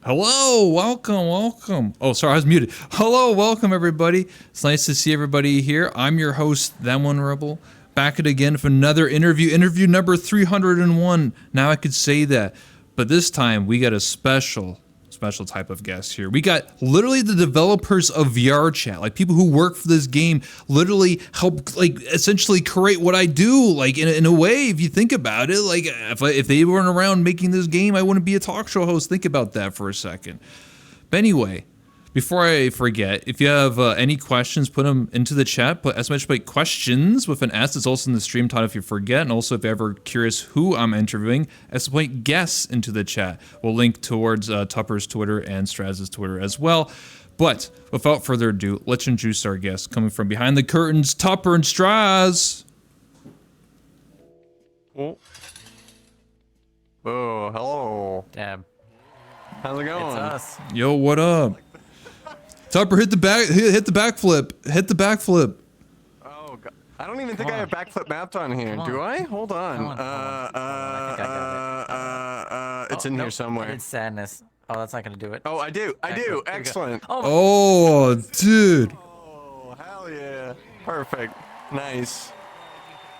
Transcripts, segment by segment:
Hello, welcome. Oh, sorry, I was muted. Hello, welcome everybody. It's nice to see everybody here. I'm your host, That One Rebel, back at again for another interview number 301. Now I could say that, but this time we got a special type of guest here. We got literally the developers of VRChat, like people who work for this game, literally help, like essentially create what I do. Like in a way, if you think about it, like if they weren't around making this game, I wouldn't be a talk show host. Think about that for a second. But anyway, before I forget, if you have any questions, put them into the chat. Put !, questions with an S. It's also in the stream title if you forget. And also, if you're ever curious who I'm interviewing, !, guess into the chat. We'll link towards Tupper's Twitter and Straz's Twitter as well. But without further ado, let's introduce our guests coming from behind the curtains, Tupper and Strasz. Oh, hello. Damn. How's it going? It's us. Yo, what up? Tupper, hit the backflip. Hit the backflip. Oh, God. I don't even think I have backflip mapped on here. Do I? Hold on. It's in here somewhere. It's sadness. Oh, that's not gonna do it. Oh, I do. I do. Excellent. Oh, dude. Oh, hell yeah. Perfect. Nice.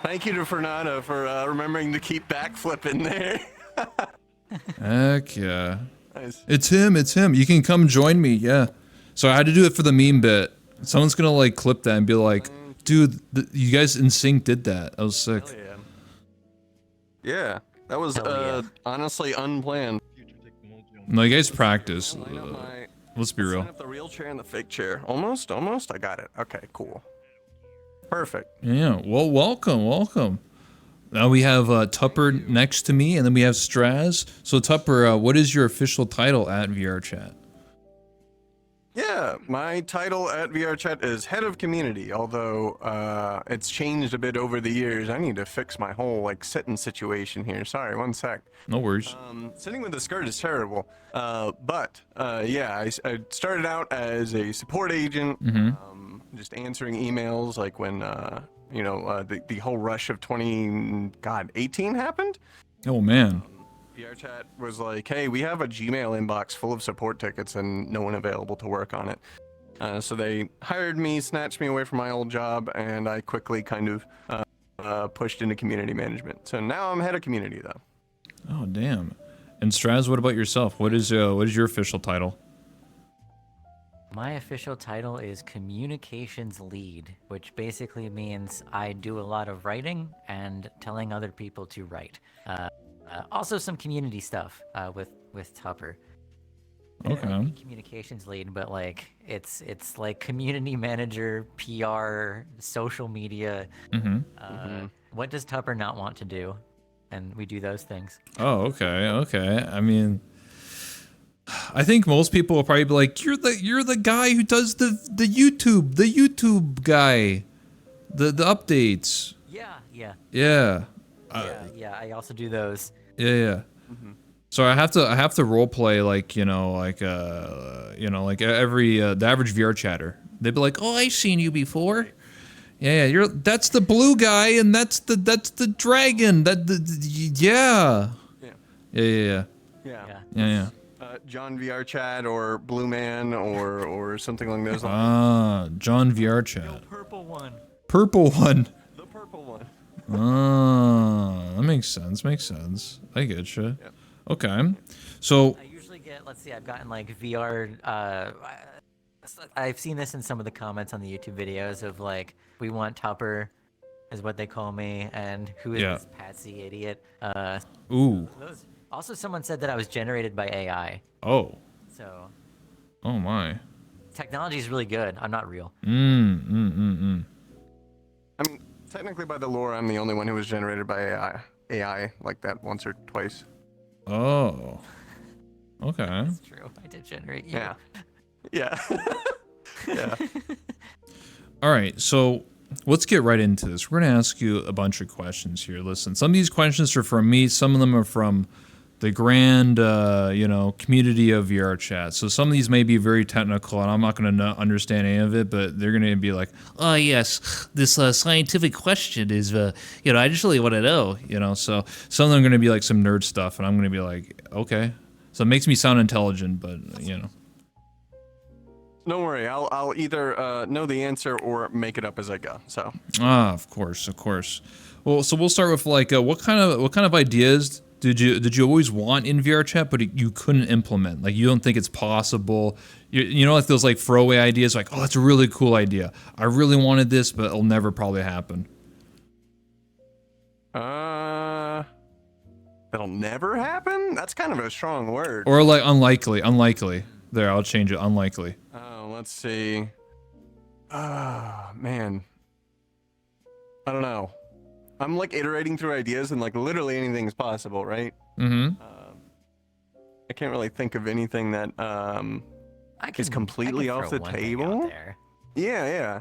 Thank you to Fernanda for remembering to keep backflip in there. Heck yeah. Nice. It's him. You can come join me, yeah. So I had to do it for the meme bit. Someone's gonna like clip that and be like, dude, you guys in sync did that. That was sick. Hell yeah. Yeah, that was honestly unplanned. No, you guys practice. Let's be real. Line up the real chair and the fake chair. Almost. I got it. Okay, cool. Perfect. Yeah, well, welcome. Now we have Tupper next to me, and then we have Strasz. So Tupper, what is your official title at VRChat? Yeah, my title at VRChat is Head of Community, although it's changed a bit over the years. I need to fix my whole sitting situation here. Sorry, one sec. No worries. Sitting with the skirt is terrible. Yeah, I started out as a support agent, just answering emails like when the whole rush of 2018 happened. Oh man. VRChat was like, hey, we have a Gmail inbox full of support tickets and no one available to work on it. So they hired me, snatched me away from my old job, and I quickly kind of pushed into community management. So now I'm head of community, though. Oh damn. And Strasz, what about yourself? What is your official title? My official title is Communications Lead, which basically means I do a lot of writing and telling other people to write. Also some community stuff with Tupper. Okay. Communications lead, but it's like community manager, PR, social media. What does Tupper not want to do? And we do those things. Oh, okay. I mean, I think most people will probably be like, you're the guy who does the YouTube guy, the updates. Yeah. Yeah. Yeah, I also do those. Yeah. So I have to role play every the average VR chatter. They'd be like, "Oh, I've seen you before." Yeah, that's the blue guy, and that's the dragon. Yeah. John VRChat or Blue Man or something along those lines. Ah, John VRChat. Purple one. Purple one. The purple one. Ah, that makes sense. I get you. Yeah. Okay, so I usually get, let's see, I've gotten VR, I've seen this in some of the comments on the YouTube videos of we want Tupper is what they call me, and who is this Patsy idiot? ooh. Also, someone said that I was generated by AI. Oh. So. Oh my. Technology is really good. I'm not real. I mean, technically by the lore, I'm the only one who was generated by AI like that once or twice. Oh. Okay. That's true. I did generate you. Yeah. Yeah. All right, so let's get right into this. We're gonna ask you a bunch of questions here. Listen, some of these questions are from me. Some of them are from the grand, community of VRChat. So some of these may be very technical, and I'm not going to understand any of it, but they're going to be like, oh, yes, this scientific question is, I just really want to know, So some of them are going to be like some nerd stuff, and I'm going to be like, okay, So it makes me sound intelligent, but you know. Don't worry, I'll either know the answer or make it up as I go. So. Ah, of course, of course. Well, so we'll start with like, what kind of ideas did you always want in VRChat, but you couldn't implement? Like, you don't think it's possible? You know, like those like throwaway ideas, like, oh, that's a really cool idea. I really wanted this, but it'll never probably happen. That'll never happen? That's kind of a strong word. Or like unlikely. There, I'll change it. Unlikely. Oh, let's see. Man. I don't know. I'm like iterating through ideas and like literally anything's possible, right? Mm-hmm. I can't really think of anything that is completely off the table. Yeah.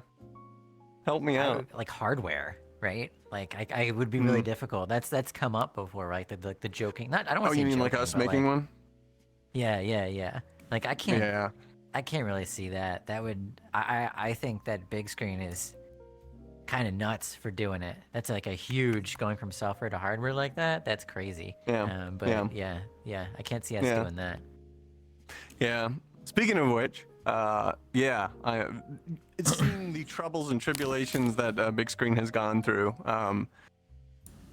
Help me out. Like hardware, right? Like I would be really difficult. That's come up before, right? The joking. Not I don't want to say you mean joking, like us but, making one? Yeah. Like I can't. Yeah. I can't really see that. That would. I think that big screen is kind of nuts for doing it. That's like a huge going from software to hardware like that. That's crazy. Yeah. Yeah. I can't see us doing that. Yeah. Speaking of which, it's seen the troubles and tribulations that big screen has gone through.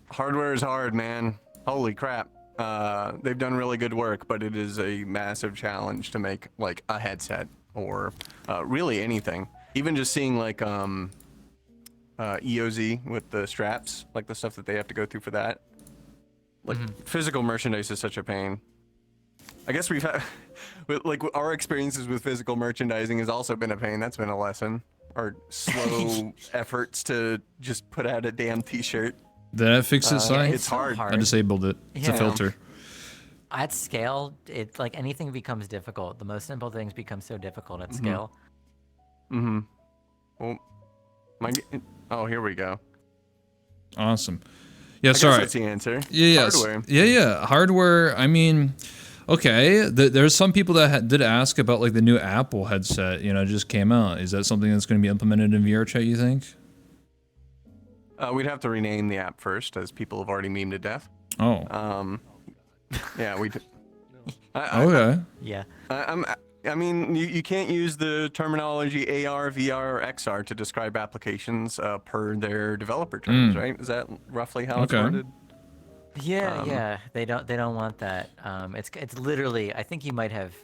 Hardware is hard, man. Holy crap. They've done really good work, but it is a massive challenge to make like a headset or really anything. Even just seeing like EOZ with the straps, like the stuff that they have to go through for that. Like physical merchandise is such a pain. I guess we've had, like our experiences with physical merchandising has also been a pain. That's been a lesson. Our slow efforts to just put out a damn t-shirt. Did I fix it, Si? It's hard. I disabled it. It's a filter. At scale, it's like anything becomes difficult. The most simple things become so difficult at scale. Well, oh, here we go. Awesome. Yeah, I guess sorry. that's the answer. Yeah, Hardware. Yeah. Hardware. I mean, okay. There's some people that did ask about like the new Apple headset. You know, just came out. Is that something that's going to be implemented in VRChat? You think? We'd have to rename the app first, as people have already memed to death. Oh. Yeah, we. Okay. Yeah. I mean, you can't use the terminology AR, VR, or XR to describe applications per their developer terms, right? Is that roughly how it's worded? Yeah. They don't want that. It's literally. I think you might have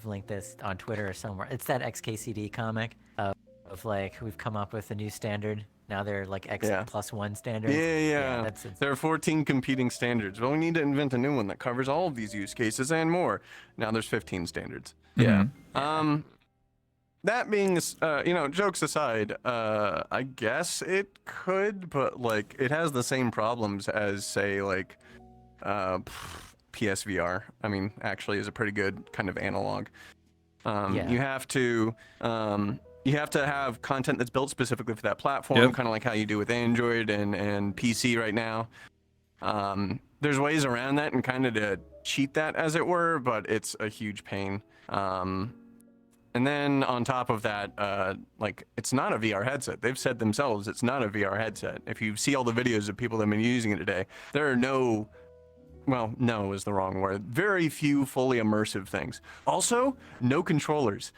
linked this on Twitter or somewhere. It's that XKCD comic of like we've come up with a new standard. Now they're like X+1 standards. Yeah. There are 14 competing standards. Well, we need to invent a new one that covers all of these use cases and more. Now there's 15 standards. Yeah. That being, jokes aside, I guess it could, but like it has the same problems as say like PSVR. I mean, actually is a pretty good kind of analog. You have to have content that's built specifically for that platform, kind of like how you do with Android and PC right now. There's ways around that and kind of to cheat that, as it were, but it's a huge pain. And then on top of that, like it's not a VR headset. They've said themselves it's not a VR headset. If you see all the videos of people that have been using it today, there are no is the wrong word. Very few fully immersive things. Also, no controllers.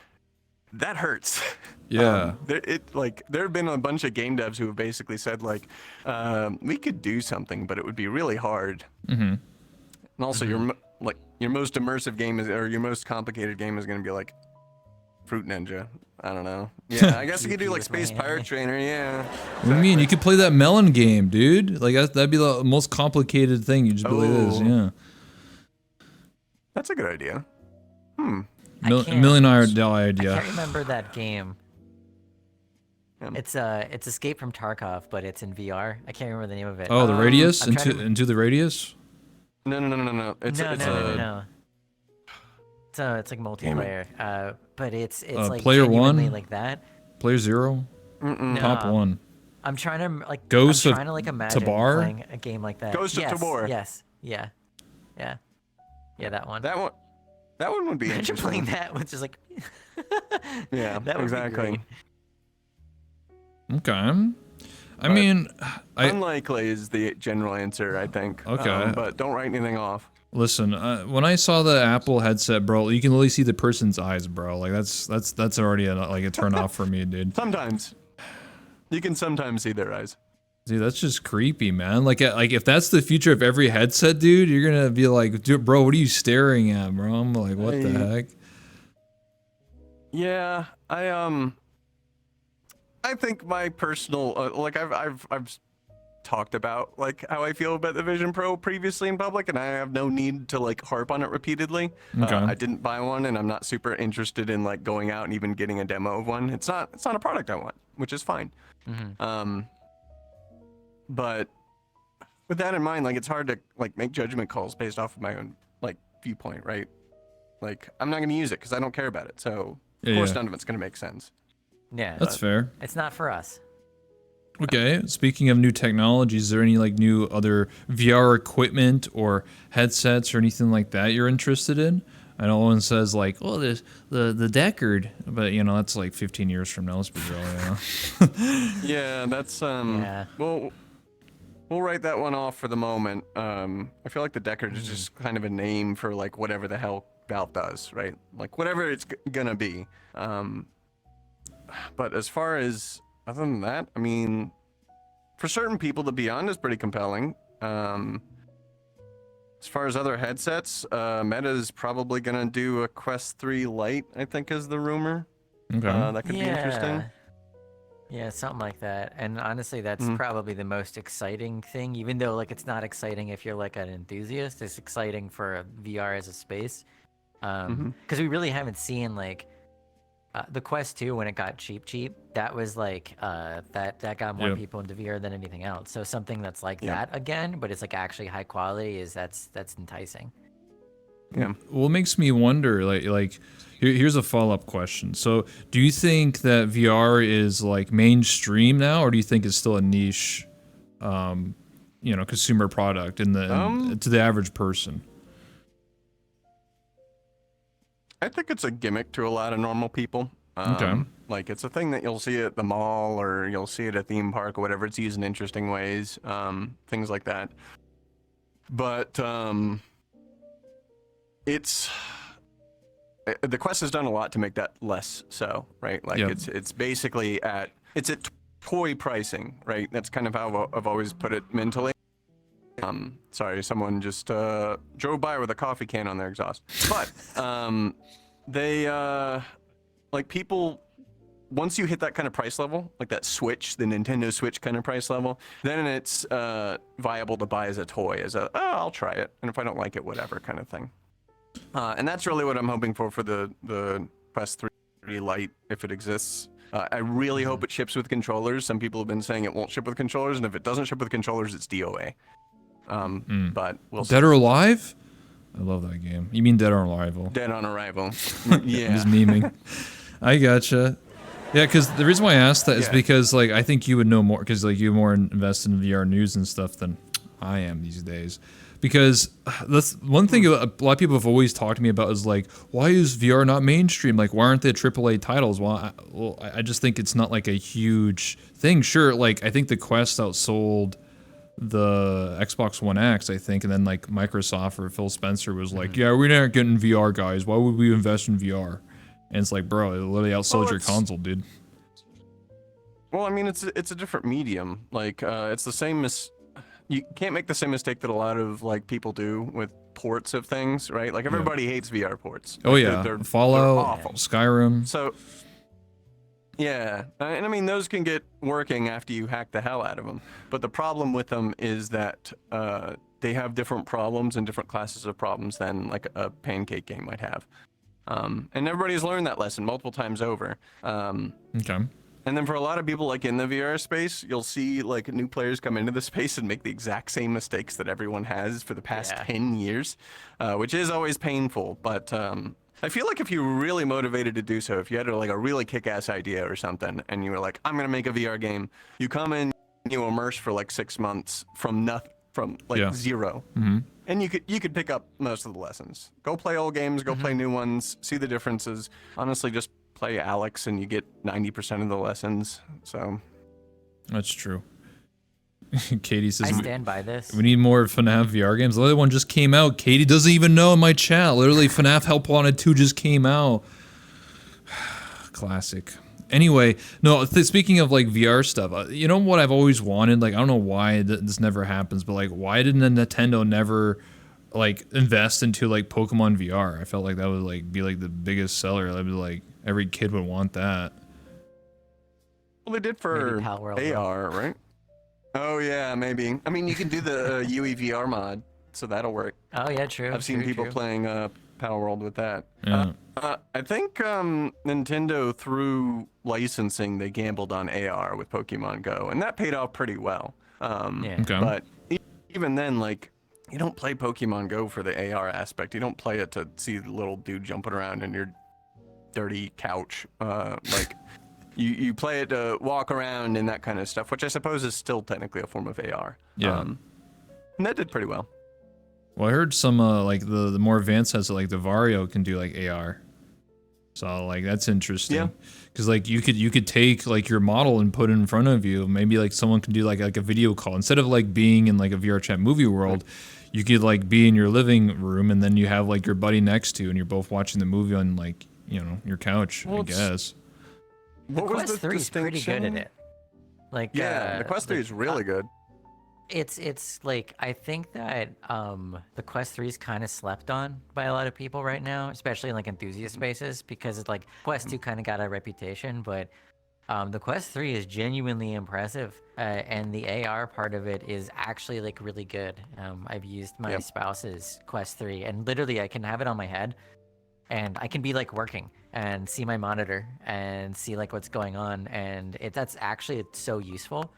That hurts. Yeah. There have been a bunch of game devs who have basically said like, we could do something, but it would be really hard. And also, your most immersive game or your most complicated game is going to be like Fruit Ninja. I don't know. Yeah, I guess you could do like Space Pirate Trainer. Yeah. What do you mean? You could play that melon game, dude. Like that'd be the most complicated thing. You just be like this. Yeah. That's a good idea. $1,000,000 idea. I can't remember that game. It's Escape from Tarkov, but it's in VR. I can't remember the name of it. Oh, the Radius? Into the Radius? No. No. It's like multiplayer. But it's like player one, like that. Player zero, top one. I'm trying to like imagine Tupper? playing a game like that. Ghost of Tupper. Yes. Yeah, that one. That one would be Imagine interesting. playing that, which is like. Yeah, that would exactly. Be great. Okay. I mean, unlikely is the general answer, I think. Okay. But don't write anything off. Listen, when I saw the Apple headset, bro, you can literally see the person's eyes, bro. Like that's already a turn off for me, dude. Sometimes you can sometimes see their eyes. Dude, that's just creepy, man. Like if that's the future of every headset, dude, you're gonna be like, dude, bro, what are you staring at, bro? I'm like, what the heck? Yeah, I think my personal like I've talked about like how I feel about the Vision Pro previously in public, and I have no need to like harp on it repeatedly. Okay. I didn't buy one, and I'm not super interested in like going out and even getting a demo of one. It's not a product I want, which is fine. But with that in mind, like it's hard to like make judgment calls based off of my own like viewpoint, right? Like I'm not going to use it because I don't care about it, so of course none of it's going to make sense. Yeah, That's fair. it's not for us. Okay, speaking of new technologies, is there any like new other VR equipment or headsets or anything like that you're interested in? I know one says like, oh, there's the Deckard, but you know that's like 15 years from now. Let's be real, you know. Yeah, that's well, we'll write that one off for the moment. I feel like the Deckard is just kind of a name for like whatever the hell Valve does, right? Like whatever it's gonna be. But as far as other than that, I mean, for certain people, the Beyond is pretty compelling. As far as other headsets, Meta is probably gonna do a Quest 3 Lite, I think is the rumor. Okay. That could be interesting. Yeah, something like that. And honestly, that's probably the most exciting thing, even though like it's not exciting if you're like an enthusiast. It's exciting for VR as a space. Because we really haven't seen like the Quest 2 when it got cheap, that was like that got more people into VR than anything else. So something that's like that again, but it's like actually high quality that's enticing. Yeah. Well, it makes me wonder, like here's a follow-up question. So, do you think that VR is like mainstream now, or do you think it's still a niche, consumer product to the average person? I think it's a gimmick to a lot of normal people. Okay. Like it's a thing that you'll see at the mall or you'll see it at a theme park or whatever. It's used in interesting ways, things like that. But the Quest has done a lot to make that less so, right? Like it's basically it's at toy pricing, right? That's kind of how I've always put it mentally. Sorry, someone just drove by with a coffee can on their exhaust. But they like people, once you hit that kind of price level, like that Switch, the Nintendo Switch kind of price level, then it's viable to buy as a toy, I'll try it, and if I don't like it, whatever kind of thing. And that's really what I'm hoping for the Quest 3 Lite, if it exists. I really hope it ships with controllers. Some people have been saying it won't ship with controllers, and if it doesn't ship with controllers, it's DOA. But we'll see. Dead or Alive? I love that game. You mean Dead on Arrival? Dead on Arrival. Yeah. Just memeing. I gotcha. Yeah, because the reason why I asked that is because like I think you would know more because like you're more invested in VR news and stuff than I am these days. Because that's one thing a lot of people have always talked to me about is like, why is VR not mainstream? Like, why aren't they AAA titles? Well, I just think it's not like a huge thing. Sure, like I think the Quest outsold the Xbox One X, I think, and then like Microsoft or Phil Spencer was like, yeah, we're not getting VR, guys. Why would we invest in VR? And it's like, bro, it literally outsold your console, dude. Well, I mean, it's a different medium. Like, it's the same you can't make the same mistake that a lot of like people do with ports of things, right? Like everybody hates VR ports. Oh like, yeah, they're Fallout, awful. Skyrim. So yeah, and I mean those can get working after you hack the hell out of them. But the problem with them is that they have different problems and different classes of problems than like a pancake game might have. And everybody's learned that lesson multiple times over. Okay. And then for a lot of people, like in the VR space, you'll see like new players come into the space and make the exact same mistakes that everyone has for the past 10 years, which is always painful. But I feel like if you were really motivated to do so, if you had like a really kick-ass idea or something, and you were like, I'm gonna make a VR game, you come in, you immerse for like 6 months from nothing, from like zero, and you could pick up most of the lessons. Go play old games, go play new ones, see the differences. Honestly, just play Alex and you get 90% of the lessons. So that's true. Katie says I stand by this. we need more FNAF VR games. The other one just came out. Katie doesn't even know in my chat. Literally, FNAF Help Wanted 2 just came out. Classic. Anyway, no, speaking of like VR stuff, you know what I've always wanted? Like, I don't know why this never happens, but like, why didn't Nintendo never like invest into like Pokemon VR? I felt like that would like be like the biggest seller. That'd be like every kid would want that. Well, they did for AR, right? Oh yeah, maybe. I mean, you can do the UE VR mod, so that'll work. Oh yeah, true. I've seen people true. playing Power World with that. Yeah. I think Nintendo, through licensing, they gambled on AR with Pokemon Go, and that paid off pretty well. Yeah. Okay. But even then, like, you don't play Pokemon Go for the AR aspect. You don't play it to see the little dude jumping around in your dirty couch. Like, you play it to walk around and that kind of stuff, which I suppose is still technically a form of AR. Yeah. And that did pretty well. Well, I heard some like the more advanced sets, like the Vario can do like AR. So like that's interesting. Yeah. Because like you could take like your model and put it in front of you. Maybe like someone can do like a video call instead of like being in like a VRChat movie world. You could like be in your living room and then you have like your buddy next to you and you're both watching the movie on like your couch. Well, I guess. The What was Quest the 3 is pretty good at distinction? it. Like Yeah, the Quest 3 is really good. It's like I think that the Quest 3 is kind of slept on by a lot of people right now, especially in like enthusiast spaces, because it's like Quest 2 kind of got a reputation, but the Quest 3 is genuinely impressive, and the AR part of it is actually like really good. I've used my Yep. spouse's Quest 3, and literally I can have it on my head, and I can be like working and see my monitor and see like what's going on, and it's so useful.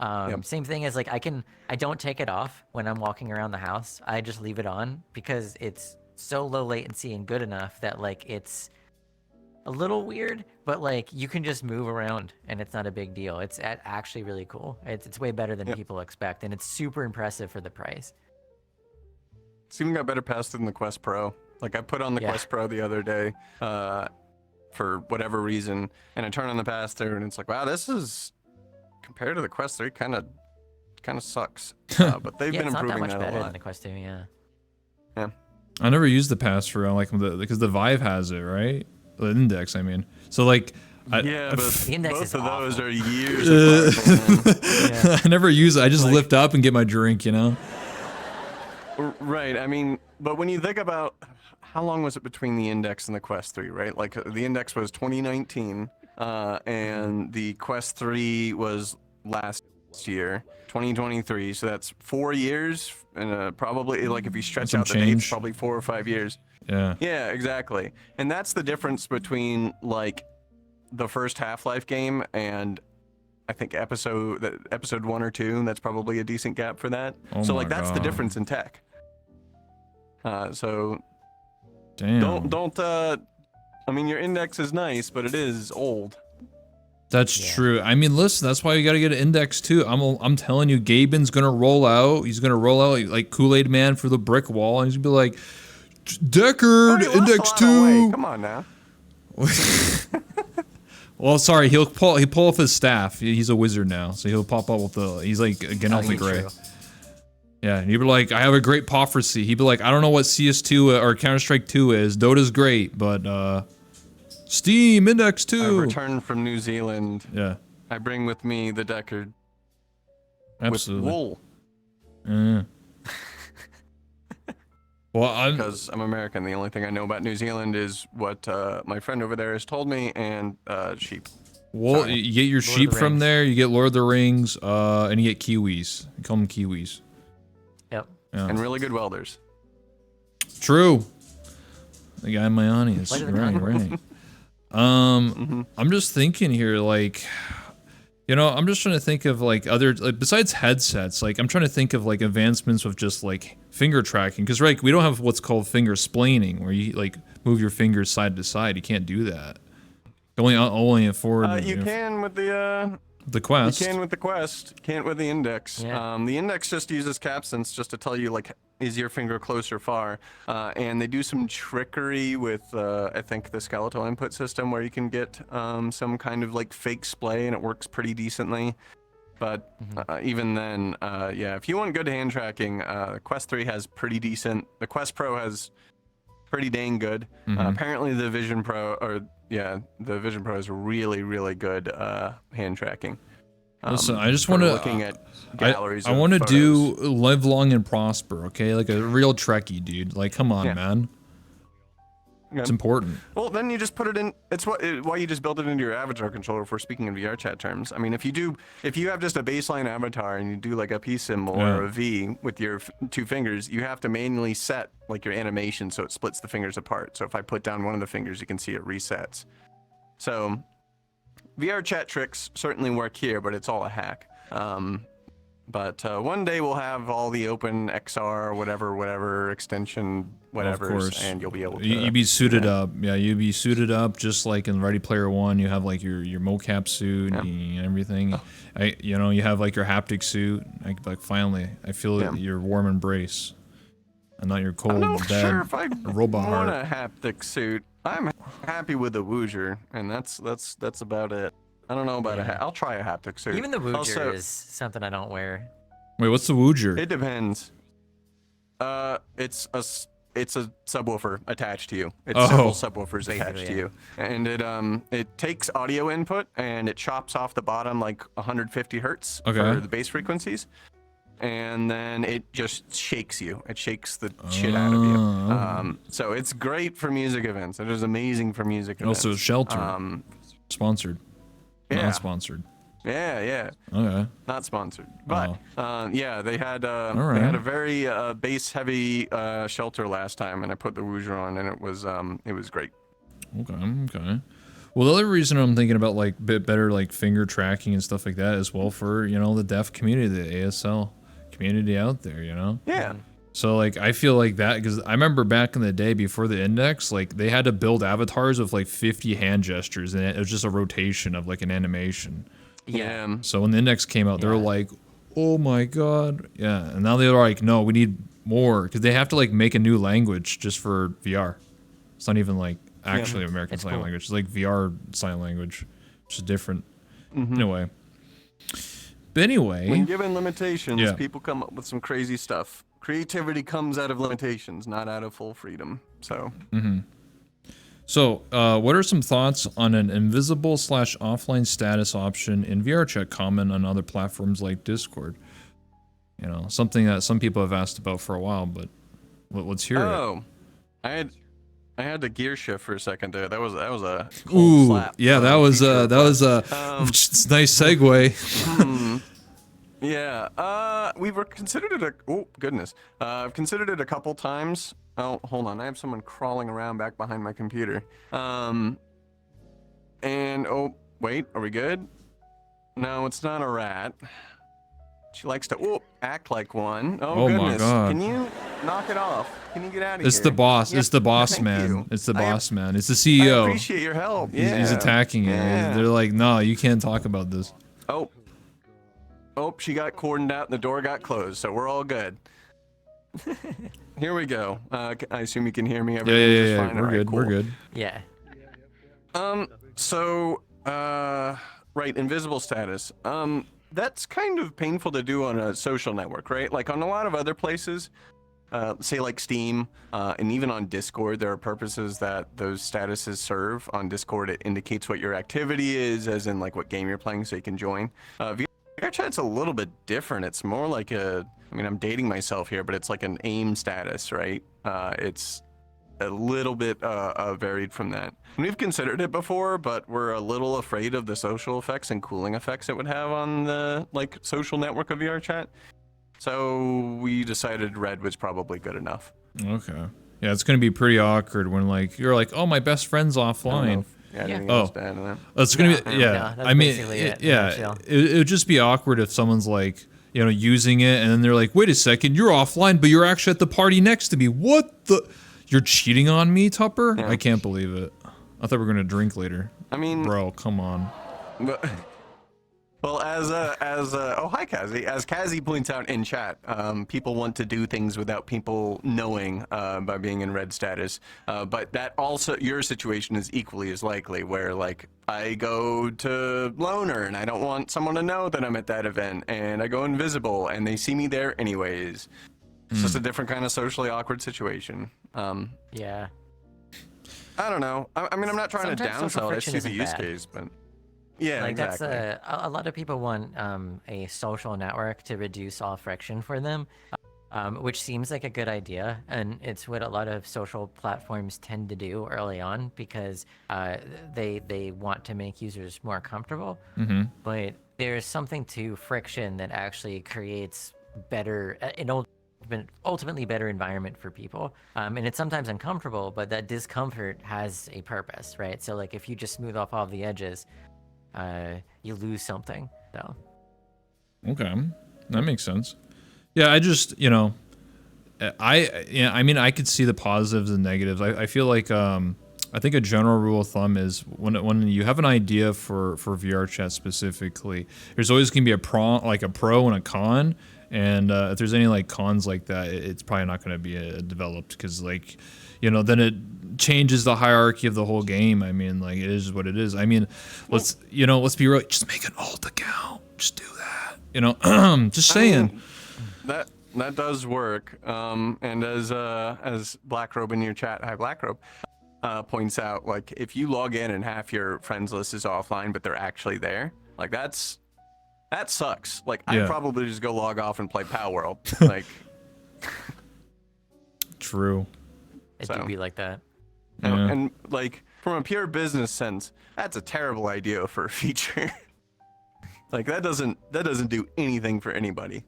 Yep. Same thing as like I don't take it off when I'm walking around the house. I just leave it on because it's so low latency and good enough that like it's a little weird, but like you can just move around and it's not a big deal. It's actually really cool. It's way better than Yep. people expect, and it's super impressive for the price. It's even got better pass than the Quest Pro. Like I put on the Yeah. Quest Pro the other day, for whatever reason, and I turn on the pass through, and it's like, wow, this is compared to the Quest 3, kind of sucks. But they've Yeah, been it's not that improving much that, better a than lot. the Quest 2, yeah. I never used the pass for like because the Vive has it, right? The Index, I mean. So like. Yeah, but The Index both is of those awful. are years apart. Yeah. I never use it. I just Like- lift up and get my drink, you know? Right. I mean, but when you think about how long was it between the Index and the Quest 3, right? Like the Index was 2019, and the Quest 3 was last year, 2023. So that's 4 years, and probably like if you stretch Some out the dates, change. probably 4 or 5 years. Yeah. Yeah, exactly. And that's the difference between like the first Half-Life game and I think episode 1 or 2. That's probably a decent gap for that. Oh So my like that's the God. difference in tech. So Damn. don't I mean your Index is nice, but it is old. That's Yeah. true. I mean, listen, that's why you got to get an Index too. I'm telling you, Gaben's gonna roll out. He's gonna roll out like Kool-Aid Man for the brick wall, and he's gonna be like, Deckard, Already lost Index a lot of weight. 2. Come on now. Well, sorry, he'll pull off his staff. He's a wizard now, so he'll pop up with he's like Gandalf the Grey. True. Yeah, and he'd be like, I have a great prophecy. He'd be like, I don't know what CS2 or Counter-Strike 2 is. Dota's great, but Steam Index I 2. returned from New Zealand. Yeah, I bring with me the Deckard absolutely. with wool Yeah. Well, I'm because I'm American. The only thing I know about New Zealand is what my friend over there has told me, and sheep. well. Sorry. You get your Lord of sheep the from Rings. there. You get Lord of the Rings, and you get Kiwis. You call them Kiwis. Yep. Yeah. And really good welders. True. The guy in my audience. Lighter than Right, mine. right. Mm-hmm. I'm just thinking here, like, I'm just trying to think of like other, like, besides headsets, like I'm trying to think of like advancements with just like finger tracking, because right, we don't have what's called finger splaining, where you like move your fingers side to side. You can't do that. Only forward. You can with the Quest. You can with the Quest, can't with the Index. Yeah. The Index just uses capsence just to tell you, like, is your finger close or far? And they do some trickery with, I think, the skeletal input system where you can get some kind of, like, fake splay, and it works pretty decently. But even then, yeah, if you want good hand tracking, Quest 3 has pretty decent. The Quest Pro has pretty dang good. Apparently, the Vision Pro, the Vision Pro is really, really good hand tracking. Listen, I just want to looking at galleries. I want to do live long and prosper. Okay, like a real Trekkie dude. Like, come on, man. It's important. Well, then you just put it in. It's why you just build it into your avatar controller. If we're speaking in VRChat terms, I mean, if you have just a baseline avatar and you do like a P symbol or a V with your 2 fingers, you have to manually set like your animation so it splits the fingers apart. So if I put down one of the fingers, you can see it resets. So VRChat tricks certainly work here, but it's all a hack. But one day we'll have all the open XR, whatever extension, whatever's, and you'll be able to. You'd be suited up. Yeah, you'd be suited up just like in Ready Player One. You have like your mocap suit and everything. You have like your haptic suit. Like finally, I feel your warm embrace, and not your cold, I'm not dead sure if I robot want heart. a haptic suit. I'm happy with the Woozer, and that's about it. I don't know about I'll try a haptic suit. Even the Woozer is something I don't wear. Wait, what's the Woozer? It depends. It's a subwoofer attached to you. It's several subwoofers attached to you, and it takes audio input and it chops off the bottom like 150 hertz for the bass frequencies, and then it just shakes you. It shakes the shit out of you. So it's great for music events. It is amazing for music events. Also, Shelter. Sponsored. Not sponsored. Yeah. Okay. Not sponsored, but yeah, they had a very bass heavy Shelter last time, and I put the Woozer on, and it was great. Okay. Well, the other reason I'm thinking about like better like finger tracking and stuff like that as well for the deaf community, the ASL community out there, Yeah. So like I feel like that because I remember back in the day before the index, like they had to build avatars of like 50 hand gestures, and it was just a rotation of like an animation. Yeah. So when the index came out, they were like, "Oh my god!" Yeah, and now they're like, "No, we need more," because they have to like make a new language just for VR. It's not even like actually American Sign Language. It's like VR sign language, which is different. Anyway. But anyway, when given limitations, people come up with some crazy stuff. Creativity comes out of limitations, not out of full freedom. So. So, what are some thoughts on an invisible/offline status option in VRChat common on other platforms like Discord? Something that some people have asked about for a while, but let's hear it. I had to gear shift for a second there. That was a cold slap. Yeah, that was a nice segue. Yeah, we've considered it I've considered it a couple times. Oh, hold on, I have someone crawling around back behind my computer. And wait, are we good? No, it's not a rat. She likes to act like one. Oh goodness. My God. Can you knock it off? Can you get out of here? It's the boss. Yeah, it's the boss thank man. you. It's the boss man. It's the CEO. I appreciate your help. Yeah. He's attacking it. Yeah. They're like, no, you can't talk about this. Oh, she got cordoned out and the door got closed, so we're all good. Here we go. I assume you can hear me. Everything's just fine. We're good. Cool. We're good. Yeah. Right, invisible status. That's kind of painful to do on a social network, right? Like on a lot of other places, say like Steam, and even on Discord, there are purposes that those statuses serve. On Discord, it indicates what your activity is, as in like what game you're playing, so you can join. VRChat's a little bit different. It's more like I'm dating myself here, but it's like an aim status, right? It's a little bit varied from that. We've considered it before, but we're a little afraid of the social effects and cooling effects it would have on the social network of VRChat. So we decided red was probably good enough. Okay. Yeah, it's gonna be pretty awkward when you're like, oh, my best friend's offline. That's gonna be I mean, it would just be awkward if someone's like, using it, and then they're like, wait a second, you're offline, but you're actually at the party next to me. What the? You're cheating on me, Tupper? Yeah. I can't believe it. I thought we were gonna drink later. I mean, bro, come on. Well, oh hi Kazi. As Kazi points out in chat, people want to do things without people knowing by being in red status. But that also your situation is equally as likely, where like I go to loner and I don't want someone to know that I'm at that event, and I go invisible and they see me there anyways. It's just a different kind of socially awkward situation. Yeah. I don't know. I mean, I'm not trying Sometimes to social downsell it. I friction see the isn't use bad. case, but yeah, Like exactly. that's a lot of people want a social network to reduce all friction for them, which seems like a good idea, and it's what a lot of social platforms tend to do early on because they want to make users more comfortable. But there's something to friction that actually creates better ultimately better environment for people, and it's sometimes uncomfortable, but that discomfort has a purpose, right? So like if you just smooth off all the edges, you lose something. So Okay, that makes sense. Yeah, I just I mean I could see the positives and negatives. I feel like I think a general rule of thumb is when you have an idea for VRChat specifically, there's always gonna be a pro and a con. And if there's any like cons like that, it's probably not going to be developed because like, then it changes the hierarchy of the whole game. I mean, like it is what it is. I mean, let's be real. Just make an alt account. Just do that. Just saying. I mean, that does work. And as Blackrobe in your chat, hi Blackrobe, points out, like if you log in and half your friends list is offline, but they're actually there, like that sucks. Like Yeah. I'd probably just go log off and play Pow World. Like True. it So. do be like that. Yeah. and like from a pure business sense, that's a terrible idea for a feature. Like that doesn't do anything for anybody.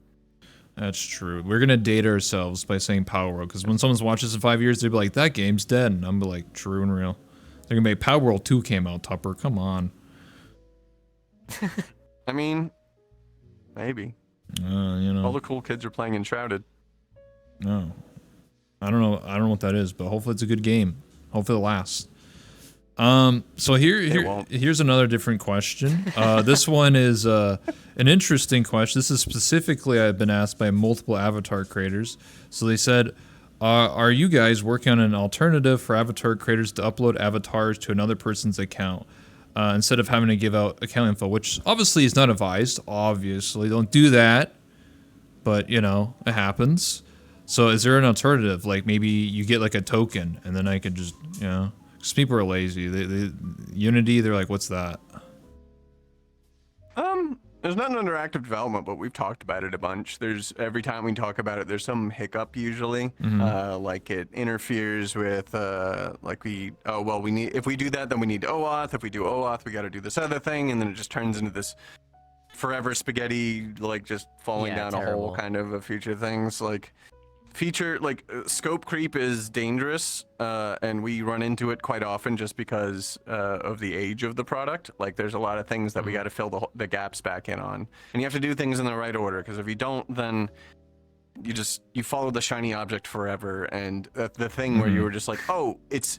That's true. We're gonna date ourselves by saying Power World because when someone's watched this in 5 years, they'll be like, "That game's dead," and I'm like, "True and real." They're gonna make Power World 2 came out. Tupper, come on. I mean, maybe. All the cool kids are playing Enshrouded. No, I don't know. I don't know what that is, but hopefully it's a good game. Hopefully it lasts. So here's another different question. This one is an interesting question. This is specifically I've been asked by multiple avatar creators. So they said, are you guys working on an alternative for avatar creators to upload avatars to another person's account instead of having to give out account info, which obviously is not advised. Obviously, don't do that. But it happens. So is there an alternative? Like maybe you get like a token, and then I could just because people are lazy. They Unity, they're like, what's that? There's nothing under active development, but we've talked about it a bunch. There's every time we talk about it, there's some hiccup usually. Like it interferes with we need, if we do that, then we need OAuth. If we do OAuth, we got to do this other thing, and then it just turns into this forever spaghetti, like just falling down a hole kind of a future things. Like scope creep is dangerous, and we run into it quite often just because of the age of the product. Like there's a lot of things that we got to fill the gaps back in on, and you have to do things in the right order, because if you don't, then you follow the shiny object forever. And the thing where you were just like, oh, it's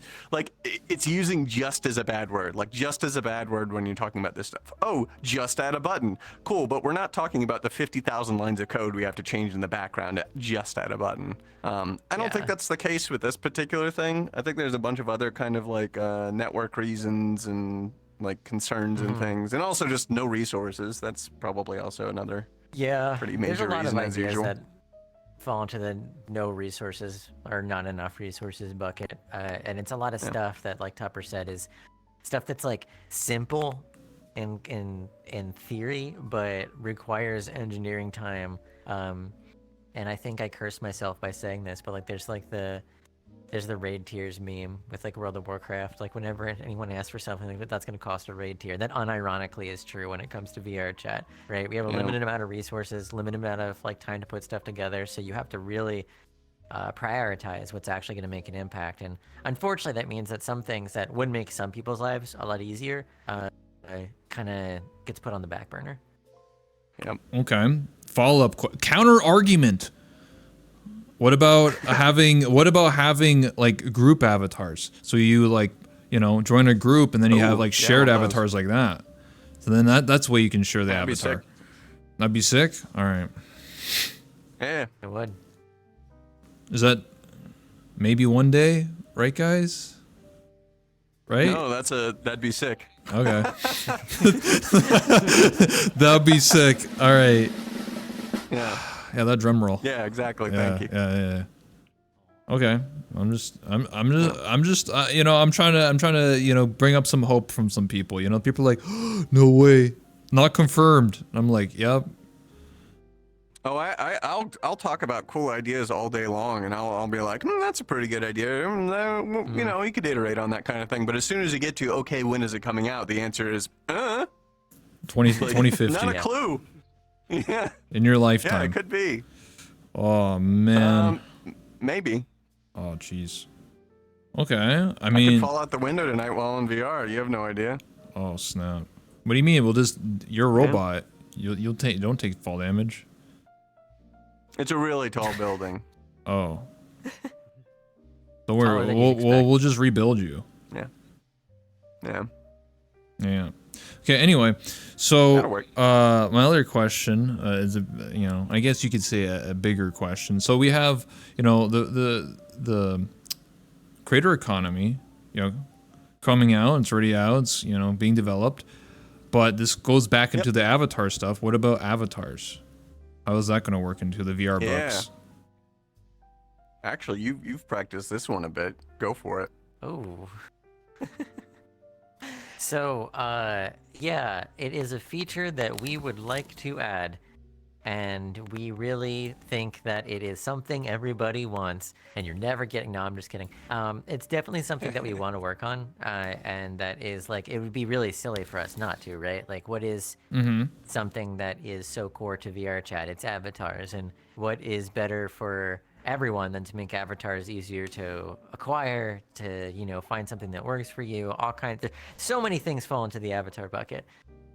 using just as a bad word, like just as a bad word when you're talking about this stuff. Oh, just add a button. Cool, but we're not talking about the 50,000 lines of code we have to change in the background to just add a button. I don't think that's the case with this particular thing. I think there's a bunch of other kind of like network reasons and like concerns and things, and also just no resources. That's probably also another pretty major reason as usual. That fall into the no resources or not enough resources bucket, and it's a lot of stuff that, like Tupper said, is stuff that's like simple in theory but requires engineering time. And I think I cursed myself by saying this, but like there's the raid tiers meme with like World of Warcraft. Like whenever anyone asks for something like that's going to cost a raid tier, that unironically is true when it comes to VRChat, right? We have a limited amount of resources, limited amount of like time to put stuff together, so you have to really prioritize what's actually going to make an impact. And unfortunately, that means that some things that would make some people's lives a lot easier kind of gets put on the back burner. Yep. Okay. Follow-up counter argument. What about having like group avatars? So you like, join a group and then you have like shared avatars like that. So then that's where you can share the That'd be avatar. sick. That'd be sick. All right. Yeah. It would. Is that maybe one day, right, guys? Right? No, that'd be sick. Okay. That'd be sick. All right. Yeah. Yeah, that drum roll. Yeah, exactly. Yeah, Thank you. yeah. Okay. I'm just you know, I'm trying to, you know, bring up some hope from some people. You know, people are like, oh, no way, not confirmed. I'm like, yep. Oh, I'll talk about cool ideas all day long, and I'll be like, that's a pretty good idea. You know, you could iterate on that kind of thing. But as soon as you get to, okay, when is it coming out? The answer is, 2050. Not a clue. Yeah. In your Yeah, lifetime. it could be. Oh man. Maybe. Oh jeez. Okay. I I mean. could fall out the window tonight while in VR. You have no idea. Oh snap. What do you mean? Well, you're a robot. You'll don't take fall damage. It's a really tall building. Oh. Don't worry. Taller than you'd We'll just rebuild you. Yeah. Yeah. Yeah. Okay. Anyway, so That'll work. my other question is you know, I guess you could say a bigger question. So we have, you know, the creator economy, you know, coming out. It's already out. It's, you know, being developed. But this goes back into the avatar stuff. What about avatars? How is that going to work into the VR books? Actually, you've practiced this one a bit. Go for it. Oh. So, yeah, it is a feature that we would like to add, and we really think that it is something everybody wants, and you're never getting. No, I'm just kidding. It's definitely something that we want to work on, and that is like it would be really silly for us not to, right? Like, what is something that is so core to VRChat? It's avatars, and what is better for everyone than to make avatars easier to acquire, to, you know, find something that works for you, all kinds of, so many things fall into the avatar bucket.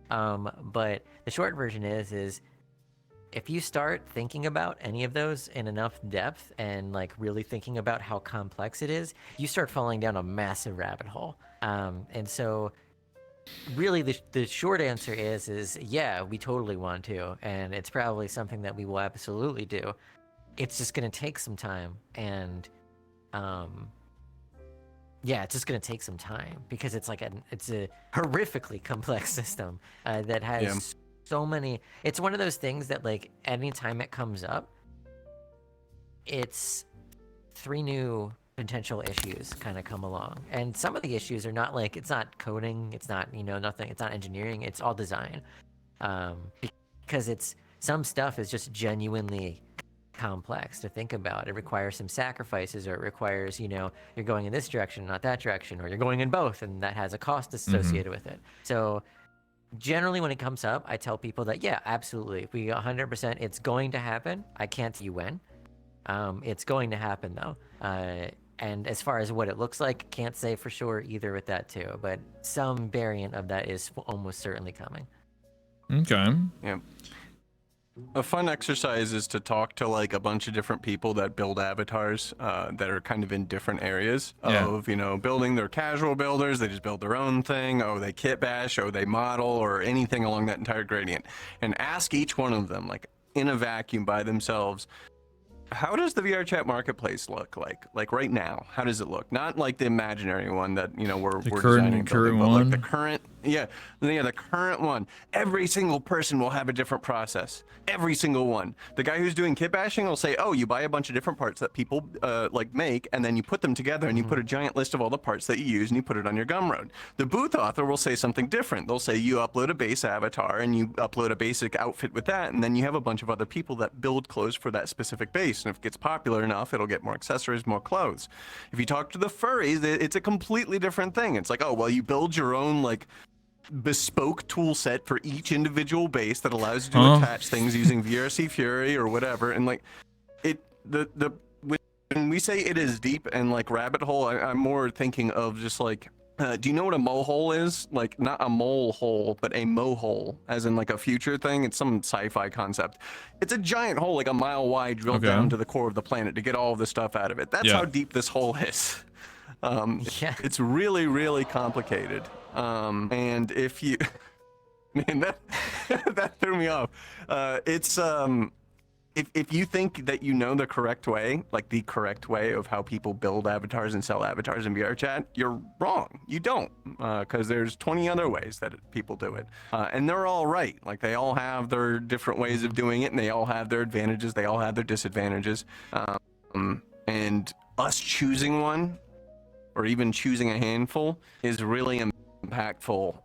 But the short version is if you start thinking about any of those in enough depth and like really thinking about how complex it is, you start falling down a massive rabbit hole. And so really the short answer is yeah, we totally want to, and it's probably something that we will absolutely do. It's just going to take some time, and yeah, it's just going to take some time because it's like it's a horrifically complex system that has so many. It's one of those things that like anytime it comes up, it's 3 new potential issues kind of come along, and some of the issues are not like, it's not coding, it's not, you know, nothing, it's not engineering, it's all design, because it's some stuff is just genuinely complex to think about. It requires some sacrifices, or it requires, you know, you're going in this direction, not that direction, or you're going in both, and that has a cost associated with it. So generally when it comes up, I tell people that, yeah, absolutely, we 100%, it's going to happen. I can't tell you when. It's going to happen though. And as far as what it looks like, can't say for sure either with that too, but some variant of that is almost certainly coming. Okay. Yeah. A fun exercise is to talk to like a bunch of different people that build avatars that are kind of in different areas of, you know, building. They're casual builders, they just build their own thing, or they kit bash, or they model, or anything along that entire gradient. And ask each one of them, like in a vacuum by themselves, how does the VRChat marketplace look like? Like right now, how does it look? Not like the imaginary one that, you know, we're designing and building, but like the current, the current one. Every single person will have a different process. Every single one. The guy who's doing kit bashing will say, oh, you buy a bunch of different parts that people like make, and then you put them together, and you put a giant list of all the parts that you use, and you put it on your Gumroad. The booth author will say something different. They'll say you upload a base avatar, and you upload a basic outfit with that, and then you have a bunch of other people that build clothes for that specific base. And if it gets popular enough, it'll get more accessories, more clothes. If you talk to the furries, it's a completely different thing. It's like, oh, well, you build your own like bespoke tool set for each individual base that allows you to attach things using VRC Fury or whatever. And like when we say it is deep and like rabbit hole, I'm more thinking of just like, do you know what a mohole is? Like not a mole hole, but a mohole, as in like a future thing. It's some sci-fi concept. It's a giant hole, like a mile wide, drilled down to the core of the planet to get all of the stuff out of it. That's how deep this hole is. It's really, really complicated. And if you Man, that that threw me off. It's if you think that you know the correct way, like the correct way of how people build avatars and sell avatars in VRChat, you're wrong. You don't, because there's 20 other ways that people do it, and they're all right. Like they all have their different ways of doing it, and they all have their advantages. They all have their disadvantages, and us choosing one, or even choosing a handful, is really impactful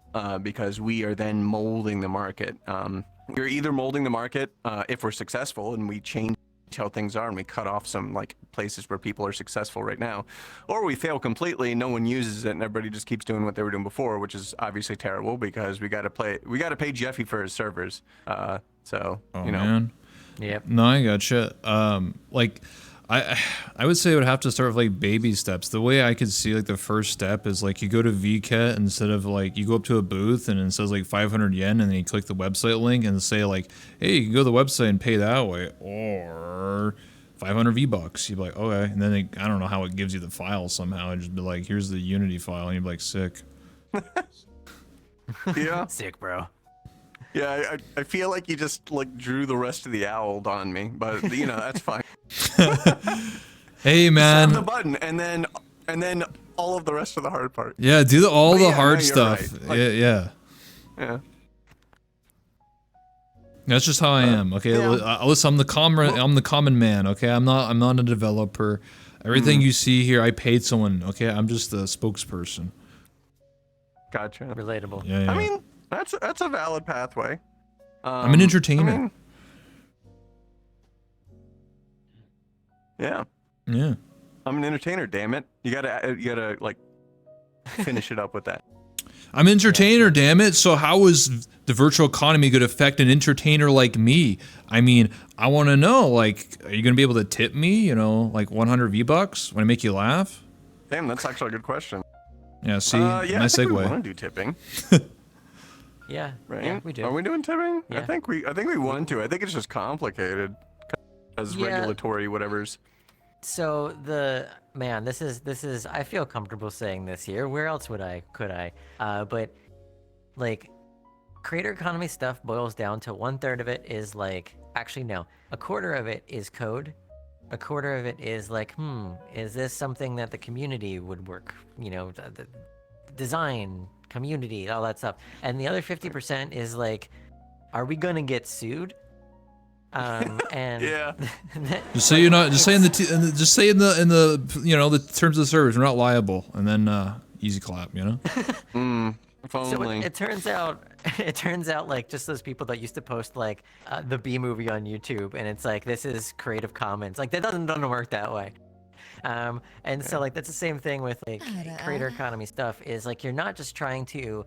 because we are then molding the market. We're either molding the market if we're successful and we change how things are and we cut off some like places where people are successful right now, or we fail completely, no one uses it, and everybody just keeps doing what they were doing before, which is obviously terrible because we got to pay Jeffy for his servers. So Oh, you know. man. Yep. No, I gotcha. Like, I would say it would have to start with like baby steps. The way I could see like the first step is like you go to VCat, instead of like you go up to a booth and it says like 500 yen, and then you click the website link and say like, hey, you can go to the website and pay that way, or 500 V-Bucks. You'd be like, okay, and then I don't know how it gives you the file somehow. It'd just be like, here's the Unity file, and you'd be like, sick. Yeah. Sick, bro. Yeah, I feel like you just like drew the rest of the owl on me, but you know that's fine. Hey, Slam man. the button and then all of the rest of the hard part. Yeah, do all But the yeah, hard no, you're stuff. right. Like- Yeah. Yeah. That's just how I am. Okay, yeah. listen, I'm the common man. Okay, I'm not a developer. Everything you see here, I paid someone. Okay, I'm just a spokesperson. Gotcha. Relatable. Yeah. I mean, that's a valid pathway. I'm an entertainer. I mean, yeah, Yeah. I'm an entertainer. Damn it! You gotta like finish it up with that. I'm an entertainer, damn it. So how is the virtual economy going to affect an entertainer like me? I mean, I want to know, like, are you going to be able to tip me, you know, like 100 V-Bucks when I make you laugh? Damn, that's actually a good question. Yeah, see, Yeah, nice I think we segue. want to do tipping, Yeah. right? Yeah, we do. Are we doing tipping? Yeah. I think we want to. I think it's just complicated as Yeah. regulatory whatever's. So this is I feel comfortable saying this here. Where else could I? But like creator economy stuff boils down to 1/3 of it is like, actually no, 1/4 of it is code. 1/4 of it is like, is this something that the community would work, you know, the design, community, all that stuff. And the other 50% is like, are we gonna get sued? And Yeah. Just say you're not. Just say in the you know, the terms of the service, we're not liable, and then easy clap, you know. If So only. it turns out like just those people that used to post like the B movie on YouTube, and it's like, this is Creative Commons. Like that doesn't work that way. And so like that's the same thing with like creator economy stuff, is like you're not just trying to,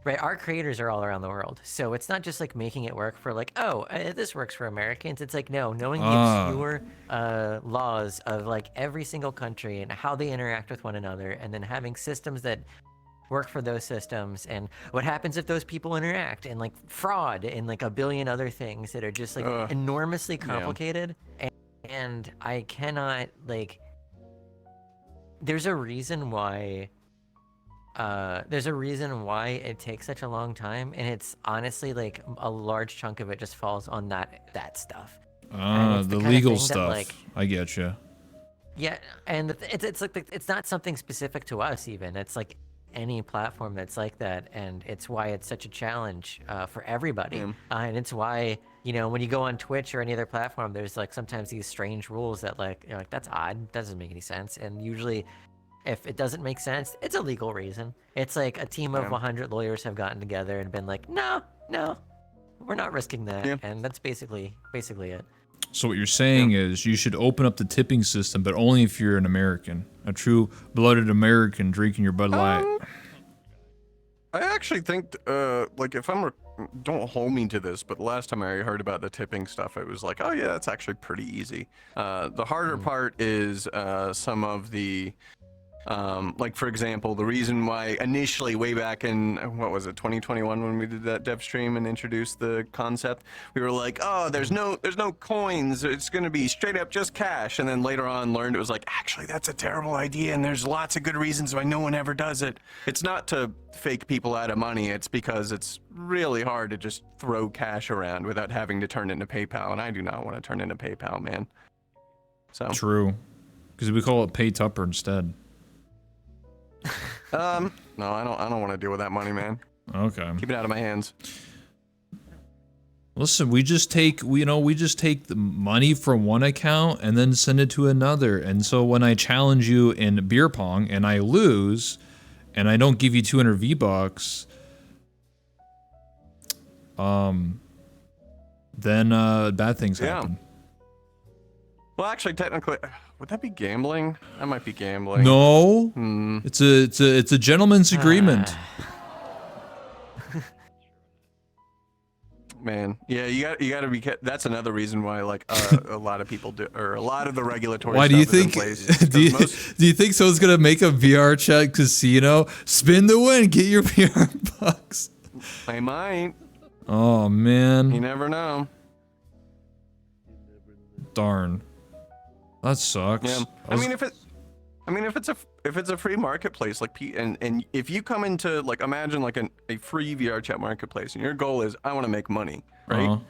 right? Our creators are all around the world, so it's not just like making it work for like, this works for Americans. It's like, no, knowing the obscure laws of like every single country and how they interact with one another, and then having systems that work for those systems, and what happens if those people interact, and like fraud, and like a billion other things that are just like enormously complicated. And I cannot, like, there's a reason why it takes such a long time, and it's honestly like a large chunk of it just falls on that stuff. The legal stuff. Like, I get you. Yeah, and it's like it's not something specific to us even. It's like any platform that's like that, and it's why it's such a challenge for everybody. And it's why, you know, when you go on Twitch or any other platform, there's like sometimes these strange rules that like, you're like, that's odd, doesn't make any sense. And usually if it doesn't make sense, it's a legal reason. It's like a team of 100 lawyers have gotten together and been like, no, we're not risking that. And that's basically it. So what you're saying is you should open up the tipping system, but only if you're an American, a true-blooded American drinking your Bud Light. I actually think, like, if don't hold me to this, but the last time I heard about the tipping stuff, it was like, oh yeah, that's actually pretty easy. The harder part is some of the Like, for example, the reason why initially way back in, what was it, 2021 when we did that dev stream and introduced the concept, we were like, oh, there's no coins. It's going to be straight up just cash. And then later on learned it was like, actually, that's a terrible idea. And there's lots of good reasons why no one ever does it. It's not to fake people out of money. It's because it's really hard to just throw cash around without having to turn it into PayPal. And I do not want to turn into PayPal, man. So True. Because we call it Pay Tupper instead. No, I don't want to deal with that money, man. Okay. Keep it out of my hands. Listen, we just take the money from one account and then send it to another. And so when I challenge you in beer pong and I lose, and I don't give you 200 V-Bucks, then bad things happen. Well, actually, technically, would that be gambling? That might be gambling. No, it's a gentleman's agreement. Man, yeah, you got to be. That's another reason why, like, a lot of people do, or a lot of the regulatory. Why stuff do you is in think? place, Do you think someone's gonna make a VRChat casino? Spin the win, get your VR bucks. They might. Oh man. You never know. Darn. That sucks. Yeah. I mean, if it's a free marketplace, like, and if you come into, like, imagine like a free VRChat marketplace, and your goal is I want to make money, right?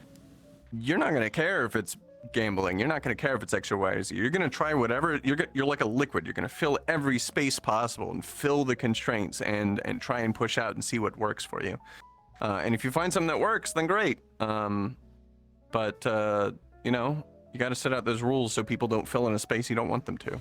You're not gonna care if it's gambling. You're not gonna care if it's X or Y or Z. You're gonna try whatever. You're like a liquid. You're gonna fill every space possible and fill the constraints and try and push out and see what works for you. And if you find something that works, then great. But you know, you got to set out those rules so people don't fill in a space you don't want them to.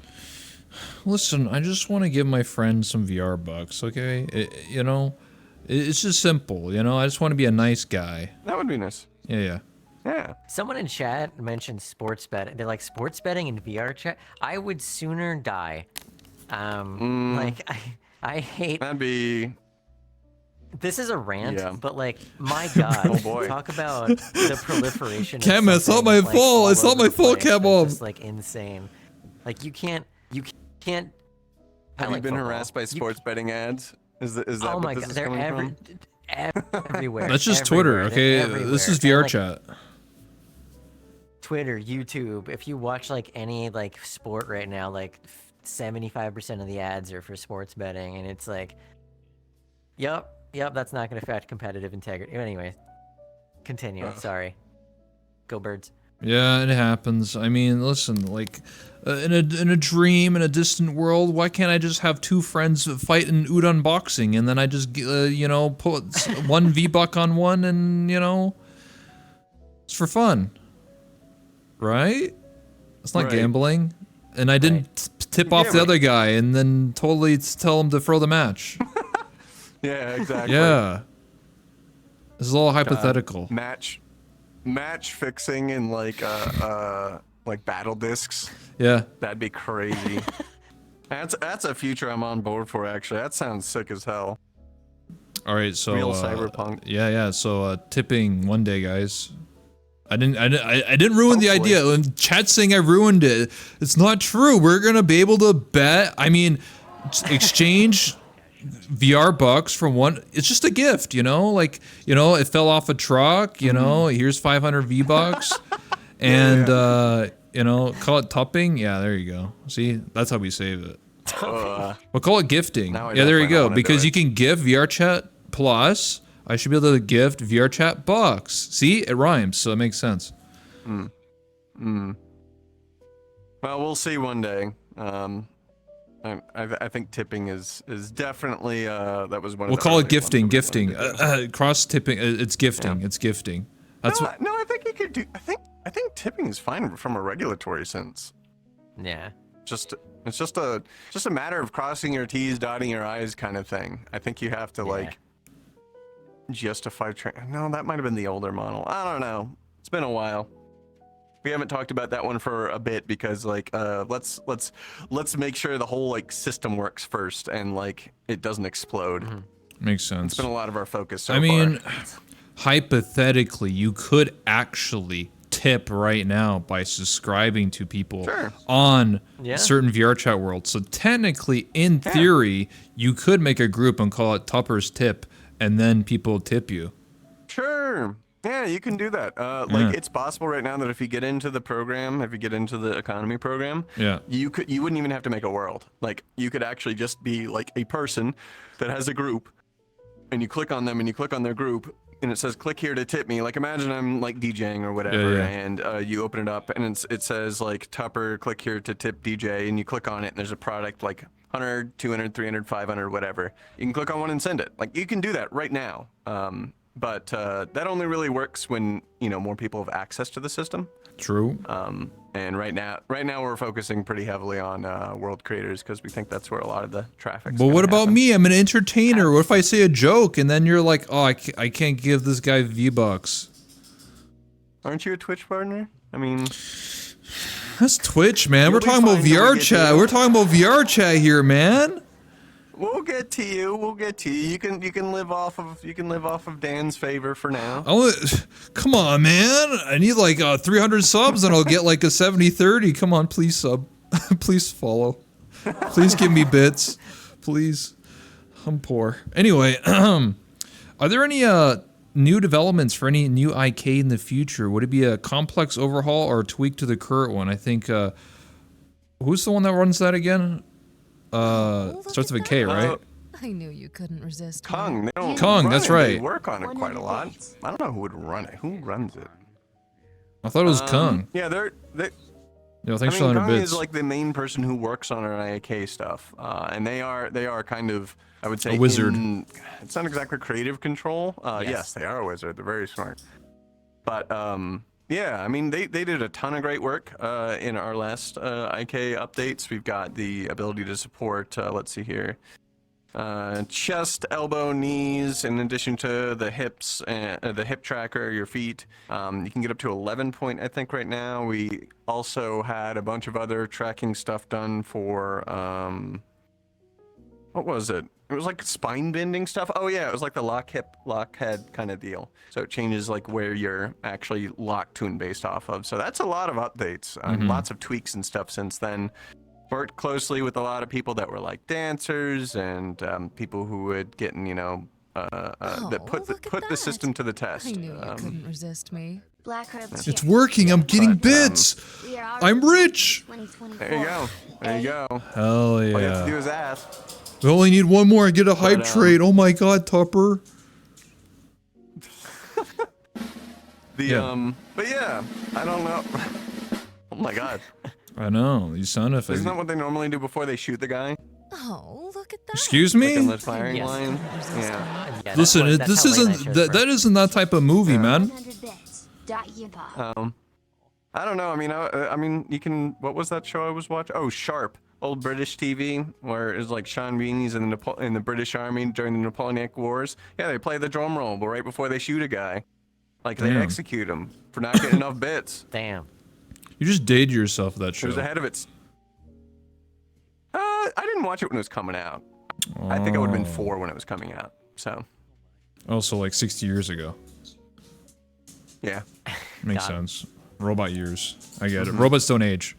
Listen, I just want to give my friend some VR bucks, okay? It's just simple, you know? I just want to be a nice guy. That would be nice. Yeah. Yeah. Someone in chat mentioned sports betting. They're like, sports betting in VRChat? I would sooner die. Like, I hate... That'd be... This is a rant, Yeah. but, like, my God, Oh, boy. talk about the proliferation of Chem, it's not something, my like, fault. all It's not over my the fault, place. Chem. It's just, like, insane. Like, you can't... Have you been harassed by sports betting ads? Is that Oh what my this God, is they're coming from? everywhere. That's just everywhere. Twitter, They're okay? everywhere. This is And, like, VRChat. Twitter, YouTube. If you watch like any like sport right now, like 75% of the ads are for sports betting, and it's like, yep, that's not going to affect competitive integrity. Anyway, continue. Sorry. Go Birds. Yeah, it happens. I mean, listen, like, in a dream, in a distant world, why can't I just have two friends fight in udon boxing, and then I just, put one V-Buck on one, and, it's for fun. Right? It's not Right. gambling. And I didn't tip off the other guy, and then totally tell him to throw the match. Yeah, exactly. Yeah. This is all hypothetical. Match fixing and like battle discs. Yeah. That'd be crazy. That's a future I'm on board for, actually. That sounds sick as hell. All right, so Real cyberpunk. Yeah. So tipping one day, guys. I didn't ruin the idea. When chat's saying I ruined it, it's not true. We're gonna be able to bet. I mean, exchange VR bucks from one. It's just a gift, Like, it fell off a truck. Here's 500 V-Bucks, and call it tupping. Yeah, there you go. See, that's how we save it. We'll call it gifting. Now I Yeah, there you definitely go. wanna do Because it. you can gift VRChat Plus. I should be able to gift VRChat bucks. See, it rhymes, so it makes sense. Well, we'll see one day. I think tipping is definitely that was one. We'll of the call it early ones gifting. that we wanted to do. Cross tipping. It's gifting. Yeah. It's gifting. That's No, what. no, I think you could do. I think tipping is fine from a regulatory sense. Yeah. It's just a matter of crossing your T's, dotting your I's kind of thing. I think you have to like justify. No, that might have been the older model. I don't know. It's been a while. We haven't talked about that one for a bit because like let's make sure the whole like system works first and like it doesn't explode. Makes sense. It's been a lot of our focus so I mean, far. hypothetically, you could actually tip tip right now by subscribing to people Sure. on Yeah. certain VRChat worlds. So technically, in theory, you could make a group and call it Tupper's Tip, and then people tip you. Sure. Yeah, you can do that. Like it's possible right now that if you get into the program, if you get into the economy program, Yeah. you wouldn't even have to make a world. Like you could actually just be like a person that has a group, and you click on them and you click on their group, and it says click here to tip me. Like imagine I'm like DJing or whatever, Yeah. and you open it up and it says like Tupper, click here to tip DJ, and you click on it and there's a product like 100, 200, 300, 500, whatever. You can click on one and send it. Like you can do that right now. But that only really works when more people have access to the system. True. And right now we're focusing pretty heavily on world creators because we think that's where a lot of the traffic. But what about me? I'm an entertainer. What if I say a joke and then you're like, oh, I can't give this guy V-Bucks? Aren't you a Twitch partner? I mean, That's Twitch, man. We're You'll be talking about fine till we get to VRChat. you. We're talking about VRChat here, man. we'll get to you. We'll get to you. You can live off of Dan's favor for now. Come on, man. I need like 300 subs and I'll get like a 70-30. Come on, please sub. Please follow. Please give me bits. Please. I'm poor. Anyway, are there any new developments for any new IK in the future? Would it be a complex overhaul or a tweak to the current one? I think, who's the one that runs that again? Starts with a K, right? I knew you couldn't resist. Kong, they don't Kong, run that's it. They right. work on it quite a lot. I don't know who would run it. Who runs it? I thought it was Kung. Yeah, they Yo, thanks I for mean, 100 Kong bits. is like the main person who works on our IK stuff, and they are kind of, I would say, A wizard. It's not exactly creative control. Yes, they are a wizard. They're very smart. But yeah, I mean, they did a ton of great work in our last IK updates. We've got the ability to support. Let's see here. Chest, elbow, knees, in addition to the hips, the hip tracker, your feet. You can get up to 11 point, I think, right now. We also had a bunch of other tracking stuff done for, what was it? It was like spine bending stuff. Oh yeah, it was like the lock hip, lock head kind of deal. So it changes like where you're actually lock tune based off of. So that's a lot of updates, lots of tweaks and stuff since then. Worked closely with a lot of people that were like dancers and people who would get in, that put the system to the test. I knew you couldn't resist me. Black Herb It's working. I'm getting bits. I'm rich. There you go. There you go. Hell All you have yeah. to do is ask. We only need one more and get a hype trade. Oh my god, Tupper. But yeah, I don't know. Oh my god. I know. You sound Isn't effective. that what they normally do before they shoot the guy? Oh, look at that. Excuse Like me? in the firing Yes. line? Resist Yeah. Yeah, that's Listen, what- that's this how late night isn't shows that work. isn't that type of movie, man. 100 bits. .yipa. I don't know. I mean, you can. What was that show I was watching? Oh, Sharp, old British TV, where it's like Sean Beanie's in the British Army during the Napoleonic Wars. Yeah, they play the drum roll, but right before they shoot a guy, like they Damn. execute him for not getting enough bits. Damn. You just dated yourself with that It was show. ahead of its. I didn't watch it when it was coming out. I think I would have been 4 when it was coming out. So Also like 60 years ago. yeah. Makes Got it. sense. Robot years. I get it. Robots don't age.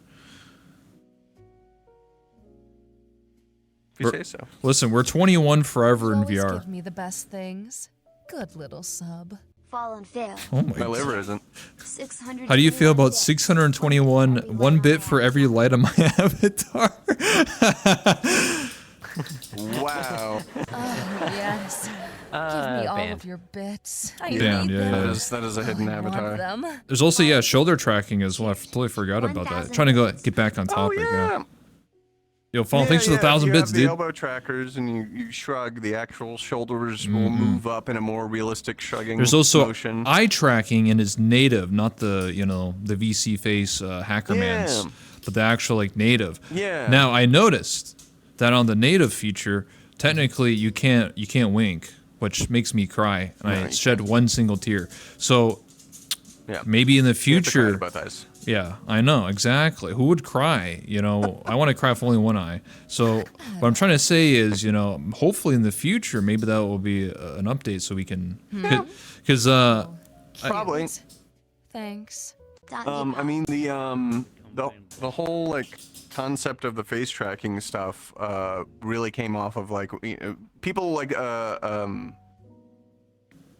If you say so. Listen, we're 21 forever in Always VR. give me the best things. Good little sub. Fallen fail. Oh my My god. liver isn't. 600. How do you feel about 621 1 bit for every light on my avatar? Wow. Yes. Give me all banned. of your bits. I Banned, need yeah, them. yeah. That is a hidden I want avatar. them. There's also shoulder tracking as well. I totally forgot about that. Trying to get back on Oh topic. yeah. Yo, Fall, thanks for the 1,000 if bits, you have the dude. elbow trackers and you shrug, the actual shoulders will move up in a more realistic shrugging There's also motion. eye tracking and it's native, not the the VC face hacker man's, Yeah. but the actual like native. Yeah. Now I noticed that on the native feature, technically you can't wink, which makes me cry, and I you shed one single tear. So yeah. maybe in the You have to cry future, about eyes. yeah, I know exactly. Who would cry? I want to cry with only one eye. So what I'm trying to say is, hopefully in the future, maybe that will be an update so we can, because Probably. Cute. Thanks. I mean the whole like concept of the face tracking stuff really came off of like people like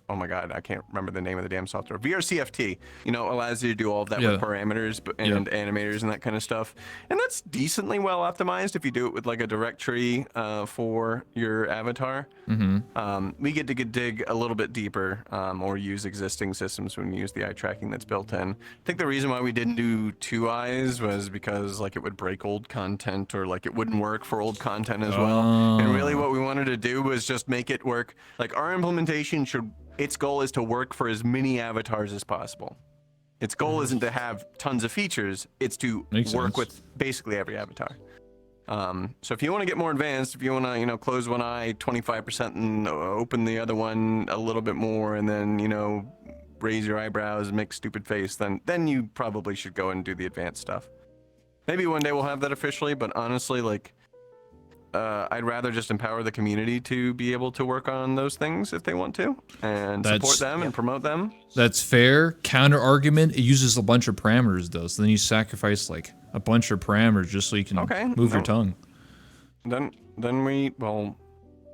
oh my god, I can't remember the name of the damn software. VRCFT, allows you to do all of that with parameters and animators and that kind of stuff. And that's decently well optimized if you do it with like a directory for your avatar. We get to dig a little bit deeper or use existing systems when we use the eye tracking that's built in. I think the reason why we didn't do 2 eyes was because like it would break old content or like it wouldn't work for old content as well. And really what we wanted to do was just make it work. Like our implementation its goal is to work for as many avatars as possible. Its goal isn't to have tons of features, it's to work with basically every avatar. So if you want to get more advanced, if you want to, close one eye 25% and open the other one a little bit more and then, raise your eyebrows and make a stupid face, then you probably should go and do the advanced stuff. Maybe one day we'll have that officially, but honestly, like, I'd rather just empower the community to be able to work on those things if they want to, and support them and promote them. That's fair. Counter argument, it uses a bunch of parameters though, so then you sacrifice like a bunch of parameters just so you can move your tongue. Then we, well,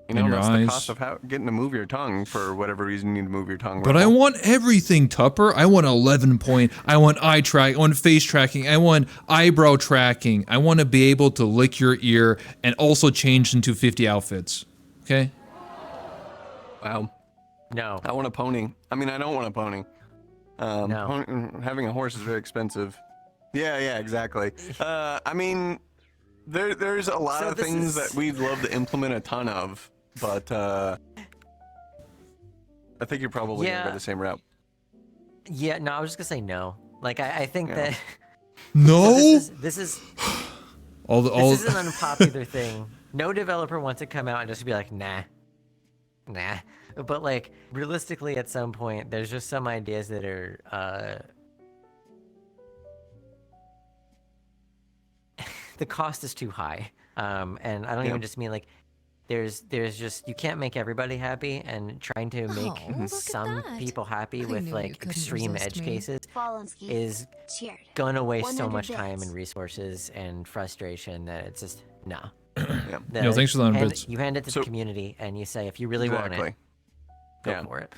your that's eyes. the cost of getting to move your tongue for whatever reason you need to move your tongue. But I want everything, Tupper. I want 11 point. I want eye track. I want face tracking. I want eyebrow tracking. I want to be able to lick your ear and also change into 50 outfits. Okay? Wow. No. I want a pony. I mean, I don't want a pony. No. Having a horse is very expensive. Yeah, exactly. I mean, there's a lot of things that we'd love to implement a ton of, but I think you're probably going to go the same route. Yeah, no, I was just going to say no. Like, I think that... No? So this is this is an unpopular thing. No developer wants to come out and just be like, nah. But, like, realistically, at some point, there's just some ideas that are... the cost is too high. And I don't even just mean, like, there's just, you can't make everybody happy, and trying to make some people happy with, like, extreme edge cases is gonna waste so much time and resources and frustration that it's just, no. Thanks for the 100 bits. You hand it to the community, and you say, if you really want it, go for it.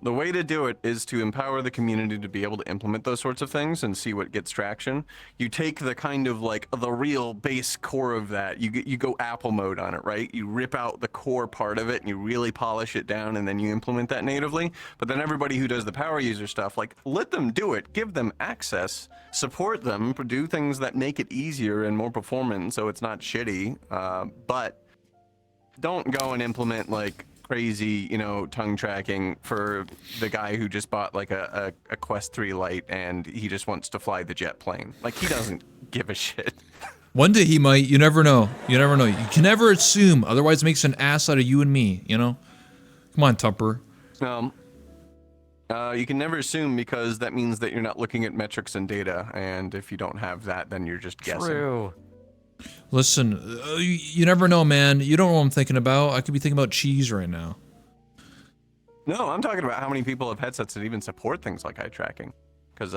The way to do it is to empower the community to be able to implement those sorts of things and see what gets traction. You take the kind of like the real base core of that. You go Apple mode on it, right? You rip out the core part of it and you really polish it down, and then you implement that natively. But then everybody who does the power user stuff, like, let them do it, give them access, support them, do things that make it easier and more performant so it's not shitty. But don't go and implement like crazy, tongue tracking for the guy who just bought like a Quest 3 Lite and he just wants to fly the jet plane. Like, he doesn't give a shit. One day he might. You never know. You can never assume. Otherwise it makes an ass out of you and me, Come on, Tupper. You can never assume, because that means that you're not looking at metrics and data. And if you don't have that, then you're just guessing. True. Listen, you never know, man. You don't know what I'm thinking about. I could be thinking about cheese right now. No, I'm talking about how many people have headsets that even support things like eye tracking, because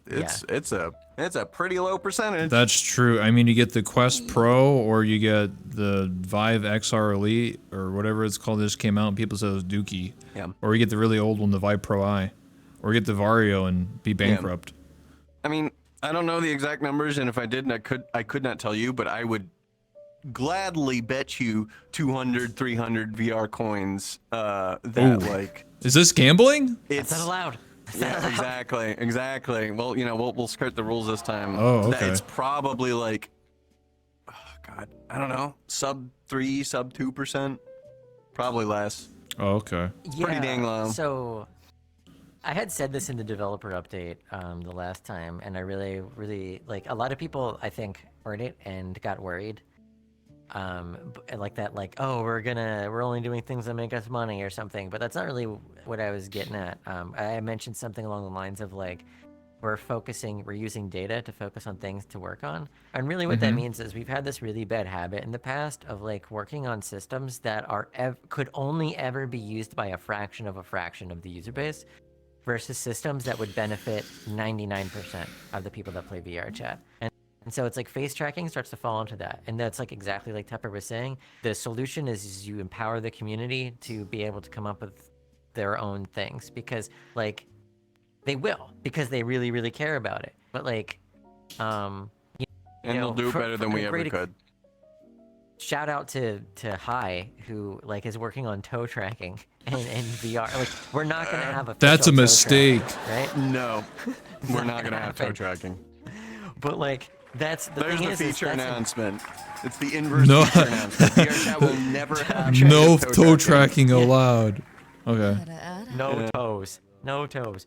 it's a pretty low percentage. That's true. I mean, you get the Quest Pro, or you get the Vive XR Elite, or whatever it's called. This came out and people said it was dookie. Yeah. Or you get the really old one, the Vive Pro I, or you get the Vario and be bankrupt. I mean, I don't know the exact numbers, and if I did, I could not tell you, but I would gladly bet you 200, 300 VR coins like... Is this gambling? It's not allowed. Exactly. Well, we'll skirt the rules this time. Oh, okay. It's probably like, oh God, I don't know, sub 3, sub 2%, probably less. Oh, okay. It's pretty dang low. So... I had said this in the developer update the last time, and I really, like, a lot of people, I think, heard it and got worried. Like that, like, oh, we're only doing things that make us money or something, but that's not really what I was getting at. I mentioned something along the lines of, like, we're using data to focus on things to work on. And really what that means is we've had this really bad habit in the past of, like, working on systems that could only ever be used by a fraction of the user base. versus systems that would benefit 99% of the people that play VRChat. And so it's like face tracking starts to fall into that. And that's like exactly like Tupper was saying. The solution is you empower the community to be able to come up with their own things, because like they will, because they really, really care about it. But like, And they'll do it better than we ever could. Shout out to Hi, who like is working on toe tracking and VR. Like, we're not gonna have a. That's a mistake, right? No, we're not gonna have toe tracking. But like, that's the There's thing the is feature announcement. It's the inverse No. feature announcement. VRChat will never have No toe tracking allowed. Okay. No toes. No toes.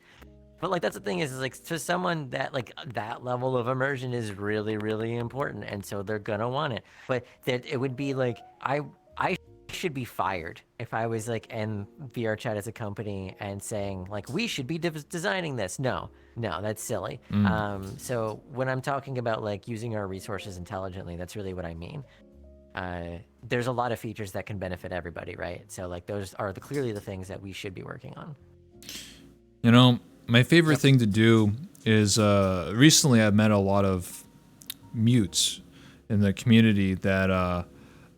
But like, that's the thing is like, to someone that like that level of immersion is really, really important, and so they're gonna want it. But that it would be like, I should be fired if I was like in VRChat as a company and saying like, we should be designing this. No, that's silly. So when I'm talking about like using our resources intelligently, that's really what I mean. There's a lot of features that can benefit everybody, right? So like, those are clearly the things that we should be working on. You know, my favorite thing to do is recently I've met a lot of mutes in the community that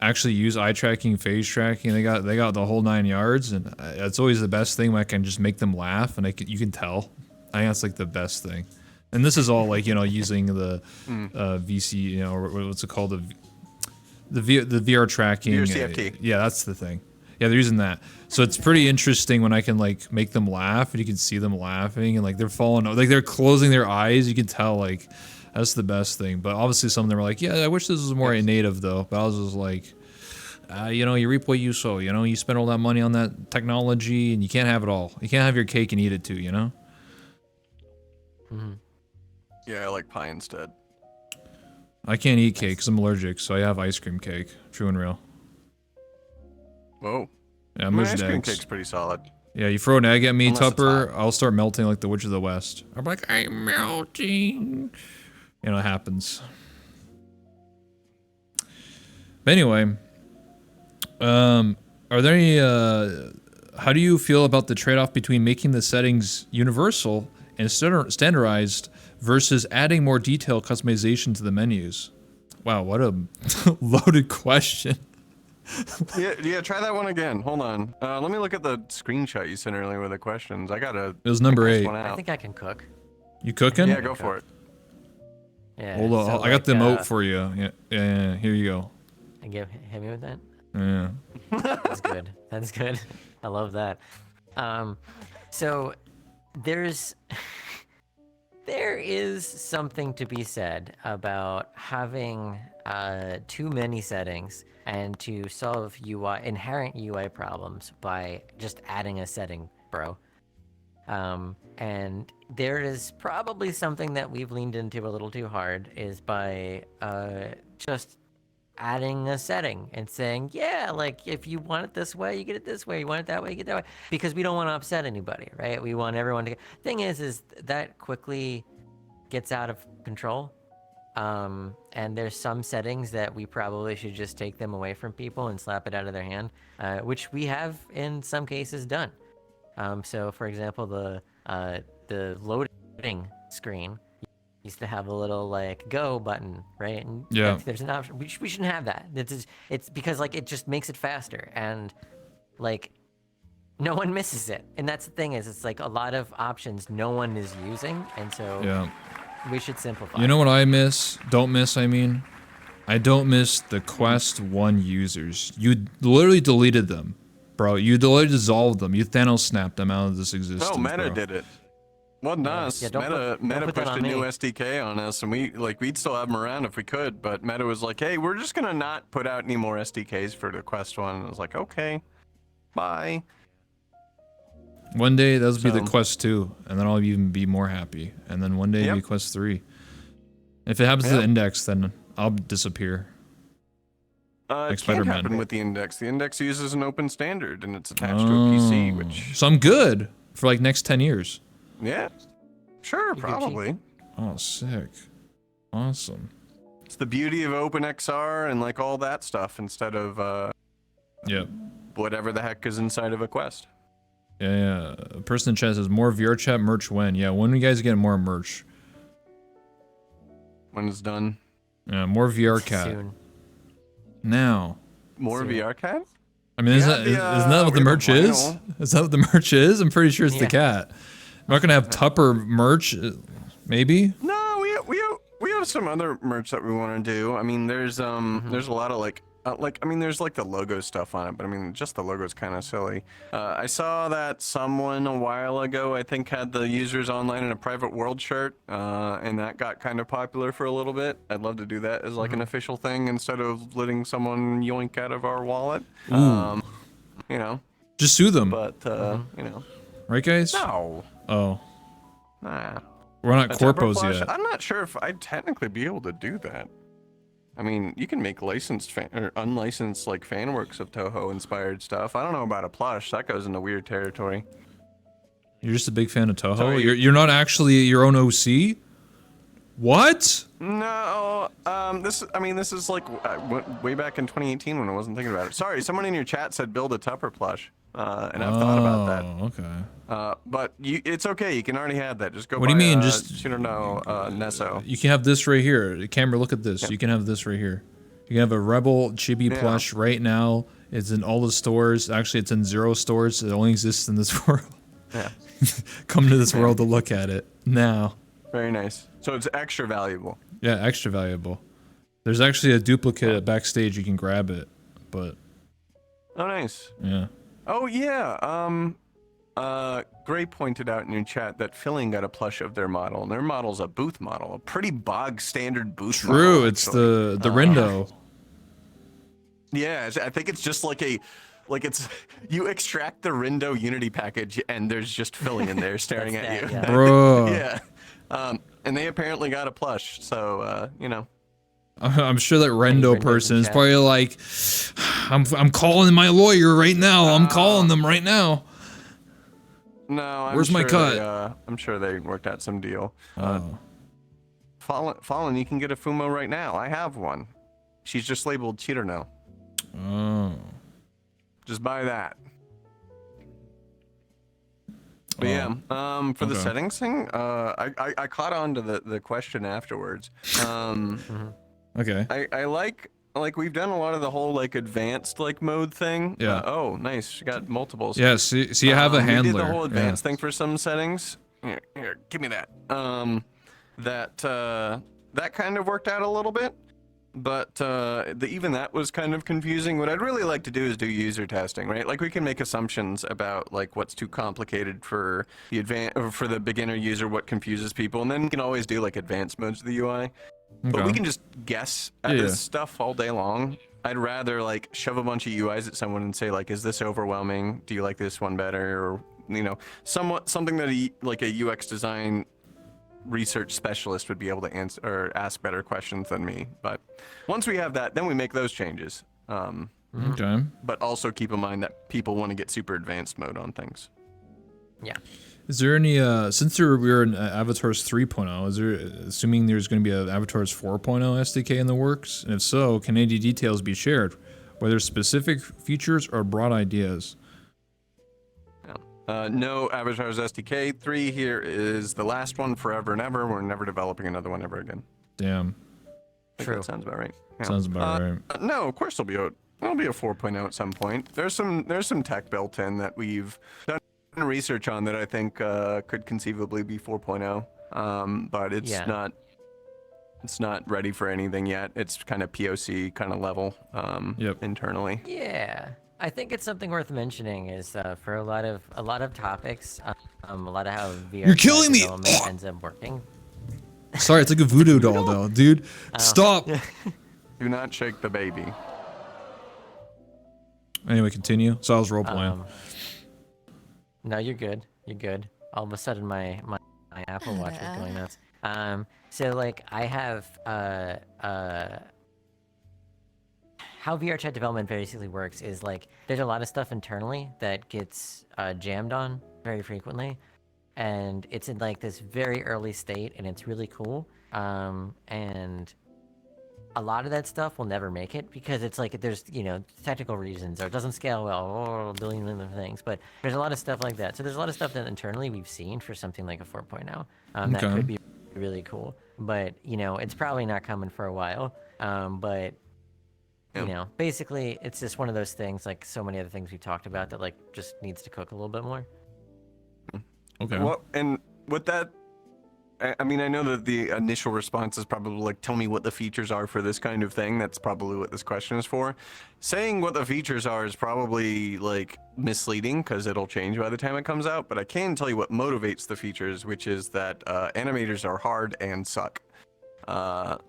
actually use eye tracking, face tracking. They got the whole 9 yards, and it's always the best thing when I can just make them laugh, and you can tell. I think that's like the best thing. And this is all like, you know, using the VC, you know, what's it called, the VR tracking. VRCFT. Yeah, that's the thing. Yeah, they're using that. So it's pretty interesting when I can like make them laugh, and you can see them laughing, and like they're falling, like they're closing their eyes. You can tell, like, that's the best thing. But obviously some of them were like, yeah, I wish this was more native though. But I was just like, you know, you reap what you sow. You know, you spend all that money on that technology, and you can't have it all. You can't have your cake and eat it too, you know? Mm-hmm. Yeah, I like pie instead. I can't eat cake because I'm allergic, so I have ice cream cake. True and real. Whoa. Yeah, My most ice cream eggs. cake's pretty solid. Yeah, you throw an egg at me, Unless it's Tupper, hot. I'll start melting like the Witch of the West. I'm like, I'm melting. You know, it happens. But anyway, are there any, how do you feel about the trade-off between making the settings universal and standardized versus adding more detailed customization to the menus? Wow, what a loaded question. Yeah, try that one again. Hold on. Let me look at the screenshot you sent earlier with the questions. I gotta. It was number 8. I think I can cook. You cooking? Yeah, go for it. Yeah. Hold on, so I got the like, emote for you. Yeah, here you go. And hit me with that. Yeah. That's good. That's good. I love that. So there is something to be said about having too many settings and to solve inherent UI problems by just adding a setting, bro. And there is probably something that we've leaned into a little too hard, is by just adding a setting and saying, yeah, like, if you want it this way, you get it this way. You want it that way, you get it that way. Because we don't want to upset anybody, right? We want everyone to Thing is that quickly gets out of control. And there's some settings that we probably should just take them away from people and slap it out of their hand, which we have in some cases done. So for example, the loading screen used to have a little like go button, right? And Yeah. there's an option. We shouldn't have that. It's because like it just makes it faster, and like no one misses it. And that's the thing, is it's like a lot of options no one is using, and so Yeah. we should simplify. You know what I miss? Don't miss, I mean? I don't miss the Quest 1 users. You literally deleted them, bro. You literally dissolved them. You Thanos snapped them out of this existence, No, Meta bro. did it. Wasn't us. Yeah, don't Meta put that pushed on a new me. SDK on us, and we'd still have them around if we could. But Meta was like, "Hey, we're just gonna not put out any more SDKs for the Quest 1." And I was like, "Okay, bye." One day, that'll be the So- Quest 2, and then I'll even be more happy. And then one day, it'll be Yep. Quest 3. If it happens to the Yep. index, then I'll disappear. It Like can't Spider-Man. happen with the index. The index uses an open standard, and it's attached to a PC, which So I'm good for like next 10 years. yeah, sure, Gucci. probably. Oh, sick. Awesome. It's the beauty of OpenXR and like all that stuff instead of Yep. whatever the heck is inside of a Quest. Yeah. A person in chat says more VRChat merch when? Yeah, when you guys get more merch? When it's done. Yeah, more VRChat. Soon. Now. More Soon. VR cat? I mean, isn't that what the merch is? Is that what the merch is? I'm pretty sure it's the cat. I'm not gonna have Tupper merch, maybe. No, we have some other merch that we want to do. I mean, there's a lot of like I mean, there's like the logo stuff on it, but I mean, just the logo's kind of silly. I saw that someone a while ago, I think, had the users online in a private world shirt, and that got kind of popular for a little bit. I'd love to do that as like an official thing instead of letting someone yoink out of our wallet. You know. Just sue them. But you know. Right, guys? No. Oh. Nah. We're not A Tupper corpos plush? yet. I'm not sure if I'd technically be able to do that. I mean, you can make licensed or unlicensed like fan works of Toho inspired stuff. I don't know about a plush. That goes into weird territory. You're just a big fan of Toho? Sorry. You're not actually your own OC? What? No, this is like way back in 2018 when I wasn't thinking about it. Sorry, someone in your chat said build a Tupper plush, and I've thought about that. Oh, okay. But it's okay. You can already have that. Just go. What do you buy, mean? Just Nesso. You can have this right here. The camera, look at this. You can have this right here. You can have a Rebel Chibi plush right now. It's in all the stores. Actually, it's in 0 stores. It only exists in this world. Yeah. Come to this world to look at it now. Very nice. So it's extra valuable. Yeah, extra valuable. There's actually a duplicate backstage. You can grab it, but. Oh, nice. Yeah. Oh yeah. Gray pointed out in your chat that Filling got a plush of their model, and their model's a booth model, a pretty bog standard booth model. True, it's the Rindo. Yeah, I think it's just like it's you extract the Rindo Unity package, and there's just Filling in there staring at you. Yeah. Bro. Yeah. And they apparently got a plush, so you know. I'm sure that Rendo Rendo's person in is chat. probably like, I'm calling my lawyer right now. I'm calling them right now. No, I'm Where's my sure cut? I'm sure they worked out some deal. Oh. Fallen, you can get a Fumo right now. I have one. She's just labeled cheater now. Oh. Just buy that. But yeah, for the Okay. settings thing, I caught on to the question afterwards. Okay. I like we've done a lot of the whole like advanced like mode thing. Yeah. Oh, nice. You got multiples. Yeah. So you have a handler. We did the whole Yeah. advanced thing for some settings. Here, give me that. That kind of worked out a little bit, but even that was kind of confusing. What I'd really like to do is do user testing, right? Like we can make assumptions about like what's too complicated for the beginner user, what confuses people, and then we can always do like advanced modes of the UI. But we Okay. can just guess at Yeah. this stuff all day long. I'd rather like shove a bunch of UIs at someone and say like, is this overwhelming? Do you like this one better? Or something that a UX design research specialist would be able to answer or ask better questions than me. But once we have that, then we make those changes. Okay. But also keep in mind that people want to get super advanced mode on things. Yeah. Is there any since we're in Avatars 3.0, is there assuming there's going to be an Avatars 4.0 SDK in the works? And if so, can any details be shared, whether specific features or broad ideas? No Avatars SDK. 3 here is the last one forever and ever. We're never developing another one ever again. Damn. I think True. that sounds about right. Yeah. Sounds about right. No, of course there'll be a 4.0 at some point. There's some tech built in that we've done research on that I think could conceivably be 4.0. But it's not ready for anything yet. It's kind of POC kind of level internally. Yeah. I think it's something worth mentioning is for a lot of topics, a lot of how VR You're killing me! development ends up working. Sorry, it's like a voodoo doll, though, dude. Stop. Do not shake the baby. Anyway, continue. So I was role playing. No, you're good. You're good. All of a sudden, my Apple Watch was going nuts. So like I have how VRChat development basically works is like there's a lot of stuff internally that gets jammed on very frequently, and it's in like this very early state, and it's really cool. And a lot of that stuff will never make it because it's like there's technical reasons or it doesn't scale well or a billion other things. But there's a lot of stuff like that. So there's a lot of stuff that internally we've seen for something like a 4.0 that Okay. could be really cool. But it's probably not coming for a while. But basically it's just one of those things like so many other things we talked about that like just needs to cook a little bit more. Okay. Well, and with that, I mean, I know that the initial response is probably like, tell me what the features are for this kind of thing. That's probably what this question is for. Saying what the features are is probably like misleading because it'll change by the time it comes out. But I can tell you what motivates the features, which is that animators are hard and suck.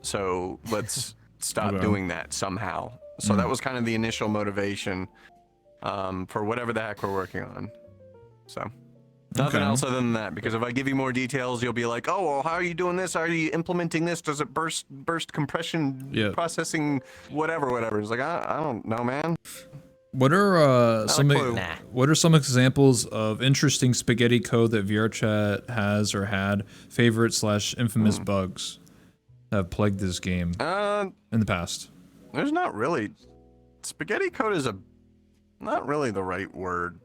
So let's stop doing that somehow. So that was kind of the initial motivation for whatever the heck we're working on. So. Nothing else other than that, because if I give you more details, you'll be like, oh, well, how are you doing this? How are you implementing this? Does it burst compression, processing, whatever? It's like, I don't know, man. What are what are some examples of interesting spaghetti code that VRChat has or had favorite/infamous bugs that have plagued this game in the past? There's not really. Spaghetti code is not really the right word.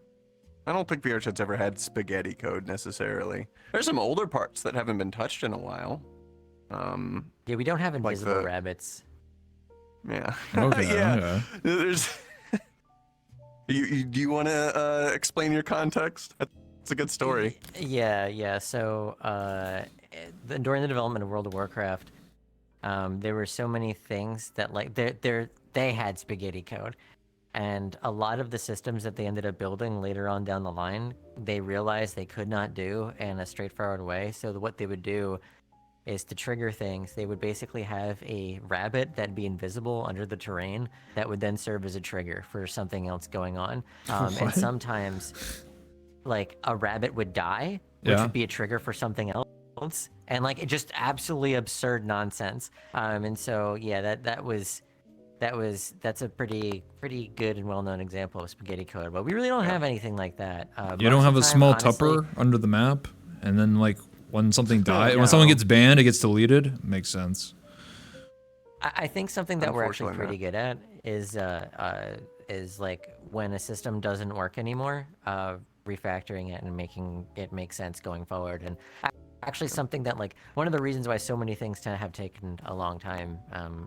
I don't think VRChat's ever had spaghetti code necessarily. There's some older parts that haven't been touched in a while. Yeah, we don't have invisible rabbits. Yeah. Okay. Yeah. There's. Do you want to explain your context? It's a good story. Yeah. So during the development of World of Warcraft, there were so many things that like they had spaghetti code. And a lot of the systems that they ended up building later on down the line, they realized they could not do in a straightforward way. So what they would do is to trigger things, they would basically have a rabbit that'd be invisible under the terrain that would then serve as a trigger for something else going on. And sometimes, like, a rabbit would die, which would be a trigger for something else. And, like, it just absolutely absurd nonsense. And so, yeah, that's a pretty good and well-known example of spaghetti code, but we really don't have anything like that. You don't have a small Tupper under the map, and then like when something dies, when someone gets banned, it gets deleted. Makes sense. I think something that we're actually pretty good at is like when a system doesn't work anymore, refactoring it and making it make sense going forward. And actually something that like one of the reasons why so many things have taken a long time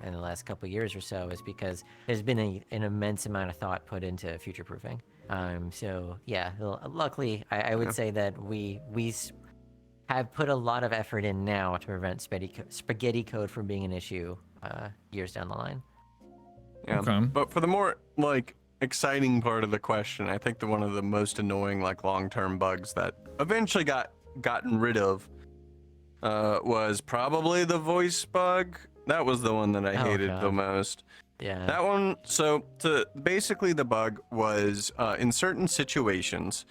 in the last couple of years or so is because there's been an immense amount of thought put into future proofing. So yeah, luckily I would say that we have put a lot of effort in now to prevent spaghetti code from being an issue years down the line. Yeah, but for the more like exciting part of the question, I think one of the most annoying like long-term bugs that eventually gotten rid of was probably the voice bug. That was the one that I hated the most. Yeah. That one, so basically the bug was in certain situations,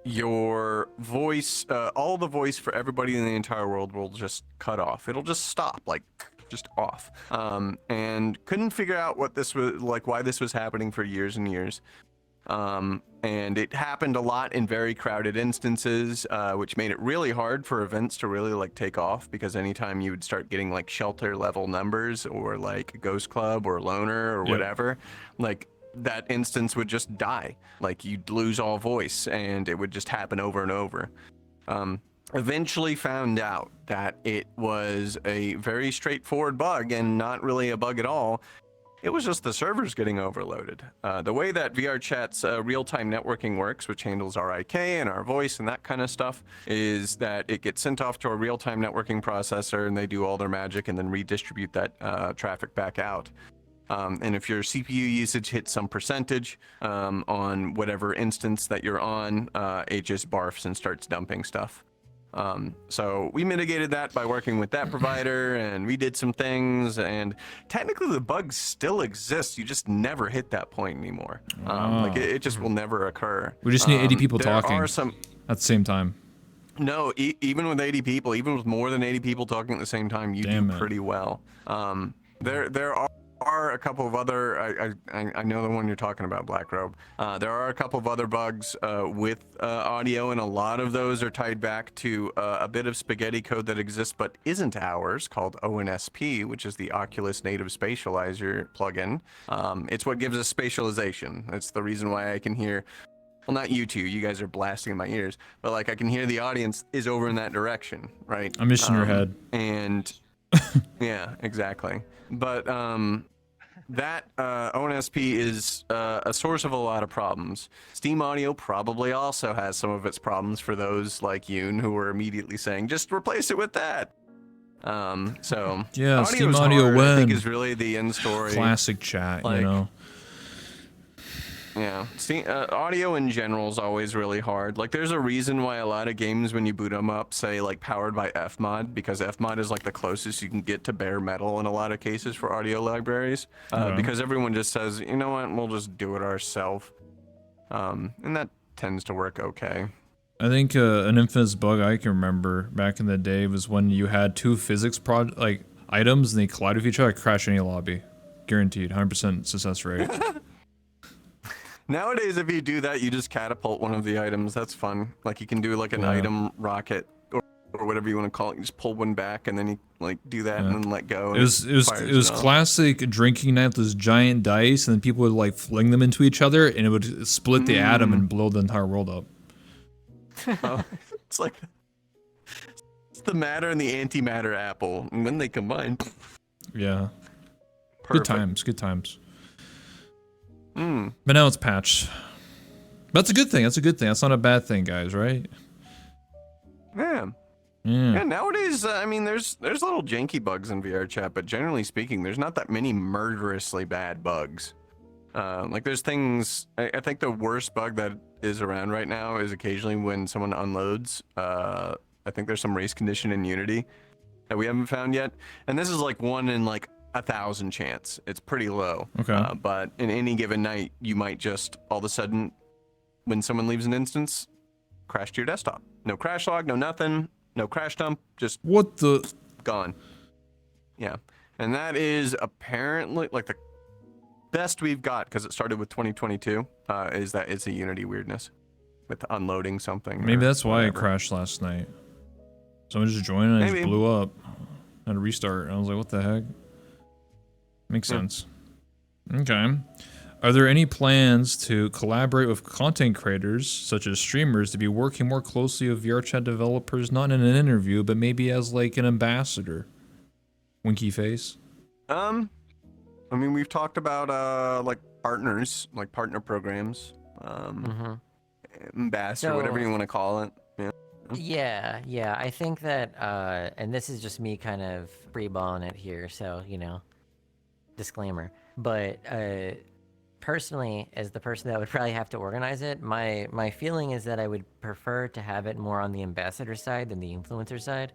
your voice, all the voice for everybody in the entire world will just cut off. It'll just stop, like just off. And couldn't figure out what this was, like why this was happening for years and years. And it happened a lot in very crowded instances, which made it really hard for events to really like take off, because anytime you would start getting like shelter level numbers or like Ghost Club or Loner or whatever, like that instance would just die. Like you'd lose all voice and it would just happen over and over. Eventually found out that it was a very straightforward bug and not really a bug at all. It was just the servers getting overloaded. The way that VRChat's real-time networking works, which handles our IK and our voice and that kind of stuff, is that it gets sent off to a real-time networking processor and they do all their magic and then redistribute that traffic back out. And if your CPU usage hits some percentage on whatever instance that you're on, it just barfs and starts dumping stuff. So we mitigated that by working with that provider, and we did some things, and technically the bugs still exist. You just never hit that point anymore. Like it just will never occur. We just need 80 people talking are some, at the same time. No, even with 80 people, even with more than 80 people talking at the same time, you do pretty well. There are are a couple of other. I know the one you're talking about, Black Robe. There are a couple of other bugs with audio, and a lot of those are tied back to a bit of spaghetti code that exists but isn't ours, called ONSP, which is the Oculus Native Spatializer plugin. It's what gives us spatialization. It's the reason why I can hear. Well, not you two. You guys are blasting in my ears, but like I can hear the audience is over in that direction, right? I'm just in your head. And yeah, exactly. But that ONSP is a source of a lot of problems. Steam Audio probably also has some of its problems for those like Yoon who were immediately saying, just replace it with that. So Yeah, Steam audio's Audio hard, I think when is really the end story. classic chat, Like, you know. Yeah, audio in general is always really hard. Like, there's a reason why a lot of games, when you boot them up, say like powered by Fmod, because Fmod is like the closest you can get to bare metal in a lot of cases for audio libraries. Because everyone just says, you know what, we'll just do it ourselves, and that tends to work okay. I think an infamous bug I can remember back in the day was when you had two physics items and they collide with each other, crash any lobby, guaranteed, 100% success rate. Nowadays, if you do that, you just catapult one of the items. That's fun. Like, you can do like an item rocket or whatever you want to call it. You just pull one back and then you like do that and then let go. It was classic drinking night with those giant dice, and then people would like fling them into each other, and it would split the atom and blow the entire world up. Oh, it's like it's the matter and the antimatter apple, and when they combine. Yeah. Perfect. Good times. But now it's patched. That's a good thing. That's not a bad thing, guys, right? Yeah. Yeah, nowadays, I mean, there's little janky bugs in VRChat, but generally speaking, there's not that many murderously bad bugs. Like, there's things. I think the worst bug that is around right now is occasionally when someone unloads. I think there's some race condition in Unity that we haven't found yet, and this is like 1 in like 1,000 chance. It's pretty low. Okay. But in any given night, you might just all of a sudden, when someone leaves an instance, crash to your desktop. No crash log, no nothing, no crash dump, just what the gone. Yeah, and that is apparently like the best we've got, because it started with 2022. Is that it's a Unity weirdness with unloading something. Maybe that's why it crashed last night. Someone just joined and it just blew up. Had to restart. And I was like, what the heck? Makes sense. Okay. Are there any plans to collaborate with content creators, such as streamers, to be working more closely with VRChat developers, not in an interview, but maybe as like an ambassador? Winky face. I mean, we've talked about like partners, like partner programs, ambassador, whatever you want to call it. Yeah. I think that, and this is just me kind of freeballing it here, so, you know, disclaimer. But personally, as the person that would probably have to organize it, my feeling is that I would prefer to have it more on the ambassador side than the influencer side.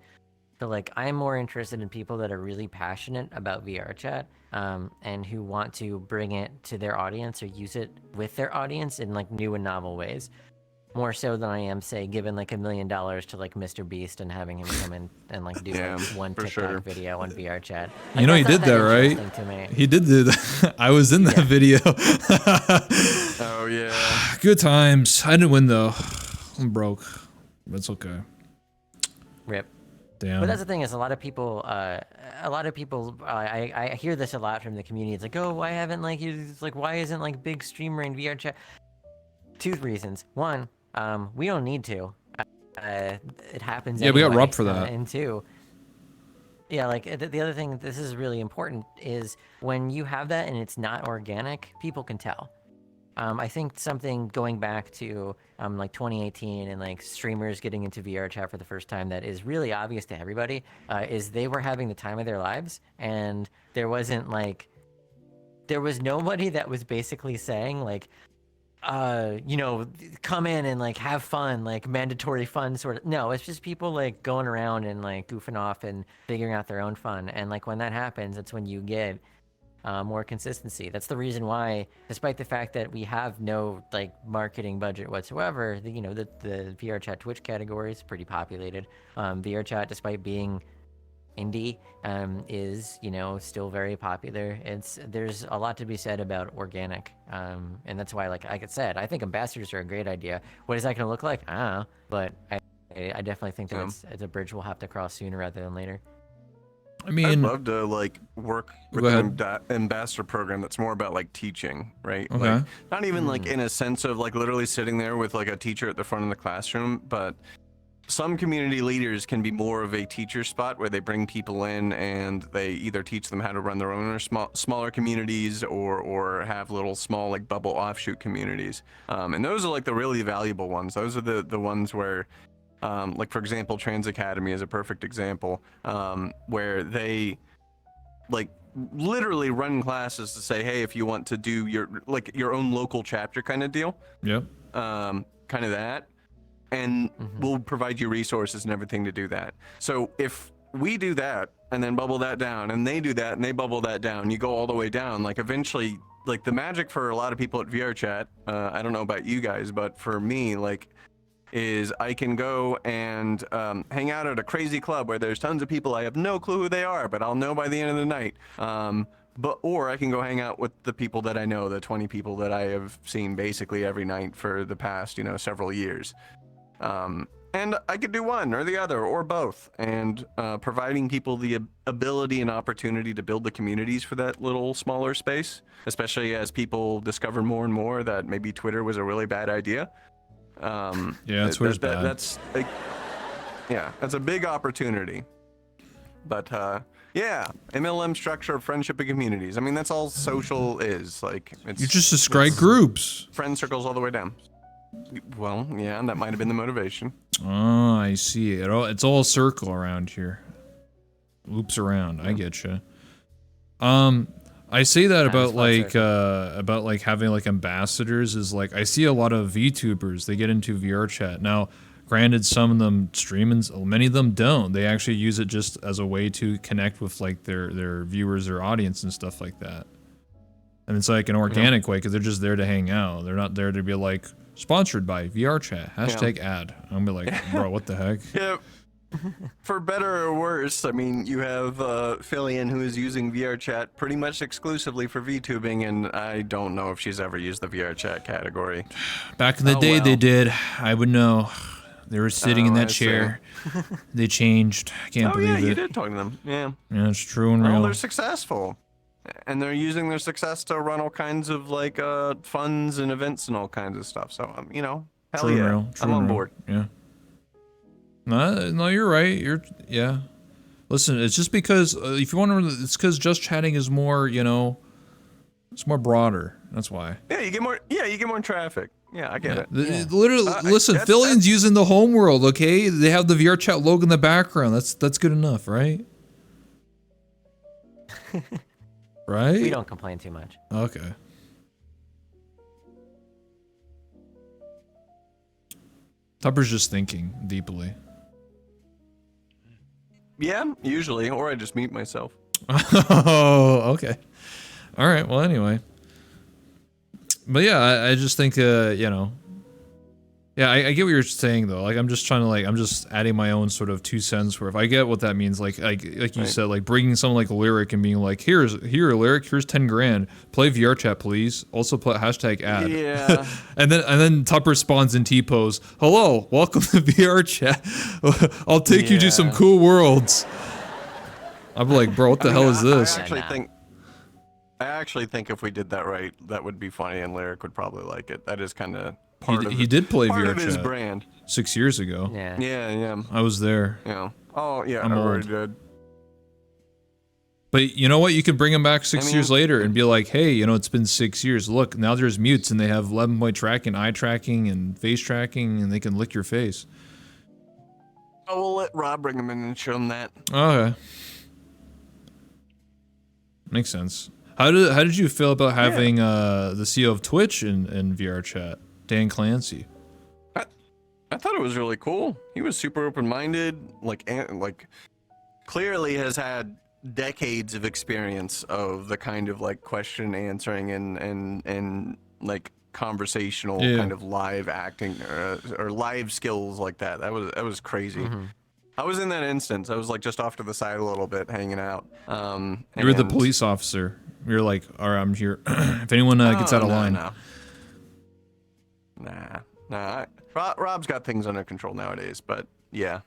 So, like, I'm more interested in people that are really passionate about VRChat, and who want to bring it to their audience or use it with their audience in, like, new and novel ways. More so than I am, say, giving, like, $1 million to, like, Mr. Beast and having him come in and, like, do like, one TikTok video on VRChat. Like, you know, he did that, right? He did do that. I was in that video. Oh, yeah. Good times. I didn't win, though. I'm broke. That's okay. Rip. Damn. But that's the thing, is a lot of people, I hear this a lot from the community. It's like, oh, why haven't, like, why isn't, like, big streamer in VRChat? 2 reasons. 1, we don't need to. It happens anyway. We got robbed for that. And 2, yeah, like, the other thing, this is really important, is when you have that and it's not organic, people can tell. I think something going back to like 2018 and like streamers getting into VRChat for the first time that is really obvious to everybody is they were having the time of their lives, and there was nobody that was basically saying like, you know, come in and like have fun, like mandatory fun sort of. No, it's just people like going around and like goofing off and figuring out their own fun. And like when that happens, that's when you get more consistency. That's the reason why, despite the fact that we have no like marketing budget whatsoever, the VRChat Twitch category is pretty populated. VRChat, despite being indie is, still very popular. There's a lot to be said about organic, and that's why, like I said, I think ambassadors are a great idea. What is that going to look like? I don't know, but I definitely think that it's a bridge we'll have to cross sooner rather than later. I mean, I'd love to like work with Go an ambassador program that's more about like teaching, right? Okay. Like not even like in a sense of like literally sitting there with like a teacher at the front of the classroom, but some community leaders can be more of a teacher spot where they bring people in and they either teach them how to run their own or smaller communities or have little small like bubble offshoot communities. And those are like the really valuable ones. Those are the ones where like for example, Trans Academy is a perfect example, where they like literally run classes to say, hey, if you want to do your own local chapter kind of deal, yep. kind of that, and we'll provide you resources and everything to do that. So if we do that and then bubble that down, and they do that and they bubble that down, you go all the way down, like eventually, like the magic for a lot of people at VRChat, I don't know about you guys, but for me, like, is I can go and hang out at a crazy club where there's tons of people I have no clue who they are, but I'll know by the end of the night. Or I can go hang out with the people that I know, the 20 people that I have seen basically every night for the past, several years. And I could do one or the other or both, and providing people the ability and opportunity to build the communities for that little smaller space, especially as people discover more and more that maybe Twitter was a really bad idea. Yeah, Twitter's bad. That's like, yeah, that's a big opportunity. But yeah, MLM structure of friendship and communities. I mean, that's all social is. Like, You just describe groups. Friend circles all the way down. Well, yeah, that might have been the motivation. Oh, I see. It's all a circle around here. Loops around. I get you. I say that about like having like ambassadors is like I see a lot of VTubers, they get into VRChat. Now, granted, some of them stream and many of them don't. They actually use it just as a way to connect with like their viewers, their audience and stuff like that. And it's like an organic way because they're just there to hang out. They're not there to be like sponsored by VRChat, #ad. I'm gonna be like, bro, what the heck? Yeah. For better or worse, I mean, you have Fillion who is using VRChat pretty much exclusively for VTubing, and I don't know if she's ever used the VRChat category. Back in the day, they did. I would know. They were sitting in that chair. They changed. I can't believe it. Oh, yeah, you did talk to them. Yeah. Yeah, it's true and real. Well, they're successful. And they're using their success to run all kinds of, like, funds and events and all kinds of stuff. So, hell True and yeah. real. True I'm on and real. board. Yeah. No, you're right. Yeah. Listen, it's just because if you want to, it's because just chatting is more, it's more broader. That's why. Yeah, you get more traffic. Yeah, I get it. Literally, listen, Fillion's using the homeworld. Okay, they have the VRChat logo in the background. That's good enough, right? Right. We don't complain too much. Okay. Tupper's just thinking deeply. Yeah, usually, or I just mute myself. Oh, okay. All right. Well, anyway. But yeah, I just think, yeah, I get what you're saying though. Like, I'm just trying to I'm just adding my own sort of 2 cents where if I get what that means, like you said, like bringing someone like Lyric and being like, here, Lyric, here's 10 grand. Play VRChat, please. Also put #ad. Yeah. and then Tupper spawns in T-pose. Hello, welcome to VRChat. I'll take you to some cool worlds. I'm like, bro, what the hell is this? I actually think if we did that right, that would be funny, and Lyric would probably like it. That is kind of He did play part VRChat. of his brand. 6 years ago. Yeah. Yeah. I was there. Yeah. Oh, yeah. I'm I old. already did. But you know what? You can bring them back 6 years later and be like, hey, it's been 6 years. Look, now there's mutes and they have 11-point tracking, eye tracking, and face tracking, and they can lick your face. Oh, we'll let Rob bring them in and show them that. Okay. Makes sense. How did you feel about having the CEO of Twitch in VRChat, Dan Clancy? I thought it was really cool. He was super open-minded, like clearly has had decades of experience of the kind of like question answering and like conversational kind of live acting or live skills like that. That was crazy. I was in that instance. I was like just off to the side a little bit, hanging out. You were the and- police officer. You're like, all right, I'm here. If anyone gets out of line. Nah. Rob's got things under control nowadays, but yeah.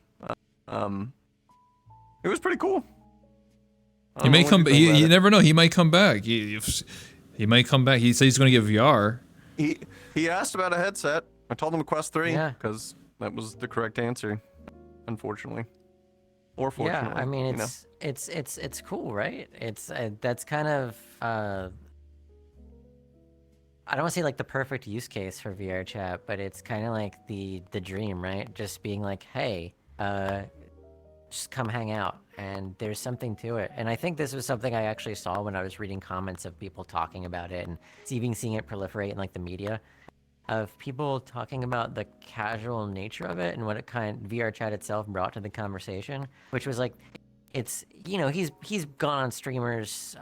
It was pretty cool. I He don't may know, what come. do you think about You it? never know. He might come back. He might come back. He says he's going to get VR. He asked about a headset. I told him a Quest 3 Yeah. because that was the correct answer, unfortunately. Or fortunately. Yeah, I mean, you know? it's cool, right? It's that's kind of I don't want to say like the perfect use case for VR chat, but it's kind of like the dream, right? Just being like, hey, just come hang out, and there's something to it. And I think this was something I actually saw when I was reading comments of people talking about it, and even seeing it proliferate in like the media, of people talking about the casual nature of it and what it VR chat itself brought to the conversation, which was like, it's, you know, he's gone on streamers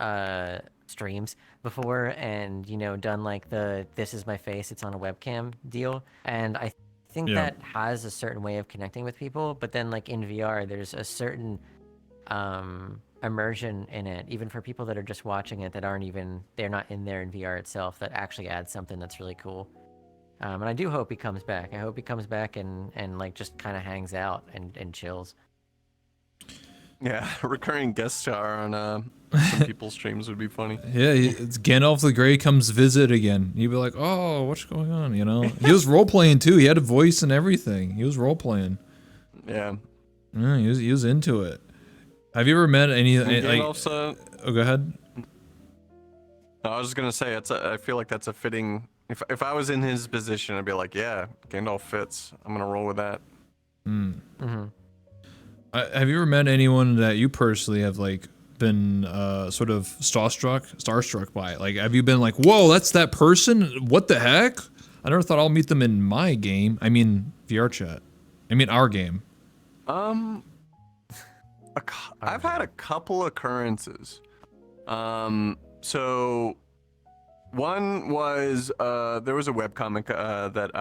streams before, and, you know, done like the this is my face, it's on a webcam deal, and I think that has a certain way of connecting with people. But then like in VR, there's a certain immersion in it, even for people that are just watching it, that they're not in there in VR itself, that actually adds something that's really cool. And I do hope he comes back. I hope he comes back and like just kind of hangs out and chills. Yeah, recurring guest star on some people's streams would be funny. Yeah, it's Gandalf the Grey comes visit again. You'd be like, oh, what's going on? You know, he was role playing too. He had a voice and everything. He was role playing. Yeah. Yeah, he was into it. Have you ever met any? Like, Gandalf's, oh, go ahead. I was just gonna say I feel like that's a fitting. If I was in his position, I'd be like, yeah, Gandalf fits. I'm gonna roll with that. Have you ever met anyone that you personally have like been sort of starstruck by? Like, have you been like, whoa, that's that person? What the heck? I never thought I'll meet them in my game. I mean, VR chat. I mean, our game. I've had a couple occurrences. So one was there was a webcomic that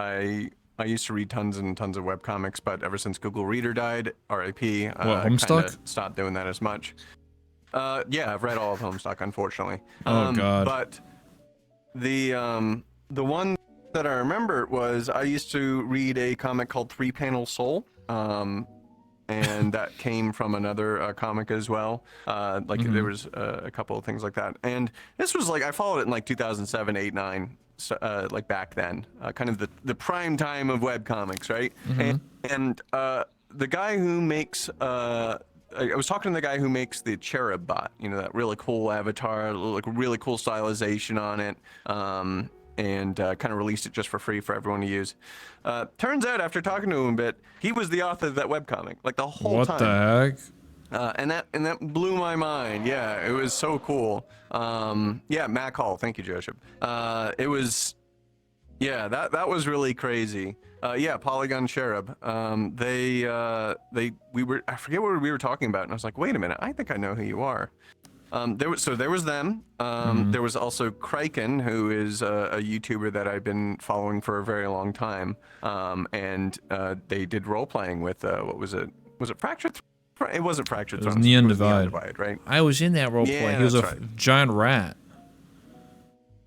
I used to read tons and tons of webcomics, but ever since Google Reader died, RIP, I Homestuck? stopped doing that as much. Yeah, I've read all of Homestuck, unfortunately. Oh, God. But the one that I remember was I used to read a comic called Three Panel Soul. And that came from another comic as well. There was a couple of things like that. And this was like, I followed it in like 2007, 8, 9, like back then, kind of the prime time of webcomics, right? And the guy who makes, I was talking to the guy who makes the Cherub bot, you know, that really cool avatar, like really cool stylization on it. And kind of released it just for free for everyone to use. Turns out, after talking to him a bit, he was the author of that webcomic, like the whole time. What the heck? And that blew my mind. Yeah, it was so cool. Yeah, Mac Hall, thank you, Joseph. It was, yeah, that was really crazy. Yeah, Polygon Cherub. I forget what we were talking about, and I was like, wait a minute, I think I know who you are. There was them. There was also Kraken, who is a YouTuber that I've been following for a very long time. And they did role playing with what was it? Was it Fractured? It wasn't Fractured. It was Neon Divide. Right? I was in that role play. He was a giant rat.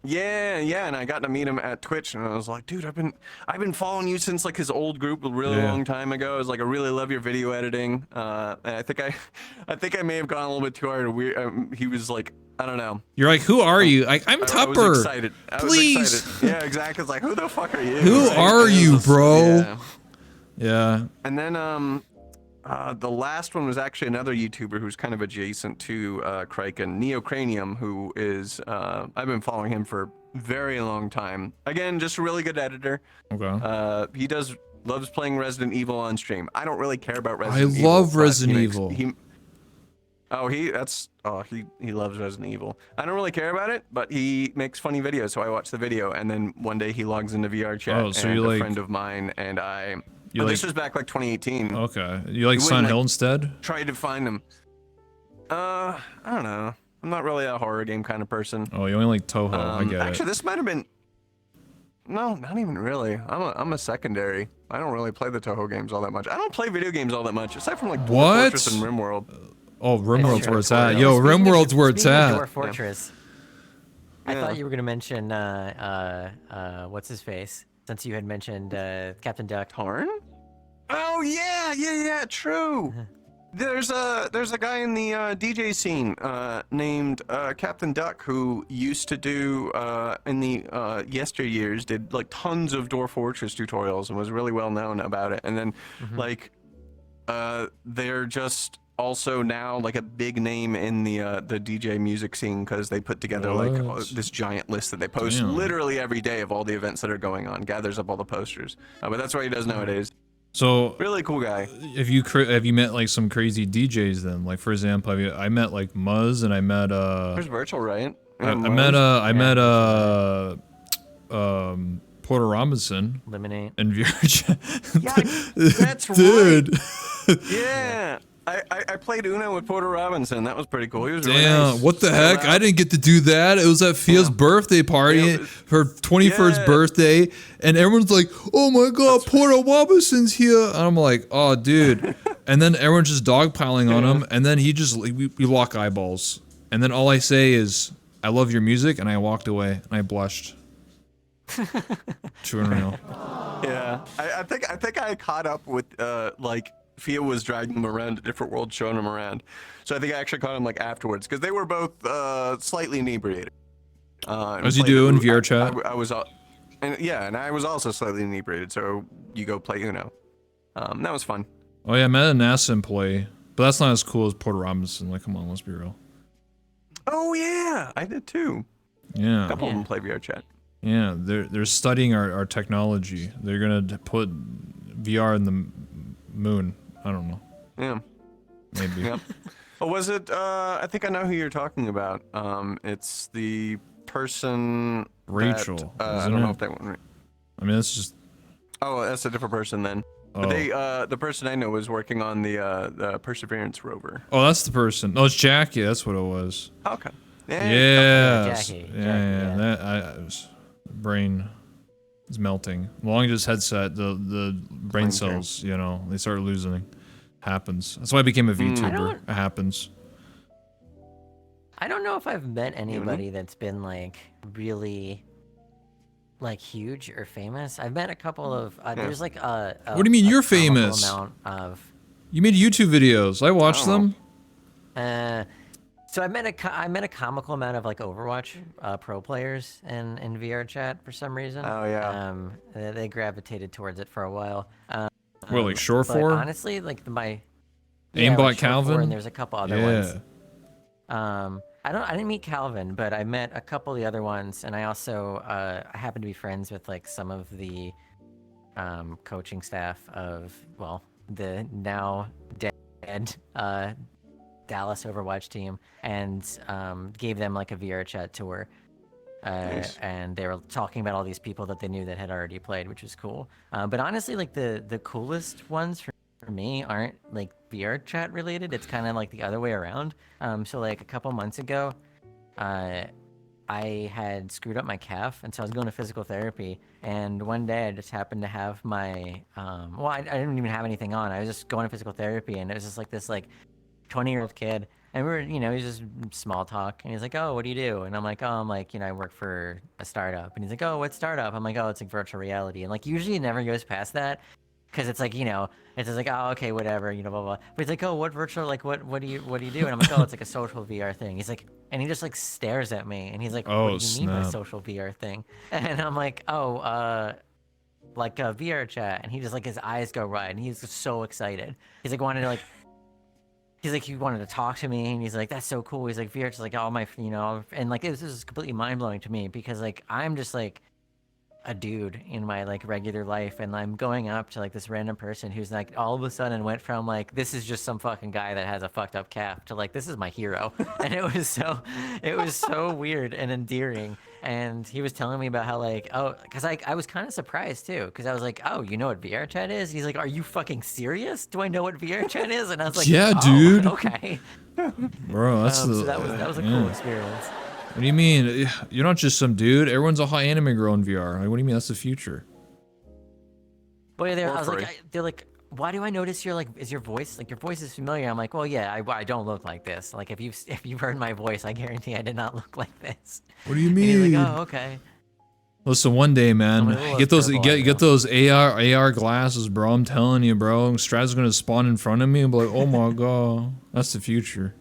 Yeah, and I got to meet him at Twitch, and I was like, dude, I've been following you since like his old group a really long time ago. I was like, I really love your video editing. And I think I may have gone a little bit too hard. He was like, I don't know. You're like, who are you? I'm Tupper. I was excited. Please. Yeah, exactly. It's like, who the fuck are you? Who are you, bro? Yeah. And then the last one was actually another YouTuber who's kind of adjacent to Kraken, Neocranium, who is I've been following him for a very long time. Again, just a really good editor. Okay. He loves playing Resident Evil on stream. I don't really care about Resident Evil. I love Resident Evil. He loves Resident Evil. I don't really care about it, but he makes funny videos, so I watch the video, and then one day he logs into VR chat, Oh, so and you a like- friend of mine and I. You this like- was back like 2018. Okay. You like You Silent wouldn't, Hill like- instead? Tried to find him. I don't know. I'm not really a horror game kind of person. Oh, you only like Toho. I get Actually, it. this might have been. No, not even really. I'm a secondary. I don't really play the Toho games all that much. I don't play video games all that much, aside from like Dwarf What? Fortress and RimWorld. Oh, RimWorld's where it's at. Speaking Yo, of- RimWorld's where it's Speaking of at. Dwarf Fortress, I Yeah. thought you were gonna mention what's his face, since you had mentioned Captain Duck. Tarn? Oh yeah, true. There's a guy in the DJ scene named Captain Duck who used to do in the yesteryears did like tons of Dwarf Fortress tutorials and was really well known about it. And then like they're just also now like a big name in the DJ music scene because they put together like this giant list that they post literally every day of all the events that are going on, gathers up all the posters. But that's what he does nowadays. So Really cool guy. have you met like some crazy DJs then? Like for example, I met like Muzz and I met There's virtual, right? I Muzz. met Porter Robinson Eliminate. and VRChat. Yeah, that's Dude. Yeah. I played Uno with Porter Robinson. That was pretty cool. He was really Damn, nice. what the Shout heck? out. I didn't get to do that. It was at Fia's birthday party, Yeah. her 21st Yeah. birthday, and everyone's like, "Oh my God, Porter Robinson's here!" And I'm like, "Oh, dude!" And then everyone's just dogpiling on him, and then he just we lock eyeballs, and then all I say is, "I love your music," and I walked away, and I blushed. True and real. Yeah. I think I caught up with like Fia was dragging him around to different worlds, showing him around. So I think I actually caught him like afterwards because they were both slightly inebriated. As you do in VRChat. I was, and I was also slightly inebriated. So you go play Uno. That was fun. Oh yeah, I met a NASA employee, but that's not as cool as Porter Robinson. Like, come on, let's be real. Oh yeah, I did too. A Yeah. couple of them play VRChat. Yeah, they're studying our technology. They're gonna put VR in the moon. I don't know. Yeah. Maybe. Yep. Oh, was it? I think I know who you're talking about. It's the person. Rachel, That, I isn't don't know it? if that one. I mean, that's just. Oh, that's a different person then. Oh. But they, the person I know was working on the Perseverance rover. Oh, that's the person. Oh, it's Jackie. That's what it was. Okay. Yeah. Jackie, Yeah. yeah. That brain is melting. Along with his headset, the brain Flamethrower. cells, they start losing. Happens. That's why I became a VTuber. don't- It happens. I don't know if I've met anybody that's been like really like huge or famous. I've met a couple of there's like a What do you mean you're comical famous? amount of You made YouTube videos. I watched Oh. them. so I met a comical amount of like Overwatch pro players in VRChat for some reason. Oh, yeah. They gravitated towards it for a while. What, like Shore But 4? honestly, like Aimbot Shore 4, Calvin? and there's a couple other ones. I didn't meet Calvin, but I met a couple of the other ones, and I also I happen to be friends with like some of the coaching staff of the now dead Dallas Overwatch team, and gave them like a VRChat tour. Nice. And they were talking about all these people that they knew that had already played, which was cool. But honestly, like the coolest ones for me aren't like VRChat related. It's kind of like the other way around. So like a couple months ago, I had screwed up my calf, and so I was going to physical therapy. And one day I just happened to have my I didn't even have anything on. I was just going to physical therapy, and it was just like this 20-year-old kid. And we were, it was just small talk. And he's like, "Oh, what do you do?" And I'm like, "Oh, I work for a startup." And he's like, "Oh, what startup?" I'm like, "Oh, it's like virtual reality." And like usually it never goes past that, because it's like, it's just like, "Oh, okay, whatever," blah blah. But he's like, "Oh, what virtual? Like, what do you do?" And I'm like, "Oh, it's like a social VR thing." He's like, and he just like stares at me, and he's like, Oh, "What do you mean by snap. social VR thing?" And I'm like, "Oh, like a VR chat." And he just like his eyes go wide, and he's so excited. He's like wanted to like. He's like, he wanted to talk to me, and he's like, "That's so cool." He's like, "VR's like all my, and like this is completely mind blowing to me, because like I'm just like a dude in my like regular life, and I'm going up to like this random person who's like all of a sudden went from like, this is just some fucking guy that has a fucked up calf, to like, this is my hero. And it was so weird and endearing. And he was telling me about how like, because I was kind of surprised too, because I was like, "Oh, you know what VRChat is?" He's like, "Are you fucking serious? Do I know what VRChat is?" And I was like, Yeah, "Oh, dude." Okay. Bro, that's So that was a cool experience. What do you mean? You're not just some dude. Everyone's a hot anime girl in VR. Like, what do you mean? That's the future. But yeah, Or I was free. like, they're like, why do I notice is your voice like your voice is familiar? I'm like, well, yeah, I don't look like this. Like if you've heard my voice, I guarantee I did not look like this. What do you And mean? he's like, oh, okay. Listen, one day, man, I'm like, well, get that's those purple, I get know. those AR glasses, bro. I'm telling you, bro. Strasz is gonna spawn in front of me and be like, oh my god, that's the future.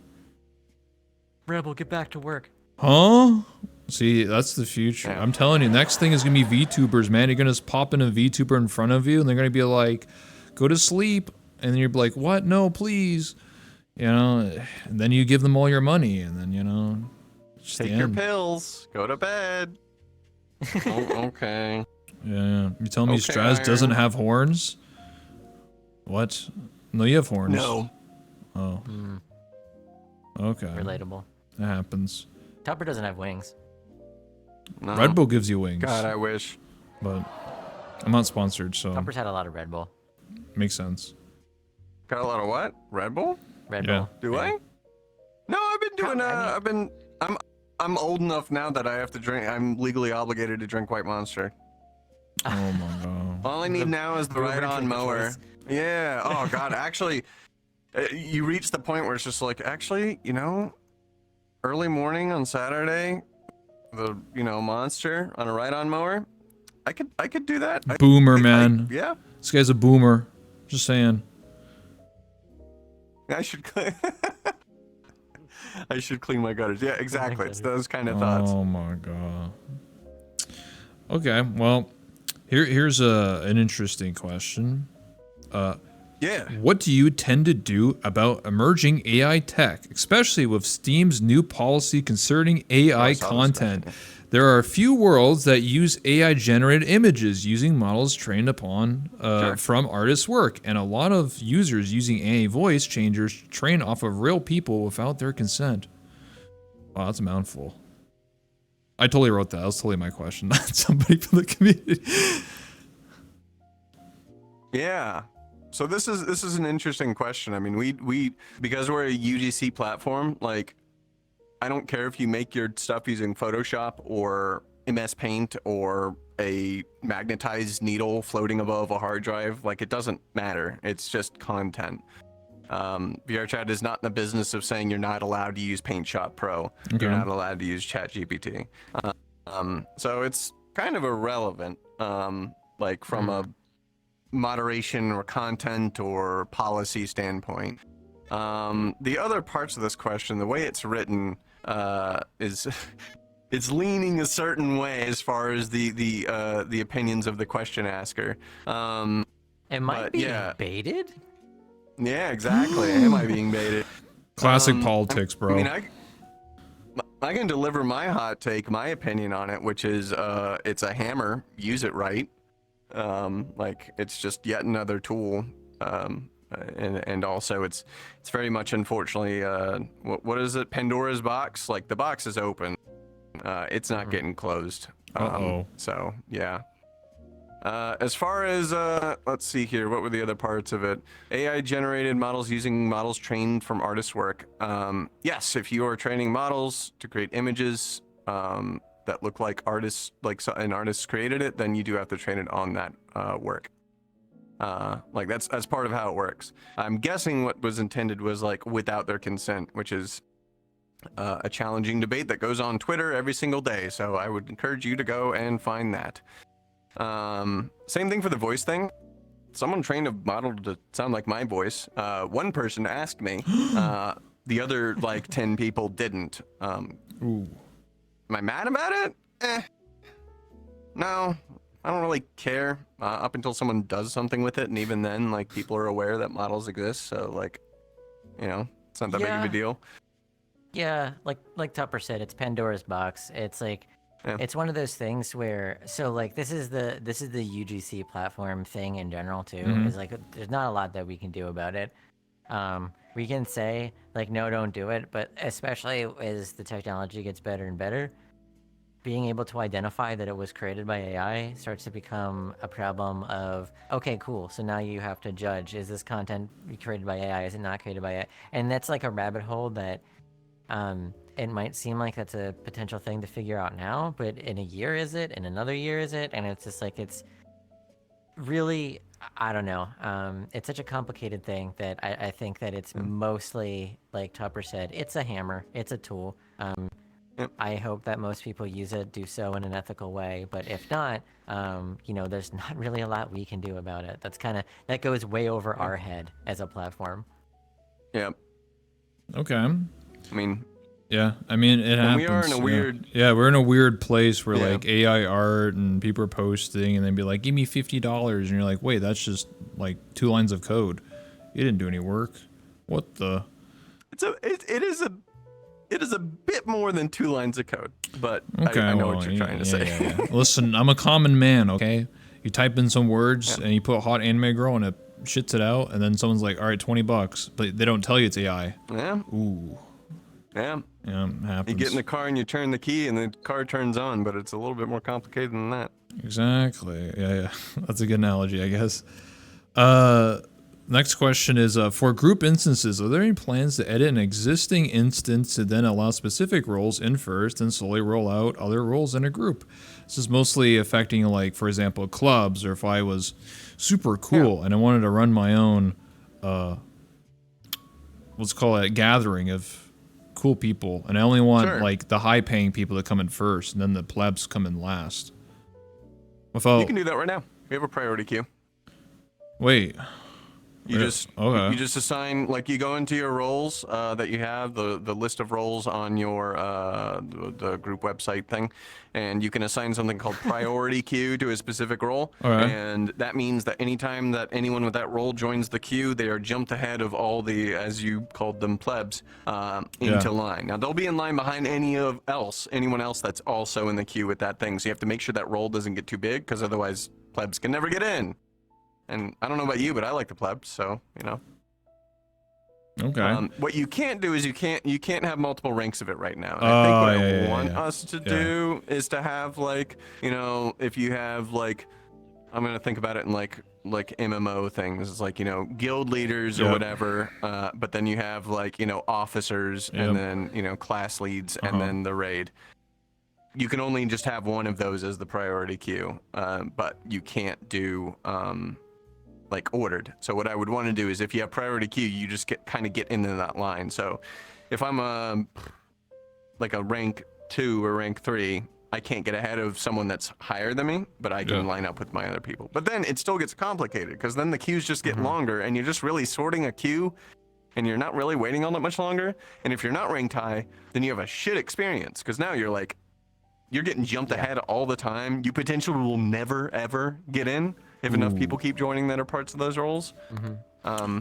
Rebel, get back to work. Huh? See, that's the future. Yeah. I'm telling you, next thing is gonna be VTubers, man. You're gonna just pop in a VTuber in front of you, and they're gonna be like, "Go to sleep," and then you're like, "What? No, please." You know, and then you give them all your money, and then just Take the your end. pills. Go to bed. Oh, okay. Yeah, you telling me Okay, Strasz Iron. doesn't have horns? What? No, you have horns. No. Oh. Okay. Relatable. That happens. Tupper doesn't have wings. No. Red Bull gives you wings, God, I wish. but I'm not sponsored, so Tupper's had a lot of Red Bull. makes sense. Got a lot of what? Red Bull? Red Yeah. Bull. Do yeah. I? No, I've been doing. I mean- I'm old enough now that I have to drink. I'm legally obligated to drink White Monster. Oh my god. All I need now is the boomer ride-on drink of mower. choice. Yeah. Oh God. Actually, you reach the point where it's just like, actually, early morning on Saturday, the Monster on a ride-on mower. I could do that. Boomer, man. Yeah. This guy's a boomer. Just saying. I should. I should clean my gutters. Yeah, exactly. It's those kind of thoughts. Oh my god. Okay, well, here's an interesting question. Yeah. What do you tend to do about emerging AI tech, especially with Steam's new policy concerning AI saw this content? question. There are a few worlds that use AI-generated images using models trained upon from artists' work, and a lot of users using AI voice changers trained off of real people without their consent. Wow, that's a mouthful. I totally wrote that. That was totally my question, not somebody from the community. Yeah. So this is an interesting question. I mean, we because we're a UGC platform, like I don't care if you make your stuff using Photoshop or MS Paint or a magnetized needle floating above a hard drive, like it doesn't matter. It's just content. VRChat is not in the business of saying you're not allowed to use Paint Shop Pro. Okay. You're not allowed to use ChatGPT. So it's kind of irrelevant, like from a moderation or content or policy standpoint. The other parts of this question, the way it's written, is it's leaning a certain way as far as the opinions of the question asker. It might But, be yeah. baited. Yeah, exactly. Am I being baited? Classic politics, bro. I mean, I can deliver my hot take, my opinion on it, which is it's a hammer. Use it right. Like it's just yet another tool. And also it's very much, unfortunately, what is it? Pandora's box. Like the box is open. It's not getting closed. Uh-oh. So yeah. As far as let's see here, what were the other parts of it? AI generated models using models trained from artists' work. Yes, if you are training models to create images that look like artists, like an artist created it, then you do have to train it on that work. Like that's part of how it works. I'm guessing what was intended was like without their consent, which is a challenging debate that goes on Twitter every single day. So I would encourage you to go and find that. Same thing for the voice thing. Someone trained a model to sound like my voice. One person asked me. The other like 10 people didn't. Ooh. Am I mad about it? No, I don't really care. Up until someone does something with it, and even then, like people are aware that models exist. So like, it's not that big of Yeah. a deal. Yeah, like Tupper said, it's Pandora's box. It's like Yeah. it's one of those things where like this is the UGC platform thing in general too. Is like there's not a lot that we can do about it. We can say like no, don't do it, but especially as the technology gets better and better, being able to identify that it was created by AI starts to become a problem of, okay, cool, so now you have to judge, is this content created by AI, is it not created by AI? And that's like a rabbit hole that it might seem like that's a potential thing to figure out now, but in a year is it? In another year is it? And it's just like, it's really I don't know. It's such a complicated thing that I think that it's mostly, like Tupper said, it's a hammer, it's a tool. Yep. I hope that most people use it, do so in an ethical way. But if not, there's not really a lot we can do about it. That goes way over our head as a platform. Yeah. Okay. I mean, Yeah, I mean it happens. we are in a yeah. weird. Yeah, we're in a weird place where Yeah. like AI art and people are posting and they'd be like, "Give me $50," and you're like, "Wait, that's just like 2 lines of code. You didn't do any work. What the?" It is a bit more than 2 lines of code, but Okay, I know well, what you're trying to say. yeah. Listen, I'm a common man. Okay, you type in some words and you put "hot anime girl" and it shits it out, and then someone's like, "All right, $20," but they don't tell you it's AI. Yeah. Ooh. Yeah. Yeah, it happens. You get in the car and you turn the key and the car turns on, but it's a little bit more complicated than that. Exactly. Yeah. That's a good analogy, I guess. Next question is, for group instances, are there any plans to edit an existing instance to then allow specific roles in first and slowly roll out other roles in a group? This is mostly affecting, like, for example, clubs, or if I was super cool and I wanted to run my own, let's call it, gathering of cool people, and I only want, like, the high-paying people to come in first, and then the plebs come in last. You can do that right now. We have a priority queue. Wait. You just Okay. you just assign, like, you go into your roles that you have, the list of roles on your the group website thing, and you can assign something called priority queue to a specific role. Okay. And that means that anytime that anyone with that role joins the queue, they are jumped ahead of all the, as you called them, plebs, into line. Now they'll be in line behind anyone else that's also in the queue with that thing. So you have to make sure that role doesn't get too big, because otherwise plebs can never get in. And I don't know about you, but I like the plebs, so, you know. Okay. What you can't do is you can't have multiple ranks of it right now. And I think what I want us to do is to have, like, you know, if you have, like, I'm gonna think about it in like MMO things. It's like, you know, guild leaders or whatever, but then you have, like, you know, officers and then, you know, class leads and then the raid. You can only just have one of those as the priority queue, but you can't do like ordered. So what I would want to do is, if you have priority queue, you just kind of get into that line. So if I'm like a rank 2 or rank 3, I can't get ahead of someone that's higher than me, but I can line up with my other people. But then it still gets complicated, because then the queues just get longer, and you're just really sorting a queue, and you're not really waiting all that much longer. And if you're not ranked high, then you have a shit experience, because now you're getting jumped ahead all the time. You potentially will never ever get in if enough people keep joining that are parts of those roles.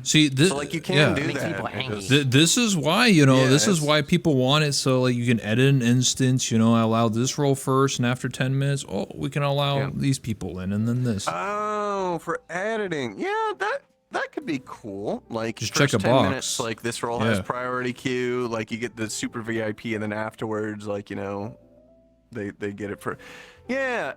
See, this, so, like, you can do Makes that. people angry. This is why, you know, this is why people want it. So, like, you can edit an instance, you know, I allow this role first, and after 10 minutes, we can allow these people in, and then this. Oh, for editing. Yeah, that could be cool. Like, Just first check a 10 box. minutes, like, this role has priority queue. Like, you get the super VIP, and then afterwards, like, you know, they get it for... Yeah,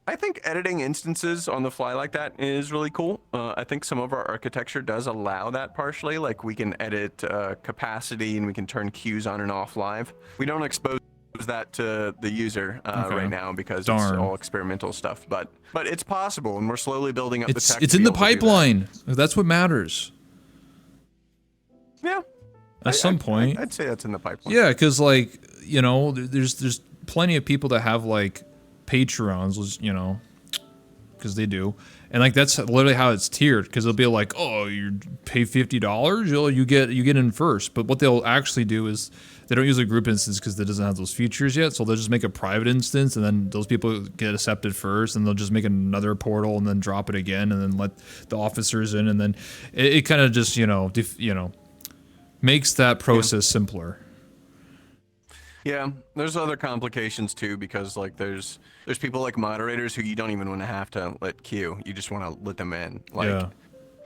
I think editing instances on the fly like that is really cool. I think some of our architecture does allow that partially. Like, we can edit capacity, and we can turn queues on and off live. We don't expose that to the user right now, because it's all experimental stuff. But it's possible, and we're slowly building up the tech. It's in the pipeline. That's what matters. Yeah. At some point. I'd say that's in the pipeline. Yeah, because, like, you know, there's plenty of people that have, like, Patreons, you know, because they do, and, like, that's literally how it's tiered, because they'll be like, oh, you pay $50, you get in first. But what they'll actually do is they don't use a group instance, because it doesn't have those features yet, so they'll just make a private instance, and then those people get accepted first, and they'll just make another portal and then drop it again, and then let the officers in, and then it kind of just, you know, makes that process simpler. Yeah, there's other complications too, because, like, there's people like moderators who you don't even want to have to let queue. You just want to let them in. Like,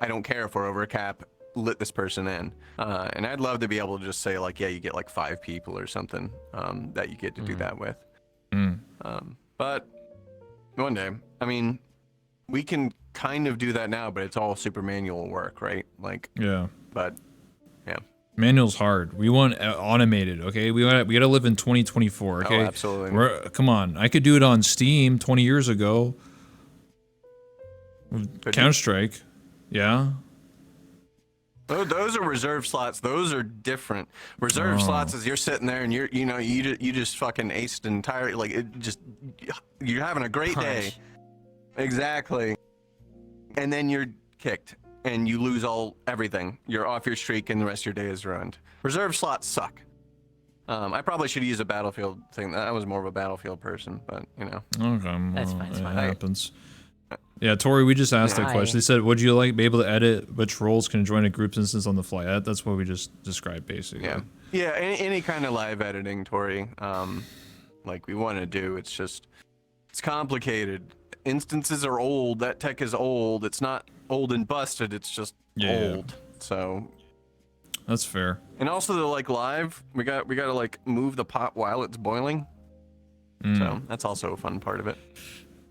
I don't care if we're over a cap, let this person in. And I'd love to be able to just say, like, yeah, you get like 5 people or something that you get to do that with. But one day, I mean, we can kind of do that now, but it's all super manual work, right? Like, but yeah. Manual's hard. We want automated, okay? We gotta live in 2024, okay? Oh, absolutely. Come on. I could do it on Steam 20 years ago. Counter-Strike. Yeah. Those are reserve slots. Those are different. Reserve slots is you're sitting there and you just fucking aced entirely. Like you're having a great day. Exactly. And then you're kicked and you lose everything. You're off your streak and the rest of your day is ruined. Reserve slots suck. I probably should use a Battlefield thing. I was more of a Battlefield person, but Okay. That's fine. It's It fine. happens. Yeah, Tori, we just asked that question. They said, would you be able to edit which roles can join a group's instance on the fly? That's what we just described, basically. Yeah. Any kind of live editing, Tori, like we want to do. It's complicated. Instances are old. That tech is old. It's not old and busted. It's just old. So that's fair. And also, live, we got to move the pot while it's boiling. So that's also a fun part of it.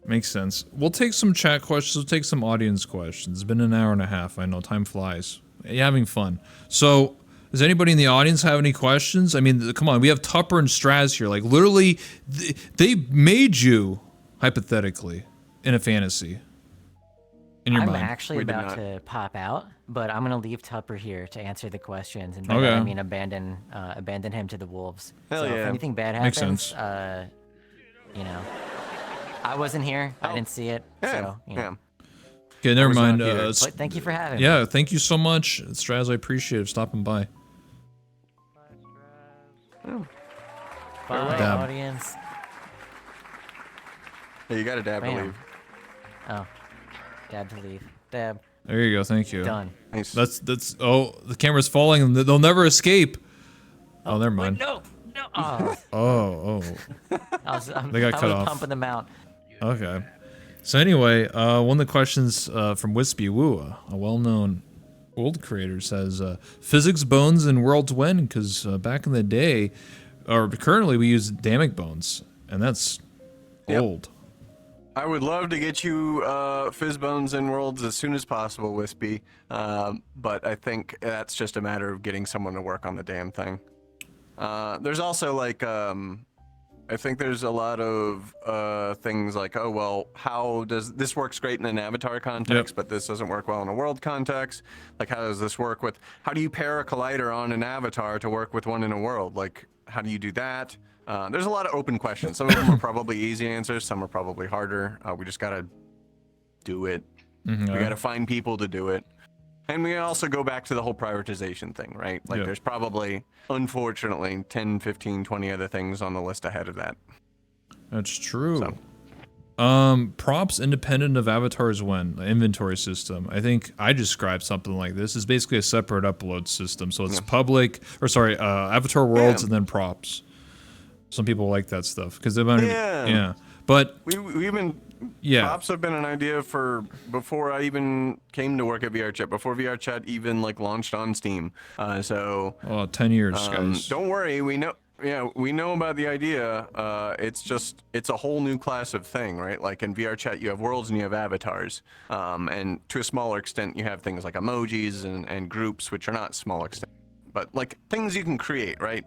Makes sense. We'll take some chat questions. We'll take some audience questions. It's been an hour and a half. I know, time flies. You're having fun. So, does anybody in the audience have any questions? I mean, come on. We have Tupper and Strasz here. Like, literally, they made you, hypothetically, in a fantasy. In your mind. I'm actually about to pop out, but I'm gonna leave Tupper here to answer the questions, and by that I mean abandon him to the wolves. Hell so yeah. if anything bad Makes happens, sense. I wasn't here. I didn't see it. So Okay, never mind. but thank you for having me. Yeah, thank you so much, Strasz. I appreciate it stopping by. Bye, Dab. audience. Hey, you got to dab to Bam. leave. Oh, dab to leave. Dab. There you go. Thank you. Done. Nice. That's. Oh, the camera's falling, and they'll never escape. Oh, never mind. No. Oh, Oh. They got cut off. Pumping them out. Okay. So anyway, one of the questions from Wispy Woo, a well-known world creator, says, physics bones and worlds when? Because back in the day, or currently we use Damic bones, and that's old. I would love to get you fizz bones and worlds as soon as possible, Wispy. But I think that's just a matter of getting someone to work on the damn thing. There's also I think there's a lot of things like, oh, well, how does this works great in an avatar context, but this doesn't work well in a world context? Like, how does this work with, how do you pair a collider on an avatar to work with one in a world? Like, how do you do that? There's a lot of open questions. Some of them are probably easy answers. Some are probably harder. We just got to do it. We got to find people to do it. And we also go back to the whole prioritization thing, right? Like there's probably, unfortunately, 10, 15, 20 other things on the list ahead of that. That's true. So. Props independent of avatars when? The inventory system. I think I described something like this. It's basically a separate upload system. So it's avatar worlds and then props. Some people like that stuff because they might but we've been props have been an idea for before I even came to work at VRChat, before VRChat even launched on Steam. 10 years, guys. Don't worry, we know about the idea. It's a whole new class of thing, right? Like in VRChat you have worlds and you have avatars. And to a smaller extent you have things like emojis and groups, which are not small extent, but like things you can create, right?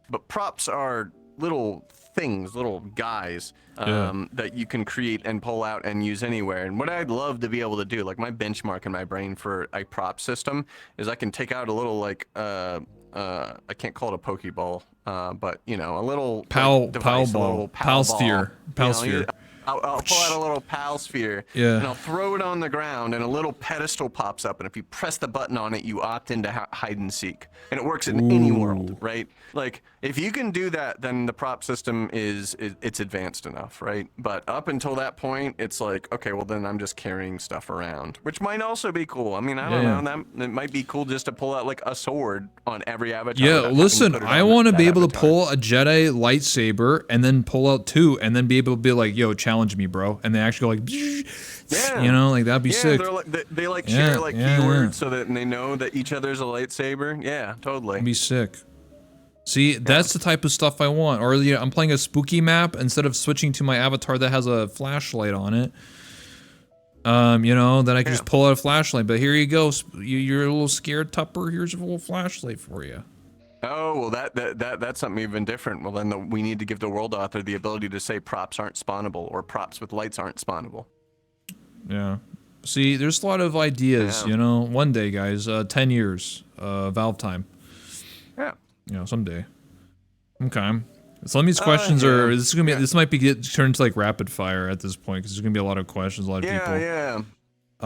But props are little things, little guys that you can create and pull out and use anywhere. And what I'd love to be able to do, like my benchmark in my brain for a prop system, is I can take out a little I can't call it a Pokeball, but a little pal sphere. I'll pull out a little pal sphere and I'll throw it on the ground and a little pedestal pops up, and if you press the button on it you opt into hide and seek, and it works in any world, right? Like if you can do that, then the prop system it's advanced enough, right? But up until that point it's like, okay, well then I'm just carrying stuff around, which might also be cool. I mean, I don't know, it might be cool just to pull out like a sword on every avatar. Listen, I want to be able to pull a Jedi lightsaber and then pull out two and then be able to be like, yo, challenge me, bro, and they actually go like that'd be sick. They share keywords so that they know that each other's a lightsaber. Yeah, totally. That'd be sick. See, that's the type of stuff I want. Or I'm playing a spooky map, instead of switching to my avatar that has a flashlight on it. Then I can just pull out a flashlight. But here you go, you're a little scared, Tupper. Here's a little flashlight for you. Oh, well, that's something even different. Well, then we need to give the world author the ability to say props aren't spawnable or props with lights aren't spawnable. Yeah. See, there's a lot of ideas, Yeah. you know. One day, guys, 10 years, Valve time. Yeah. You know, someday. Okay. Some of these questions are. Yeah. This is gonna be. This might be turned to like rapid fire at this point because there's gonna be a lot of questions, a lot of people. Yeah. I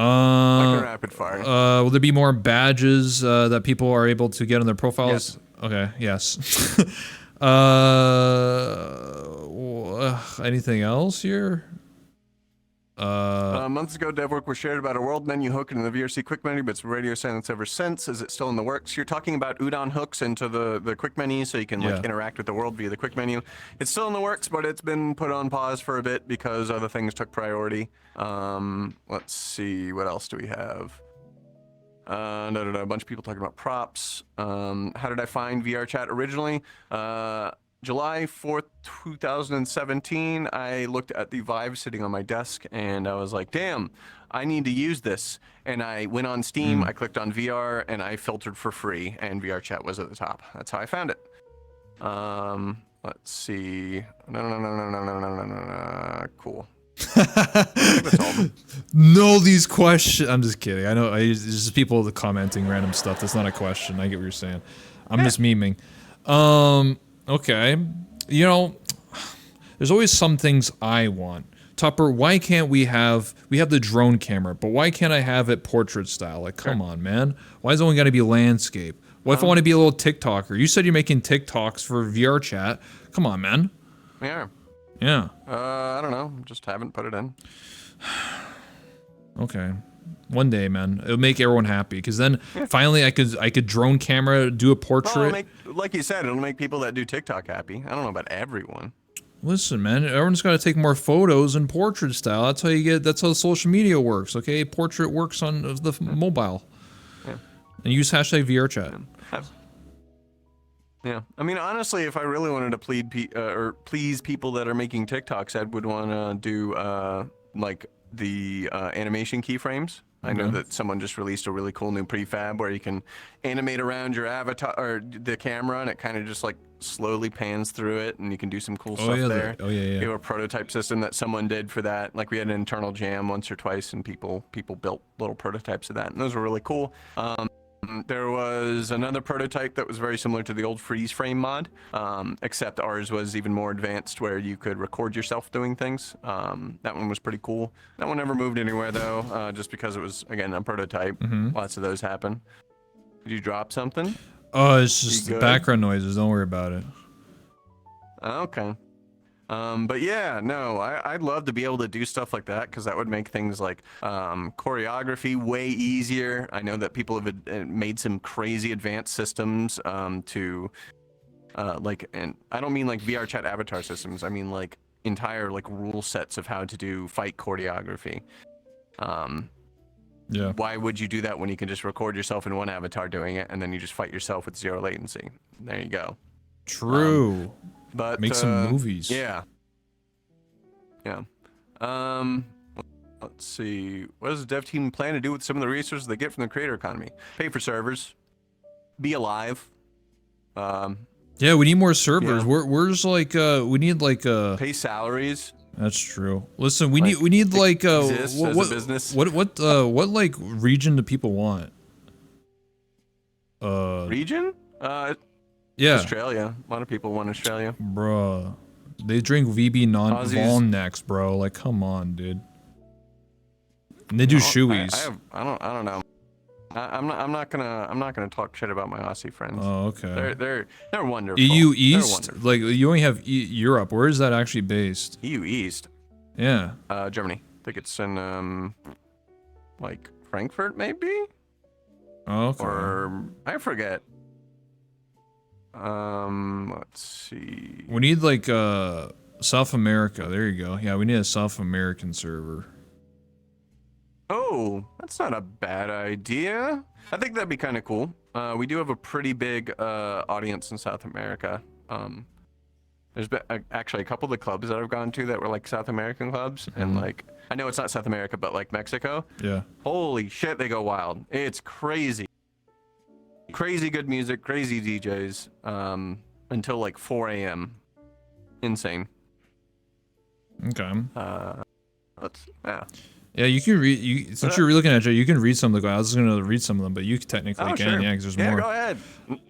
can Uh, rapid fire. will there be more badges that people are able to get on their profiles? Yes. Okay. Yes. Anything else here? Months ago, DevWork was shared about a world menu hook in the VRC quick menu, but it's radio silence ever since. Is it still in the works? You're talking about udon hooks into the quick menu so you can like interact with the world via the quick menu. It's still in the works, but it's been put on pause for a bit because other things took priority. Let's see, what else do we have? A bunch of people talking about props. How did I find VRChat originally? July 4th, 2017, I looked at the Vive sitting on my desk and I was like, damn, I need to use this. And I went on Steam, I clicked on VR, and I filtered for free, and VRChat was at the top. That's how I found it. Let's see. No. Cool. That's all. No, these questions. I'm just kidding. I know. It's just people commenting random stuff. That's not a question. I get what you're saying. I'm just memeing. Okay. You know, there's always some things I want. Tupper, why can't we have the drone camera, but why can't I have it portrait style? Like, come on, man. Why is it only got to be landscape? What if I want to be a little TikToker? You said you're making TikToks for VRChat. Come on, man. Yeah. Yeah. I don't know. Just haven't put it in. Okay. One day, man, it'll make everyone happy because then finally I could drone camera do a portrait. Well, like you said, it'll make people that do TikTok happy. I don't know about everyone. Listen, man, everyone's got to take more photos in portrait style. That's how you get. That's how social media works. Okay, portrait works on the mobile. Yeah. And use hashtag VRChat. Yeah. I mean, honestly, if I really wanted to please people that are making TikToks, I would want to do like the animation keyframes. I know that someone just released a really cool new prefab where you can animate around your avatar or the camera, and it kind of just like slowly pans through it, and you can do some cool stuff there. We have a prototype system that someone did for that. Like we had an internal jam once or twice, and people built little prototypes of that, and those were really cool. There was another prototype that was very similar to the old freeze frame mod, except ours was even more advanced where you could record yourself doing things. That one was pretty cool. That one never moved anywhere though, just because it was, again, a prototype. Lots of those happen. Did you drop something? Oh, it's just the background noises. Don't worry about it. Okay. But yeah, no, I'd love to be able to do stuff like that because that would make things like choreography way easier. I know that people have made some crazy advanced systems to like, and I don't mean like VRChat avatar systems. I mean like entire like rule sets of how to do fight choreography. Yeah. Why would you do that when you can just record yourself in one avatar doing it and then you just fight yourself with 0 latency? There you go. True. But make some movies. Yeah. Let's see. What does the dev team plan to do with some of the resources they get from the creator economy? Pay for servers. Be alive. Yeah, we need more servers. Yeah. Where's like we need like pay salaries. That's true. Listen, we need like exist as a business. What like region do people want? Region? Yeah. Australia. A lot of people want Australia. Bruh. They drink VB non-Von next, bro. Like, come on, dude. And they do shoeies. I don't know. I'm not gonna talk shit about my Aussie friends. Oh, okay. They're wonderful. EU East? They're wonderful. Like, you only have Europe. Where is that actually based? EU East. Yeah. Germany. I think it's in like Frankfurt, maybe. Oh, okay. Or I forget. Let's see. We need like South America. There you go. Yeah, we need a South American server. Oh, that's not a bad idea. I think that'd be kind of cool. We do have a pretty big audience in South America. There's been actually a couple of the clubs that I've gone to that were like South American clubs, and like I know it's not South America, but like Mexico. Yeah. Holy shit, they go wild. It's crazy. Crazy good music, crazy DJs, until like 4 a.m. Insane. Okay. Yeah. Yeah, you can read. Since you're looking at it, you can read some of the. I was gonna read some of them, but you technically can. Sure. Yeah, because there's yeah, more. go ahead.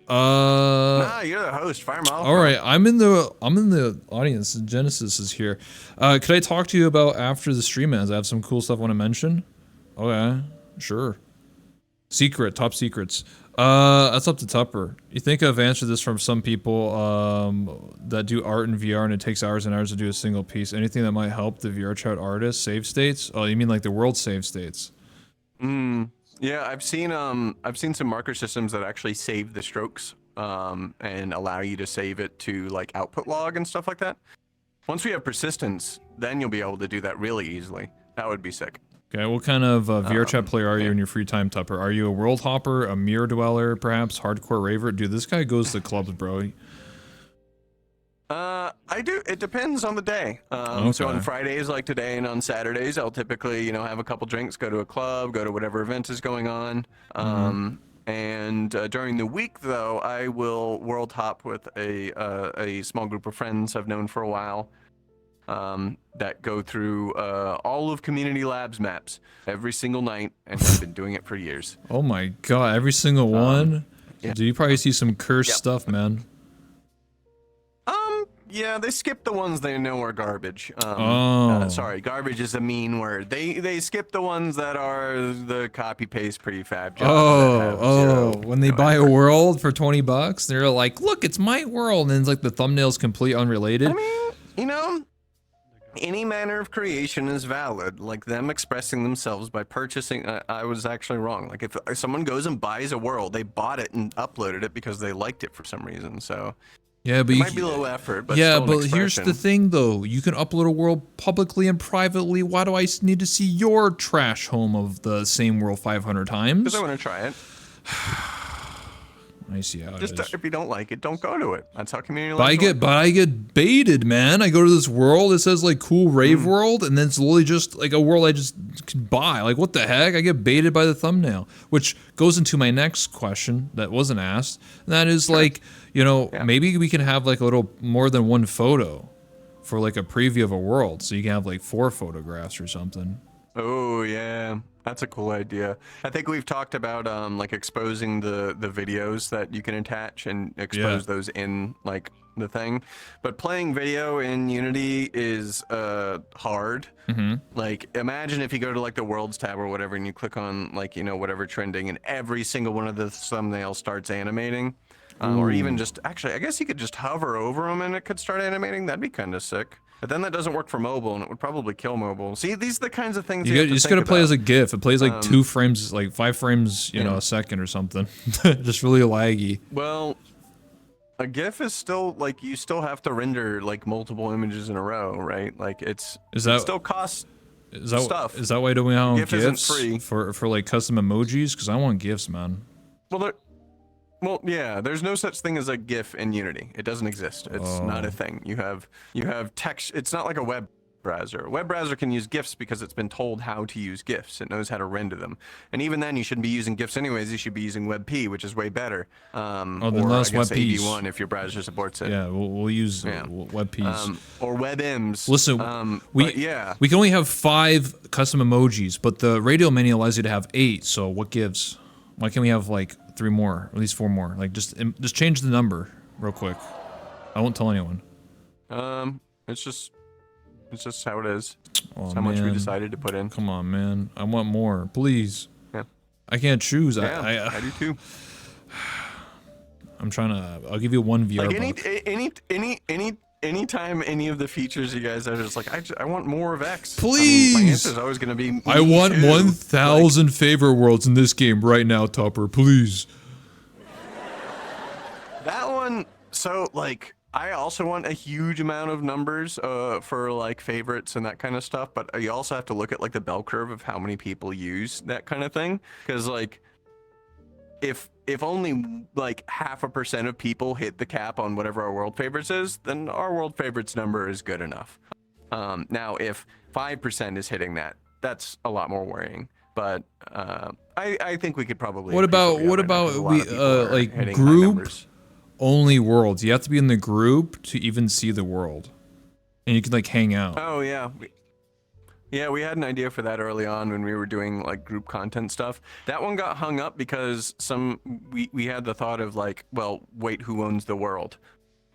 Uh. You're the host. Fire 'em off. All right, I'm in the audience. Genesis is here. Could I talk to you about after the stream ends? I have some cool stuff I want to mention. Okay, sure. Top secrets. That's up to Tupper. You think I've answered this from some people that do art in VR and it takes hours and hours to do a single piece. Anything that might help the VRChat artists save states? Oh, you mean like the world save states? Yeah, I've seen some marker systems that actually save the strokes and allow you to save it to like output log and stuff like that. Once we have persistence, then you'll be able to do that really easily. That would be sick. Okay, what kind of VRChat player are you in your free time, Tupper? Are you a world hopper, a mirror dweller, perhaps hardcore raver? Dude, this guy goes to clubs, bro. I do. It depends on the day. So on Fridays like today and on Saturdays, I'll typically, have a couple drinks, go to a club, go to whatever event is going on. And during the week, though, I will world hop with a small group of friends I've known for a while. That go through all of Community Labs maps every single night, and have been doing it for years. Oh my god, every single one? Yeah. Dude, you probably see some cursed stuff, man. Yeah, they skip the ones they know are garbage. Sorry, garbage is a mean word. They skip the ones that are the copy paste prefab jobs. When they buy a world for $20, they're like, look, it's my world, and it's like the thumbnail's complete unrelated. I mean, any manner of creation is valid. Like them expressing themselves by purchasing. I was actually wrong. Like if someone goes and buys a world, they bought it and uploaded it because they liked it for some reason. So. Yeah, but it might be low effort, but yeah, still but an here's the thing, though. You can upload a world publicly and privately. Why do I need to see your trash home of the same world 500 times? Because I want to try it. I see how it is. If you don't like it, don't go to it. That's how community. But I get baited, man. I go to this world. It says like cool rave world, and then it's literally just like a world I just can buy. Like what the heck? I get baited by the thumbnail, which goes into my next question that wasn't asked. And that is like, maybe we can have like a little more than one photo for like a preview of a world, so you can have like 4 photographs or something. Oh yeah, that's a cool idea. I think we've talked about like exposing the videos that you can attach and expose those in like the thing. But playing video in Unity is hard. Like imagine if you go to like the worlds tab or whatever and you click on like whatever trending and every single one of the thumbnails starts animating. Or even just actually I guess you could just hover over them and it could start animating. That'd be kind of sick. But then that doesn't work for mobile, and it would probably kill mobile. See, these are the kinds of things you just gotta play as a GIF. It plays like 2 frames, like 5 frames, a second or something. Just really laggy. Well, a GIF is still like you still have to render like multiple images in a row, right? Like it still costs stuff. Is that why do we have GIF GIFs isn't free. for like custom emojis? Because I want GIFs, man. Well, yeah, there's no such thing as a GIF in Unity. It doesn't exist. It's not a thing. You have text. It's not like a web browser. A web browser can use GIFs because it's been told how to use GIFs. It knows how to render them. And even then, you shouldn't be using GIFs anyways. You should be using WebP, which is way better. Then or let's I guess WebPs. AV1 if your browser supports it. Yeah, we'll use WebPs. Or WebMs. Listen, we can only have 5 custom emojis, but the radio menu allows you to have 8. So what gives? Why can't we have like 3 more, or at least 4 more? Like just change the number real quick. I won't tell anyone. It's just how it is. Oh, how much we decided to put in. Come on, man. I want more, please. Yeah. I can't choose. Yeah, I do too. I'm trying to. I'll give you 1 VR. Like anytime any of the features you guys are just like, I want more of X. Please. My answer is always going to be. I want 1,000 favorite worlds in this game right now, Tupper. Please. That one. So like, I also want a huge amount of numbers for like favorites and that kind of stuff. But you also have to look at like the bell curve of how many people use that kind of thing, because like, if only like 0.5% of people hit the cap on whatever our world favorites is, then our world favorites number is good enough. Now, if 5% is hitting that, that's a lot more worrying. But I think we could probably. What about we like group only worlds? You have to be in the group to even see the world, and you can like hang out. Oh yeah. Yeah, we had an idea for that early on when we were doing like group content stuff. That one got hung up because we had the thought of like, well, wait, who owns the world?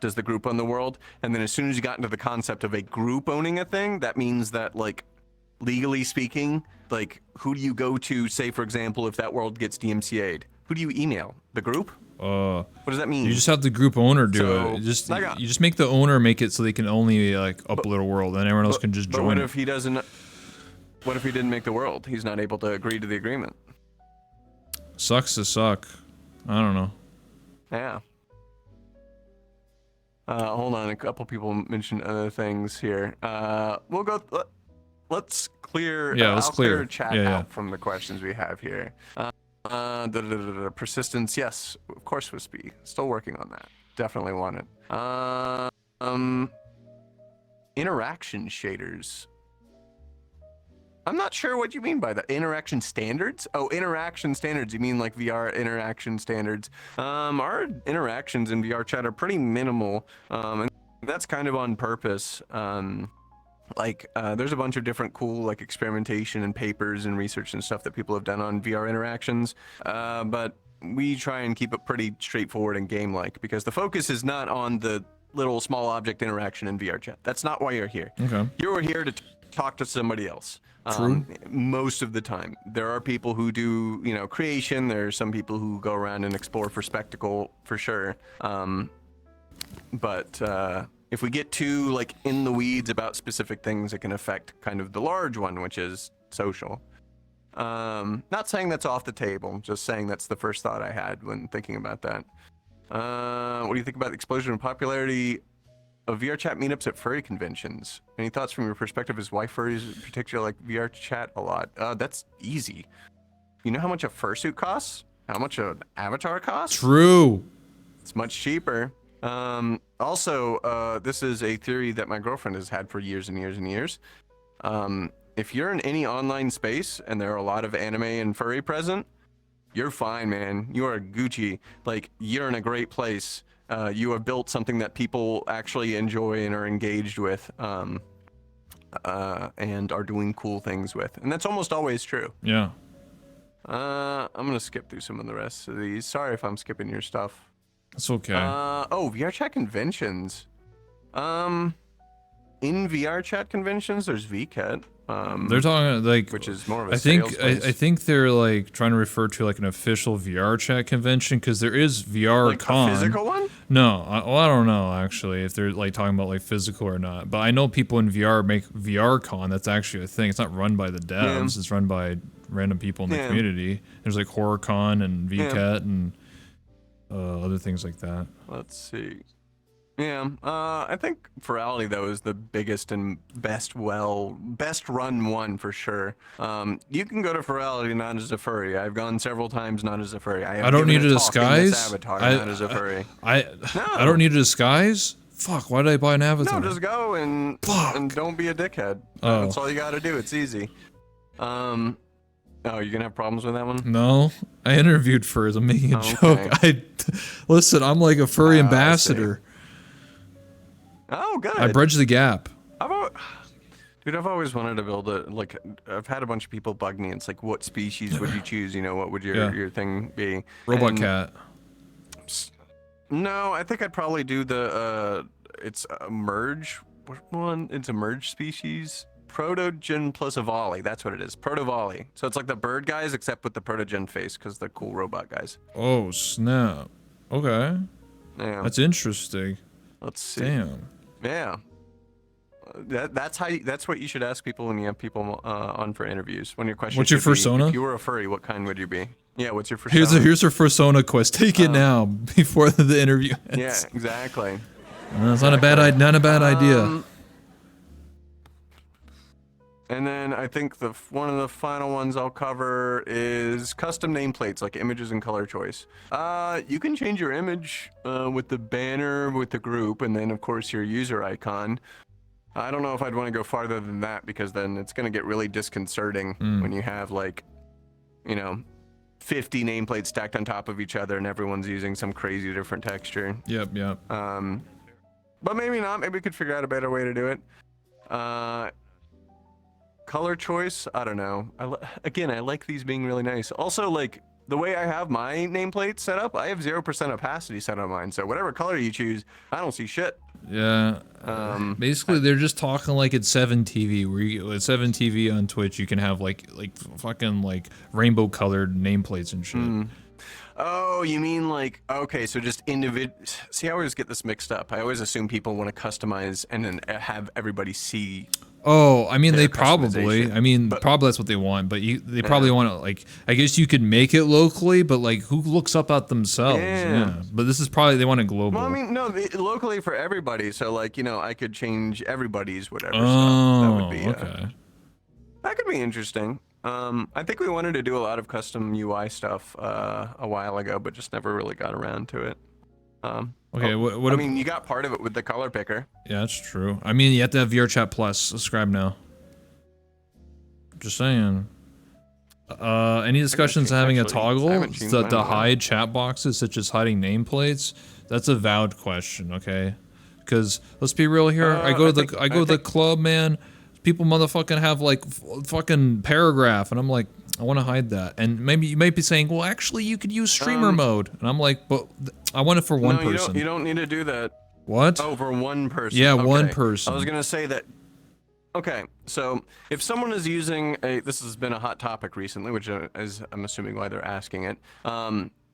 Does the group own the world? And then as soon as you got into the concept of a group owning a thing, that means that like legally speaking, like who do you go to, say for example, if that world gets DMCA'd? Who do you email? The group? What does that mean? You just have the group owner do So, it. like, You just make the owner make it so they can only like upload a world, and everyone else can just But join. what it. if he doesn't? What if he didn't make the world? He's not able to agree to the agreement. Sucks to suck. I don't know. Yeah. Hold on, a couple people mentioned other things here. We'll go. Let's clear. Yeah, let's I'll clear. chat Yeah. out from the questions we have here. Persistence, yes, of course, Wispy. Still working on that. Definitely want it. Interaction shaders. I'm not sure what you mean by that. Interaction standards? Oh, interaction standards. You mean like VR interaction standards? Our interactions in VRChat are pretty minimal, and that's kind of on purpose. There's a bunch of different cool like experimentation and papers and research and stuff that people have done on VR interactions, but we try and keep it pretty straightforward and game-like because the focus is not on the little small object interaction in VRChat. That's not why you're here. Okay. You're here to talk to somebody else. True. Most of the time. There are people who do, creation. There are some people who go around and explore for spectacle, for sure. But if we get too like in the weeds about specific things, it can affect kind of the large one, which is social. Not saying that's off the table, just saying that's the first thought I had when thinking about that. What do you think about the explosion in popularity of VRChat meetups at furry conventions? Any thoughts from your perspective as why furries in particular like VRChat a lot? That's easy. You know how much a fursuit costs? How much an avatar costs? True. It's much cheaper. Also, this is a theory that my girlfriend has had for years and years and years. If you're in any online space and there are a lot of anime and furry present, you're fine, man. You are Gucci. Like, you're in a great place. You have built something that people actually enjoy and are engaged with, and are doing cool things with. And that's almost always true. Yeah. I'm gonna skip through some of the rest of these. Sorry if I'm skipping your stuff. That's okay. VRChat conventions. In VRChat conventions, there's VCat. They're talking like, which is more of a I think sales place. I think they're like trying to refer to like an official VRChat convention because there is VR like con. a physical one? No, I don't know actually if they're like talking about like physical or not. But I know people in VR make VR con. That's actually a thing. It's not run by the devs. Yeah. It's run by random people in the Yeah. community. There's like horror con and VCat and other things like that. Let's see. Yeah, I think Virality though is the biggest and best run one for sure. You can go to Virality not as a furry. I've gone several times not as a furry. I don't need a disguise. Avatar, not as a furry. I don't need a disguise. Fuck, why did I buy an avatar? No, just go and don't be a dickhead. Oh. That's all you got to do. It's easy. Oh, you're gonna have problems with that one? No, I interviewed furries. I'm making a Okay. joke. Listen, I'm like a furry I see. ambassador. Oh, good. I bridge the gap. Dude, I've always wanted to build I've had a bunch of people bug me. It's like, what species would you choose? What would your thing be? Robot And- cat. No, I think I'd probably do it's a merge. What one? It's a merge species. Protogen plus a volley. That's what it is. Proto-volley. So it's like the bird guys, except with the protogen face, because they're cool robot guys. Oh snap. Okay, Yeah. that's interesting. Let's see. Damn. Yeah. That's what you should ask people when you have people on for interviews. When your question. What's your should be, persona? If you were a furry, what kind would you be? Yeah. What's your persona? Here's her persona quest. Take it now before the interview ends. Yeah. Exactly. That's not a bad idea. And then I think one of the final ones I'll cover is custom nameplates, like images and color choice. You can change your image with the banner with the group, and then of course your user icon. I don't know if I'd want to go farther than that because then it's going to get really disconcerting when you have 50 nameplates stacked on top of each other and everyone's using some crazy different texture. Yep. But maybe not. Maybe we could figure out a better way to do it. color choice, I don't know. Again, I like these being really nice. Also, like, the way I have my nameplate set up, I have 0% opacity set on mine. So whatever color you choose, I don't see shit. Yeah. Basically, they're just talking like it's 7TV, where you at 7TV on Twitch, you can have like fucking like rainbow colored nameplates and shit. Oh, you mean like, okay, so just see, I always get this mixed up. I always assume people want to customize and then have everybody see. Oh, I mean, their they probably. customization. I mean, But- probably that's what they want. But they probably want to like. I guess you could make it locally, but like, who looks up at themselves? Yeah. But this is probably they want it global. Well, I mean, no, locally for everybody. So like, I could change everybody's whatever. oh, So that would be okay. that could be interesting. I think we wanted to do a lot of custom UI stuff a while ago, but just never really got around to it. Okay, what I mean, you got part of it with the color picker. Yeah, that's true. I mean, you have to have VRChat Plus. Subscribe now. Just saying. Any discussions on having a actually- I toggle haven't seen mine in to a while. hide chat boxes, such as hiding nameplates? That's a valid question, okay? Because let's be real here. I go to the club, man. People motherfucking have like fucking paragraph, and I'm like, I want to hide that. And maybe you might be saying, well, actually, you could use streamer mode, and I'm like, but I want it for one person. You don't need to do that. What? Oh, for one person. Yeah, one Okay. person. I was gonna say that. Okay, so if someone is using this has been a hot topic recently, which is I'm assuming why they're asking it.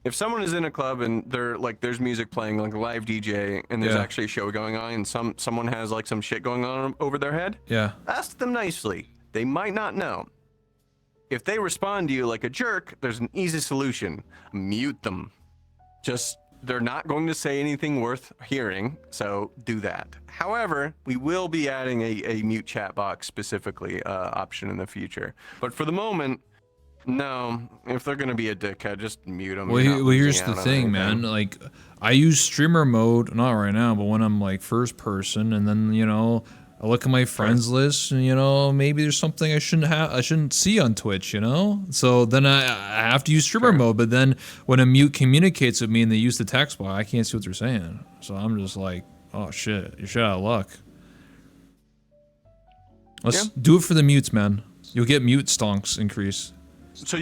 If someone is in a club and they're like, there's music playing, like a live DJ, and there's Yeah. actually a show going on, and someone has like some shit going on over their head, Yeah. ask them nicely. They might not know. If they respond to you like a jerk, there's an easy solution. Mute them. They're not going to say anything worth hearing, so do that. However, we will be adding a mute chat box specifically option in the future. But for the moment, no. If they're going to be a dickhead, just mute them. Well, here's the thing, man. Like, I use streamer mode, not right now, but when I'm like first person, and then I look at my friends list, and maybe there's something I shouldn't see on Twitch, So then I have to use streamer mode. But then when a mute communicates with me and they use the text bar, I can't see what they're saying. So I'm just like, oh shit, you're shit out of luck. Let's do it for the mutes, man. You'll get mute stonks increase. So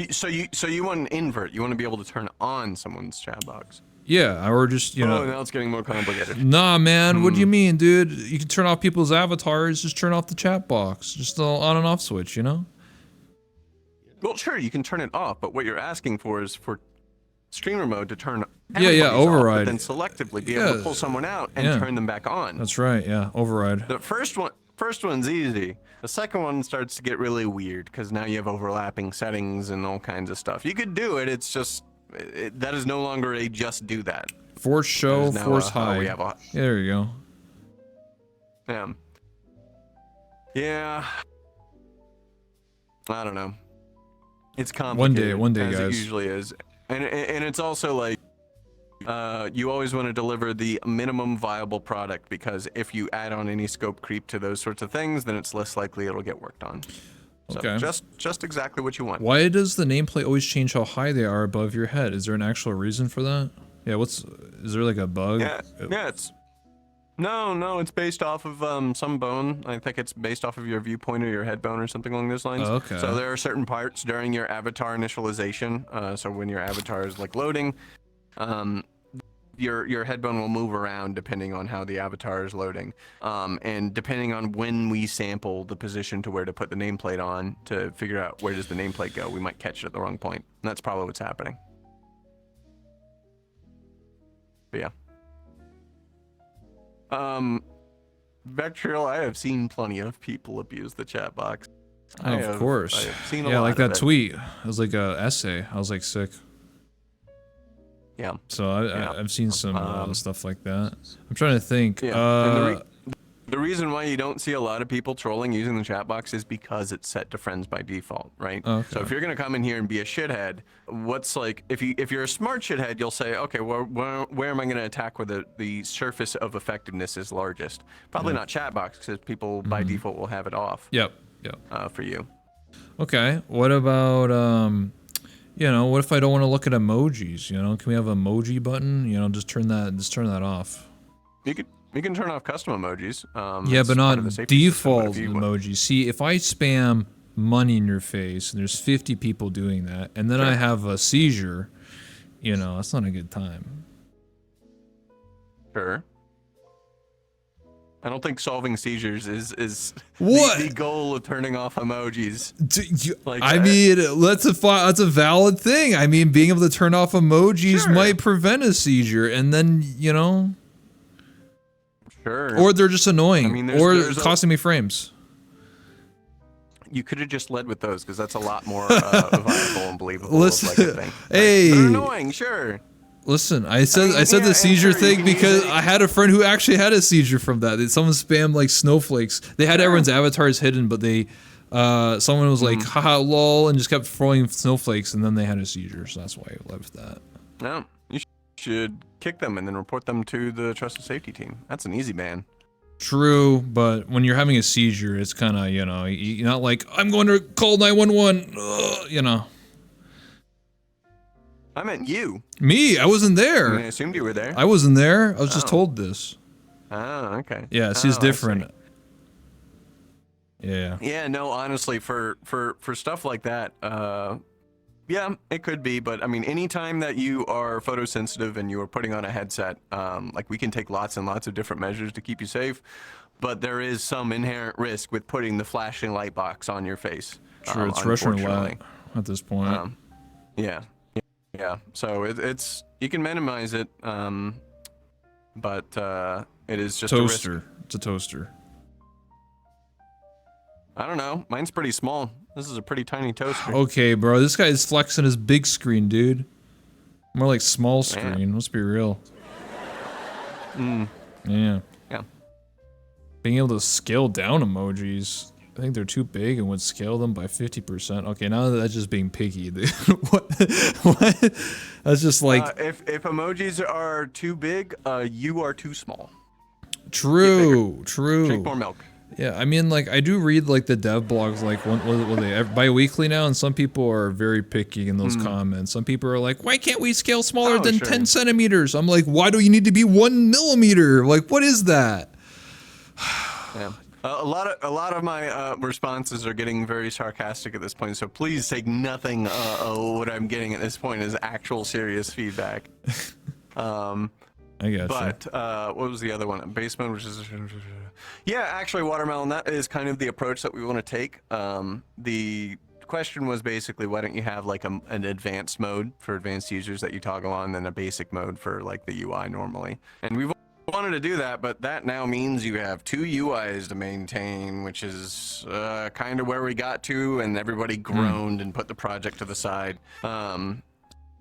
you want an invert? You want to be able to turn on someone's chat box? Yeah, or just Oh, now it's getting more complicated. Nah, man. What do you mean, dude? You can turn off people's avatars. Just turn off the chat box. Just the on and off switch, Well, sure, you can turn it off, but what you're asking for is for streamer mode to turn. everybody's off, override. but then selectively be able to pull someone out and turn them back on. That's right. Yeah, override. The first one's easy. The second one starts to get really weird because now you have overlapping settings and all kinds of stuff. You could do it. It's just that is no longer a just do that. Force show, Now, force how high. we have a- Yeah, there you go. Yeah. Yeah. I don't know. It's complicated. One day, as guys. It usually is, and it's also like you always want to deliver the minimum viable product because if you add on any scope creep to those sorts of things, then it's less likely it'll get worked on. So Okay. just exactly what you want. Why does the nameplate always change how high they are above your head? Is there an actual reason for that? Yeah. Is there like a bug? Yeah. It's no. It's based off of some bone. I think it's based off of your viewpoint or your head bone or something along those lines. Oh, okay. So there are certain parts during your avatar initialization. So when your avatar is like loading, your head bone will move around depending on how the avatar is loading, and depending on when we sample the position to where to put the nameplate on to figure out where does the nameplate go, we might catch it at the wrong point. And that's probably what's happening. But yeah. Bacterial, I have seen plenty of people abuse the chat box. Of course. I have seen a Yeah, lot like of that it. tweet. It was like a essay. I was like sick. Yeah. So I've seen some stuff like that. I'm trying to think. Yeah. And the reason why you don't see a lot of people trolling using the chat box is because it's set to friends by default, right? Okay. So if you're gonna come in here and be a shithead, what's like if you're a smart shithead, you'll say, okay, well, where am I gonna attack where the surface of effectiveness is largest? Probably not chat box because people by default will have it off. Yep. For you. Okay. What about what if I don't want to look at emojis? Can we have an emoji button? Just turn that off. You can turn off custom emojis. Yeah, it's but part not of the safety system, but default if you- emojis. See, if I spam money in your face, and there's 50 people doing that, and then I have a seizure, you know, that's not a good time. Sure. I don't think solving seizures is What? the goal of turning off emojis. Like, I mean, that's a valid thing. I mean, being able to turn off emojis Sure. might prevent a seizure, and then, you know, Sure. or they're just annoying, I mean, or there's costing me frames. You could have just led with those because that's a lot more viable and believable. Listen, of like a thing. hey. They're annoying, sure. Listen, I said yeah, the seizure sure, you thing can use because it. I had a friend who actually had a seizure from that. Someone spammed like snowflakes. They had everyone's avatars hidden, but they someone was like, haha, lol, and just kept throwing snowflakes, and then they had a seizure. So that's why I left that. No, you should kick them and then report them to the trusted safety team. That's an easy ban. True, but when you're having a seizure, it's kind of, you know, you're not like, I'm going to call 911, you know. I meant you. Me, I wasn't I there. mean, I assumed you were there. I wasn't there. I was just Oh. told this. Oh, okay. Yeah, she's Oh, I different. see. Yeah. Yeah, no, honestly, for stuff like that, yeah, it could be. But I mean, anytime that you are photosensitive and you are putting on a headset, like we can take lots and lots of different measures to keep you safe, but there is some inherent risk with putting the flashing light box on your face. Sure, it's Russian unfortunately. roulette at this point. Yeah, yeah. So it's you can minimize it, but it is just a risk. Toaster. It's a toaster. I don't know. Mine's pretty small. This is a pretty tiny toaster. Okay, bro. This guy is flexing his big screen, dude. More like small screen. Let's be real. Yeah. Yeah. Being able to scale down emojis. I think they're too big and would scale them by 50%. Okay, now that's just being picky, dude. What? That's just like... if emojis are too big, you are too small. True. Drink more milk. Yeah, I mean, like, I do read, like, the dev blogs, like, what they bi-weekly now, and some people are very picky in those comments. Some people are like, why can't we scale smaller Oh, than sure. 10 centimeters? I'm like, why do you need to be 1 millimeter? Like, what is that? Yeah. A lot of my responses are getting very sarcastic at this point, so please take nothing what I'm getting at this point as actual serious feedback. I gotcha. But what was the other one? Base mode, which is yeah, actually, Watermelon. That is kind of the approach that we want to take. The question was basically, why don't you have like an advanced mode for advanced users that you toggle on, then a basic mode for like the UI normally. And we've wanted to do that, but that now means you have 2 UIs to maintain, which is kind of where we got to, and everybody groaned and put the project to the side.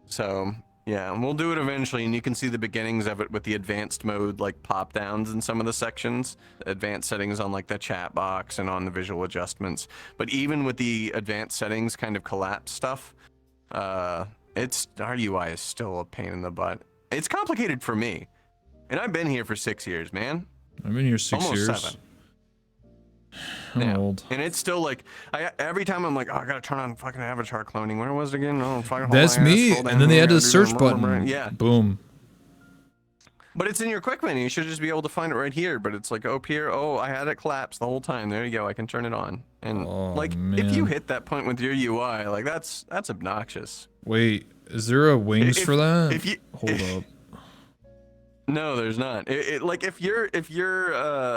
So yeah, and we'll do it eventually, and you can see the beginnings of it with the advanced mode, like pop downs in some of the sections, advanced settings on like the chat box and on the visual adjustments. But even with the advanced settings kind of collapse stuff, our UI is still a pain in the butt. It's complicated for me, and I've been here for 6 years, man. I've been here 6 Almost years. 7. I'm old. And it's still like, every time I'm like, oh, I gotta turn on fucking avatar cloning. Where was it again? Oh, fucking That's hold on, I gotta me. scroll And down then they here, had I the gotta do search the- button. Yeah. Boom. But it's in your quick menu. You should just be able to find it right here. But it's like, up here. Oh, I had it collapsed the whole time. There you go. I can turn it on. And Oh, like, if man. you hit that point with your UI, like that's obnoxious. Wait, is there a wings If- for that? if you- Hold up. No, there's not. Like if your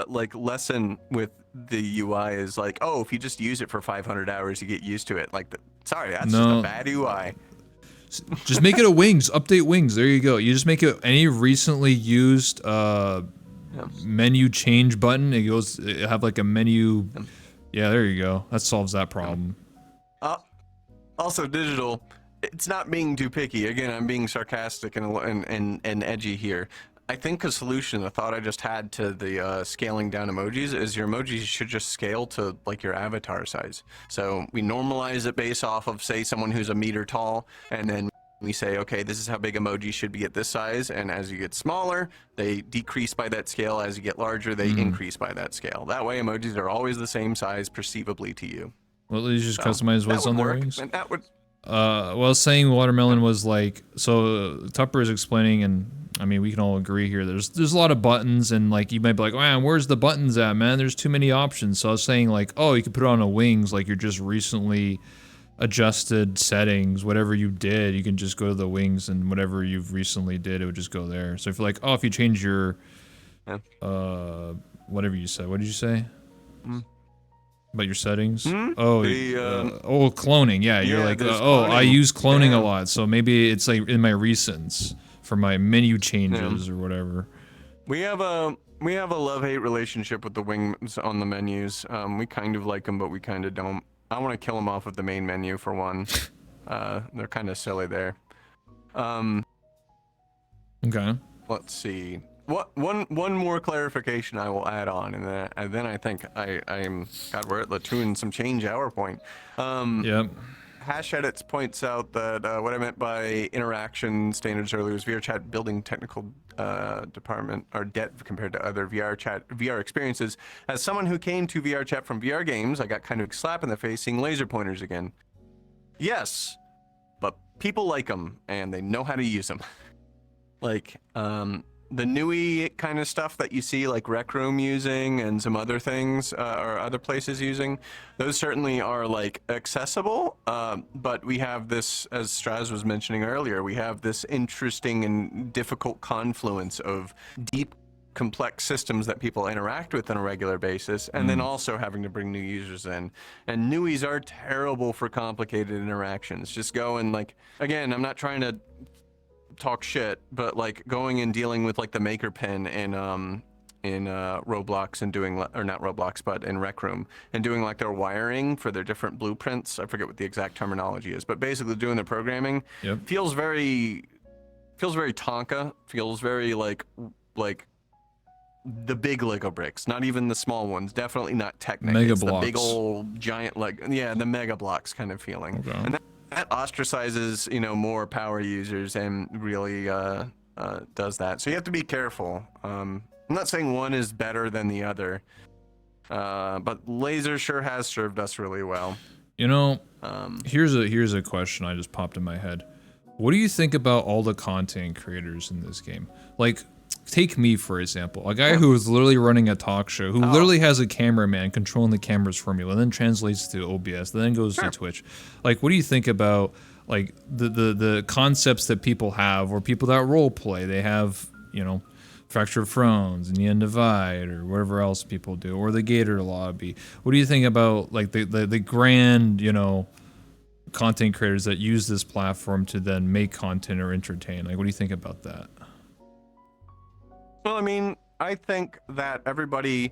like lesson with the UI is like, oh, if you just use it for 500 hours, you get used to it. Like, sorry, that's just No. a bad UI. Just make it a wings. Update wings. There you go. You just make it any recently used menu change button. It have like a menu. Yeah, there you go. That solves that problem. Also, digital. It's not being too picky. Again, I'm being sarcastic and edgy here. I think a solution, a thought I just had to the scaling down emojis is your emojis should just scale to like your avatar size. So we normalize it based off of, say, someone who's a meter tall, and then we say, okay, this is how big emojis should be at this size, and as you get smaller, they decrease by that scale. As you get larger, they increase by that scale. That way, emojis are always the same size perceivably to you. Well, you just So, customize what's that on would the work, wings. and that would. Well, saying Watermelon was like, so Tupper is explaining, and I mean, we can all agree here. There's a lot of buttons, and like you might be like, man, where's the buttons at, man? There's too many options. So I was saying like, oh, you could put it on a wings, like you're just recently adjusted settings, whatever you did, you can just go to the wings, and whatever you've recently did, it would just go there. So if you're like, oh, if you change your, whatever you said, what did you say? About your settings? Oh, cloning. Yeah, you're like, oh, I use cloning a lot, so maybe it's like in my recents for my menu changes or whatever. We have a love-hate relationship with the wings on the menus. We kind of like them, but we kind of don't. I want to kill them off of the main menu for one. They're kind of silly there. Okay. Let's see. One more clarification I will add on, and then I think I'm God, we're at the 2 and some change hour point. Yep. Hash Edits points out that what I meant by interaction standards earlier was VRChat building technical department or debt compared to other VR experiences. As someone who came to VRChat from VR games, I got kind of a slap in the face seeing laser pointers again. Yes, but people like them and they know how to use them. Like the NUI kind of stuff that you see like Rec Room using and some other things or other places using, those certainly are like accessible, but we have this, as Strasz was mentioning earlier, we have this interesting and difficult confluence of deep complex systems that people interact with on a regular basis, and then also having to bring new users in. And NUIs are terrible for complicated interactions. Just go and like, again, I'm not trying to talk shit, but like going and dealing with like the maker pen in Roblox and doing, or not Roblox, but in Rec Room, and doing like their wiring for their different blueprints. I forget what the exact terminology is, but basically doing the programming feels very Tonka, feels very like the big Lego bricks, not even the small ones, definitely not Technic. Mega it's blocks. The big old giant, like, yeah, the Mega Blocks kind of feeling. Okay. And that ostracizes, more power users and really does that. So you have to be careful. I'm not saying one is better than the other, but laser sure has served us really well. Here's a question I just popped in my head. What do you think about all the content creators in this game? Like, take me, for example, a guy who is literally running a talk show, who literally has a cameraman controlling the cameras for me, and then translates to OBS, then goes to Twitch. Like, what do you think about like the concepts that people have, or people that role play? They have, Fractured Thrones and Yen Divide, or whatever else people do, or the Gator Lobby. What do you think about like the grand, content creators that use this platform to then make content or entertain? Like, what do you think about that? Well, I mean, I think that everybody,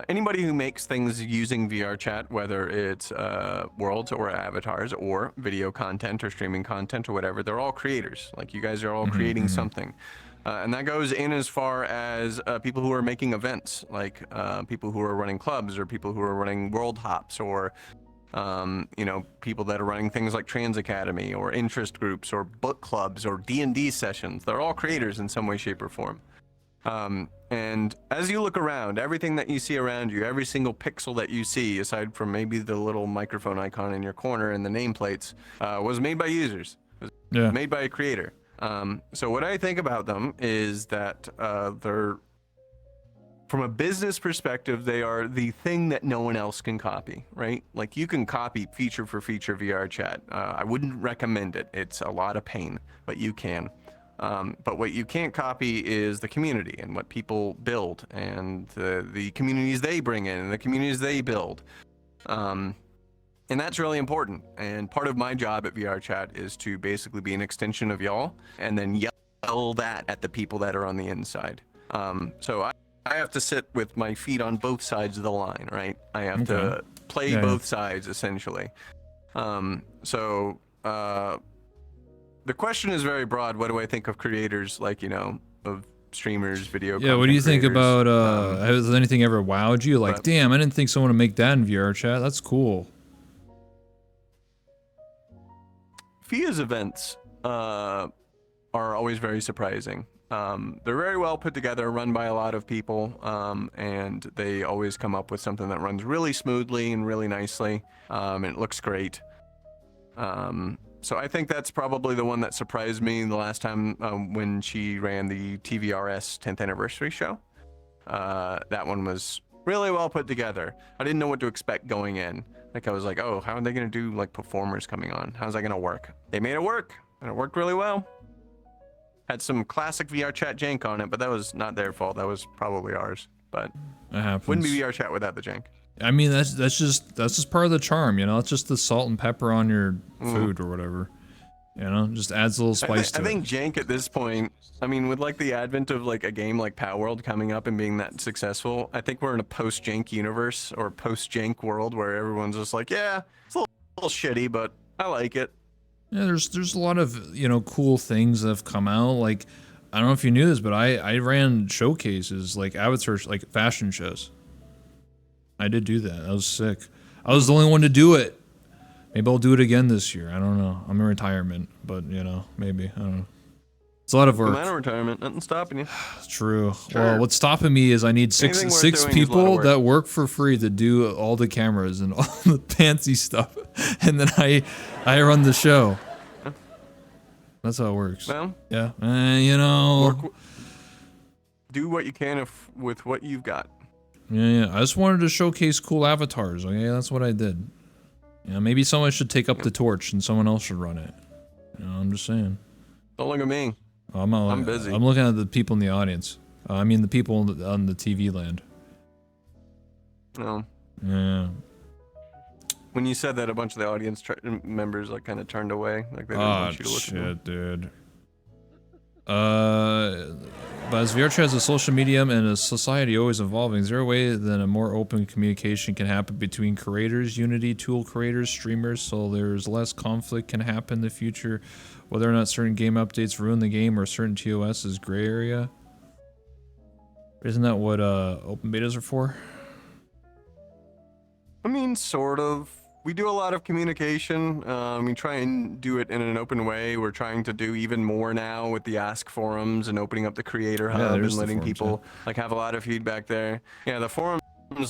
anybody who makes things using VRChat, whether it's worlds or avatars or video content or streaming content or whatever, they're all creators. Like, you guys are all creating something. And that goes in as far as people who are making events, like people who are running clubs, or people who are running world hops, or people that are running things like Trans Academy, or interest groups, or book clubs, or D&D sessions. They're all creators in some way, shape, or form. And as you look around, everything that you see around you, every single pixel that you see, aside from maybe the little microphone icon in your corner and the nameplates, was made by users. Was made by a creator. So what I think about them is that they're, from a business perspective, they are the thing that no one else can copy, right? Like, you can copy feature for feature VRChat. I wouldn't recommend it. It's a lot of pain, but you can. But what you can't copy is the community and what people build, and the communities they bring in and the communities they build. And that's really important. And part of my job at VRChat is to basically be an extension of y'all, and then yell that at the people that are on the inside. So I have to sit with my feet on both sides of the line, right? I have to play both sides, essentially. The question is very broad. What do I think of creators, like, of streamers, video content what do you think creators? about, has anything ever wowed you? Like, damn, I didn't think someone would make that in VRChat. That's cool. FIA's events are always very surprising. They're very well put together, run by a lot of people, and they always come up with something that runs really smoothly and really nicely, and it looks great. So I think that's probably the one that surprised me the last time when she ran the TVRS 10th anniversary show. That one was really well put together. I didn't know what to expect going in. Like I was like, oh, how are they gonna do like performers coming on? How's that gonna work? They made it work, and it worked really well. Had some classic VRChat jank on it, but that was not their fault. That was probably ours. But It happens. wouldn't be VRChat without the jank. I mean, that's just part of the charm, you know. It's just the salt and pepper on your food or whatever, you know. Just adds a little spice to I it. think jank at this point, I mean, with like the advent of like a game like Power World coming up and being that successful, I think we're in a post-jank universe or post-jank world where everyone's just like, yeah, it's a little shitty, but I like it. Yeah, there's a lot of, you know, cool things that have come out. Like, I don't know if you knew this, but I ran showcases, like avatars, like fashion shows. I did do that. That was sick. I was the only one to do it. Maybe I'll do it again this year. I don't know. I'm in retirement, but you know, maybe. I don't know. It's a lot of work. No matter retirement, nothing's stopping you. It's true. Sure. Well, what's stopping me is I need six Anything worth doing is a lot of people work. that work for free to do all the cameras and all the fancy stuff, and then I run the show. That's how it works. Well, Yeah, you know. do what you can with what you've got. Yeah. I just wanted to showcase cool avatars. Okay, that's what I did. Yeah, maybe someone should take up the torch and someone else should run it. You know, I'm just saying. Don't look at me. I'm busy. I'm looking at the people in the audience. I mean, the people on the TV land. No. Yeah. When you said that, a bunch of the audience members like kind of turned away, like they didn't Oh want you to look at them. shit, dude. But as VRChat is a social medium and a society always evolving, is there a way that a more open communication can happen between creators, Unity tool creators, streamers, so there's less conflict can happen in the future, whether or not certain game updates ruin the game or certain TOS is gray area? Isn't that what open betas are for? I mean, sort of. We do a lot of communication. We try and do it in an open way. We're trying to do even more now with the Ask forums and opening up the Creator Hub and there's the letting forums, people like have a lot of feedback there. Yeah, the forums,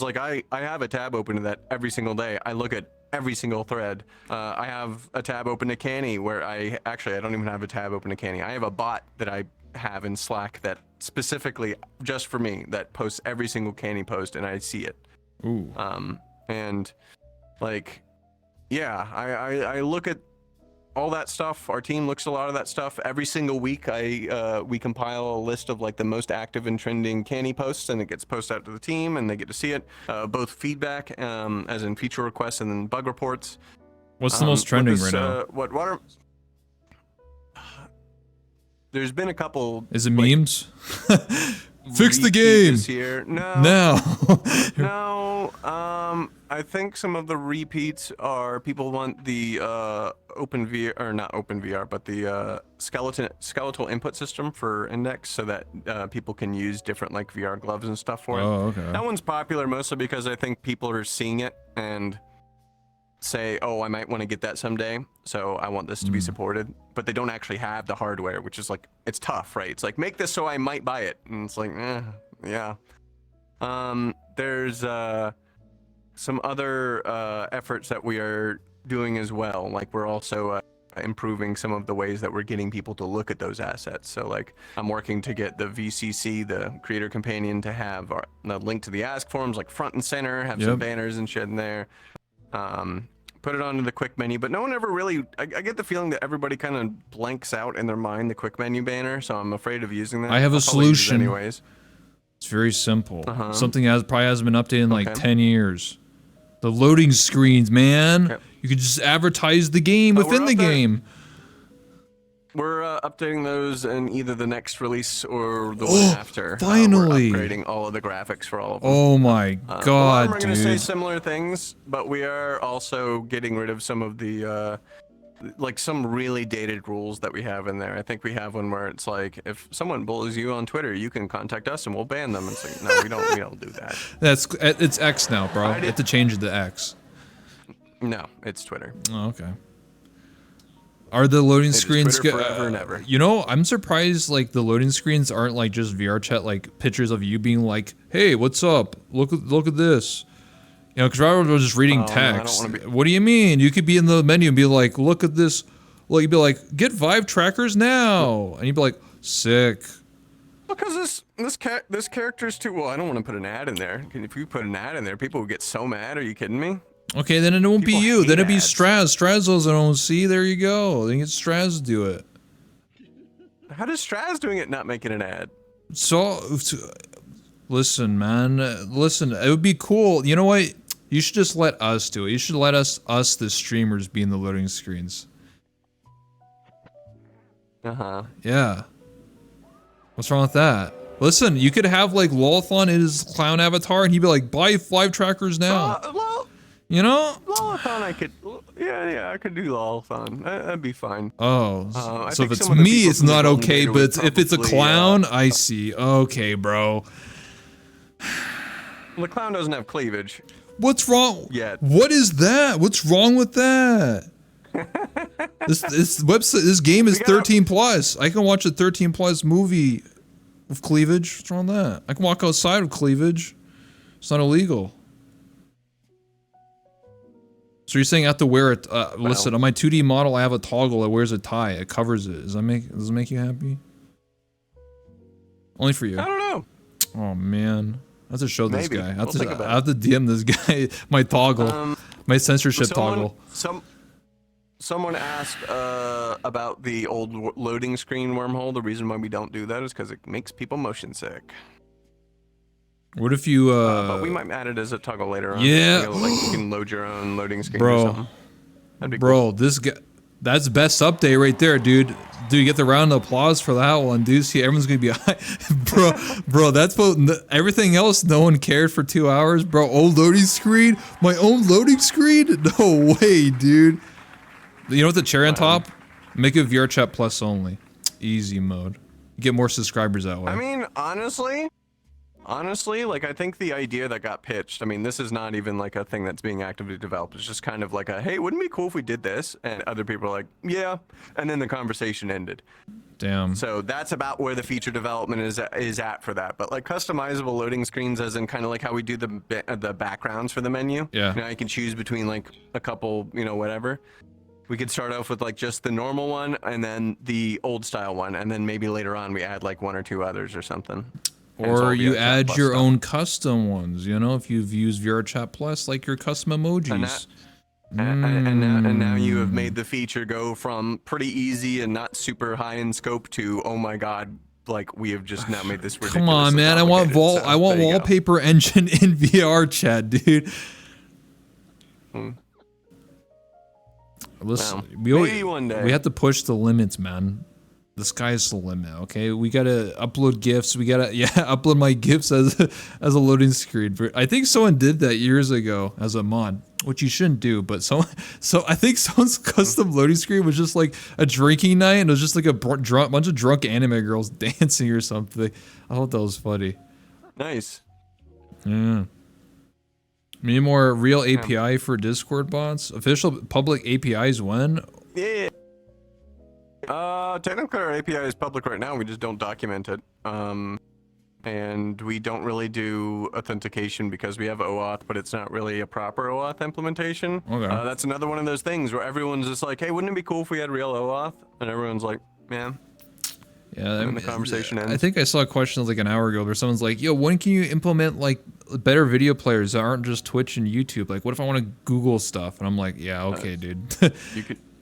like I have a tab open to that every single day. I look at every single thread. I have a tab open to Canny where I don't even have a tab open to Canny. I have a bot that I have in Slack that specifically just for me that posts every single Canny post and I see it. Ooh. And like, yeah, I look at all that stuff. Our team looks at a lot of that stuff every single week. We compile a list of like the most active and trending Canny posts, and it gets posted out to the team, and they get to see it. Both feedback, as in feature requests, and then bug reports. What's the most trending right now? There's been a couple. Is it like, memes? Fix the repeat game this year. No. No. No. I think some of the repeats are people want the OpenVR, or not OpenVR, but the skeletal input system for Index, so that people can use different like VR gloves and stuff for it. Oh, okay. That one's popular mostly because I think people are seeing it and say, oh, I might want to get that someday, so I want this to be supported, but they don't actually have the hardware, which is like, it's tough, right? It's like, make this so I might buy it, and it's like, yeah. There's some other efforts that we are doing as well. Like we're also improving some of the ways that we're getting people to look at those assets. So like I'm working to get the VCC, the Creator Companion, to have the link to the Ask forums like front and center, have some banners and shit in there. Put it onto the quick menu, but no one ever really, I get the feeling that everybody kind of blanks out in their mind the quick menu banner, so I'm afraid of using that. I have a I'll probably use it solution. anyways. It's very simple. Something that probably hasn't been updated in like Okay. 10 years. The loading screens, man. Okay. You could just advertise the game we're within the up there. game. We're updating those in either the next release or the one after. finally. We're upgrading all of the graphics for all of them. Oh my A lot of god, them are going to say dude. similar things, but we are also getting rid of some of the like some really dated rules that we have in there. I think we have one where it's like, if someone bullies you on Twitter, you can contact us and we'll ban them. It's like, no, we don't do that. It's X now, bro. You have to change it to X. No, it's Twitter. Oh, okay. Are the loading is screens Twitter forever and ever. You know, I'm surprised like the loading screens aren't like just VRChat like pictures of you being like, "Hey, what's up? Look at this." You know, because rather than just reading No, I don't text. wanna be- What do you mean? You could be in the menu and be like, "Look at this Well, you'd be like, get Vive trackers now, and you'd be like, sick. Because this character's too. Well, I don't want to put an ad in there. If you put an ad in there, people would get so mad. Are you kidding me? Okay, then it won't People be you. hate Then it'd be ads. Strasz. Strasz doesn't own. See, there you go. Then get Strasz to do it. How does Strasz doing it not making an ad? So, listen, man. Listen, it would be cool. You know what? You should just let us do it. You should let us the streamers, be in the loading screens. Yeah. What's wrong with that? Listen, you could have like Lolathon in his clown avatar, and he'd be like, "Buy Vive trackers now." You know? Lolathon, I could. Yeah, I could do Lolathon. That'd be fine. Oh, I so if think it's some of the me, people it's from the not Golden okay. Gate But would if it's a probably, clown, I see. Okay, bro. The clown doesn't have cleavage. What's wrong? Yet. What is that? What's wrong with that? This game is 13 plus. I can watch a 13 plus movie with cleavage. What's wrong with that? I can walk outside with cleavage. It's not illegal. So you're saying I have to wear it? Listen, on my 2D model, I have a toggle that wears a tie. It covers it. Does it make you happy? Only for you. I don't know. Oh man, I have to show this Maybe. guy. We'll think about I have to DM this guy my toggle, my censorship toggle. Someone asked about the old loading screen wormhole. The reason why we don't do that is because it makes people motion sick. What if you but we might add it as a toggle later on. Yeah. Like you can load your own loading screen or Bro, something. That'd be bro, cool. this guy, that's best update right there, dude. Dude, you get the round of applause for that one, dude. See, everyone's gonna be high. bro, that's what everything else. No one cared for 2 hours, bro. Old loading screen, my own loading screen. No way, dude. You know what the cherry on top? Make it VRChat Plus only, easy mode. Get more subscribers that way. I mean, honestly, like I think the idea that got pitched, I mean, this is not even like a thing that's being actively developed. It's just kind of like a, hey, wouldn't it be cool if we did this? And other people are like, yeah. And then the conversation ended. Damn. So that's about where the feature development is at for that. But like customizable loading screens, as in kind of like how we do the backgrounds for the menu. Yeah. You know, you can choose between like a couple, you know, whatever. We could start off with like just the normal one and then the old style one. And then maybe later on we add like one or two others or something. Or you add your own custom ones, you know, if you've used VRChat Plus, like your custom emojis. And now you have made the feature go from pretty easy and not super high in scope to, oh my god, like we have just now made this ridiculous. Come on, man! I want wallpaper engine in VRChat, dude. Listen, maybe one day. We have to push the limits, man. The sky's the limit, okay? We gotta upload GIFs. We gotta, upload my GIFs as a loading screen. I think someone did that years ago as a mod, which you shouldn't do. But so I think someone's custom loading screen was just like a drinking night, and it was just like a bunch of drunk anime girls dancing or something. I thought that was funny. Nice. Yeah. Need more real API for Discord bots? Official public APIs when? Yeah. Technically our API is public right now, we just don't document it. And we don't really do authentication because we have OAuth, but it's not really a proper OAuth implementation. Okay. That's another one of those things where everyone's just like, hey, wouldn't it be cool if we had real OAuth? And everyone's like, man. Yeah, and the conversation ends. I think I saw a question like an hour ago where someone's like, yo, when can you implement like better video players that aren't just Twitch and YouTube? Like, what if I want to Google stuff? And I'm like, yeah, okay, dude.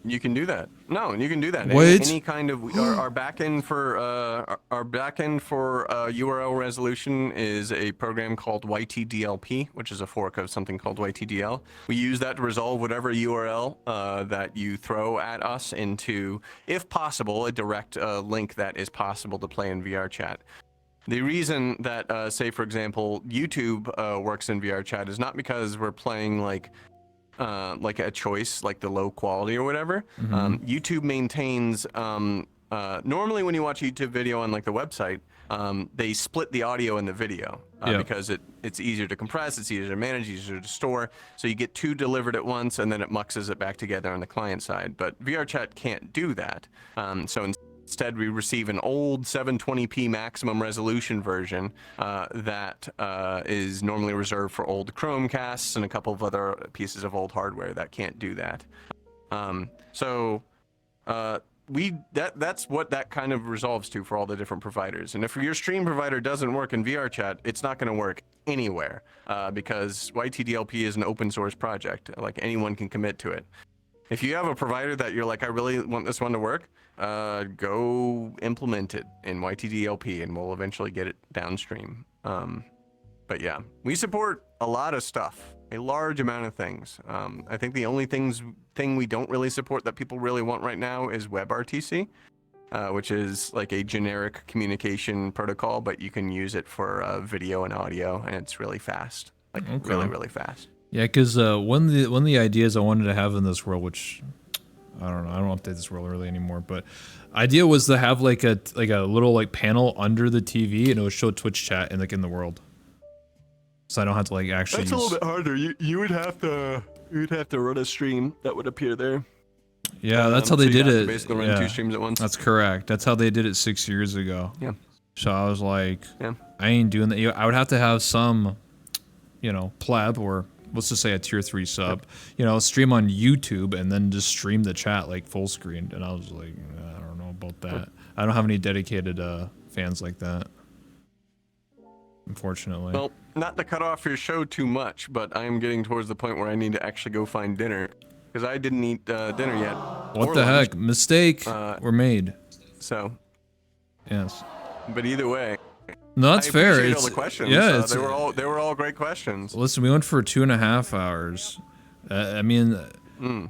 You can do that. No, you can do that. What? Any kind of our backend for URL resolution is a program called YTDLP, which is a fork of something called YTDL. We use that to resolve whatever URL that you throw at us into, if possible, a direct link that is possible to play in VRChat. The reason that, say for example, YouTube works in VRChat is not because we're playing like a choice, like the low quality or whatever. YouTube maintains, normally when you watch a YouTube video on like the website, they split the audio and the video because it's easier to compress, it's easier to manage, easier to store. So you get two delivered at once and then it muxes it back together on the client side. But VRChat can't do that. So instead, we receive an old 720p maximum resolution version that is normally reserved for old Chromecasts and a couple of other pieces of old hardware that can't do that. So that's what that kind of resolves to for all the different providers. And if your stream provider doesn't work in VRChat, it's not going to work anywhere because YTDLP is an open source project. Like anyone can commit to it. If you have a provider that you're like, I really want this one to work, go implement it in YTDLP and we'll eventually get it downstream. But yeah, we support a lot of stuff, a large amount of things. I think the only thing we don't really support that people really want right now is WebRTC, which is like a generic communication protocol, but you can use it for video and audio, and it's really fast, like really, really fast. Yeah, because one of the ideas I wanted to have in this world, which I don't know, I don't update this world really anymore, but idea was to have like a little like panel under the TV, and it would show Twitch chat in in the world. So I don't have to like actually. That's a little bit harder. You would have to run a stream that would appear there. Yeah, that's how they did it. Basically, run 2 streams at once. That's correct. That's how they did it 6 years ago. Yeah. So I was like, I ain't doing that. I would have to have some, pleb or let's just say a tier 3 sub, stream on YouTube and then just stream the chat like full screen. And I was like, I don't know about that. I don't have any dedicated fans like that, unfortunately. Well, not to cut off your show too much, but I am getting towards the point where I need to actually go find dinner because I didn't eat dinner yet. What the heck? Mistake were made. So. Yes. But either way. No, that's fair. It's all the questions. Yeah, they were all great questions. Listen, we went for 2.5 hours. I mean,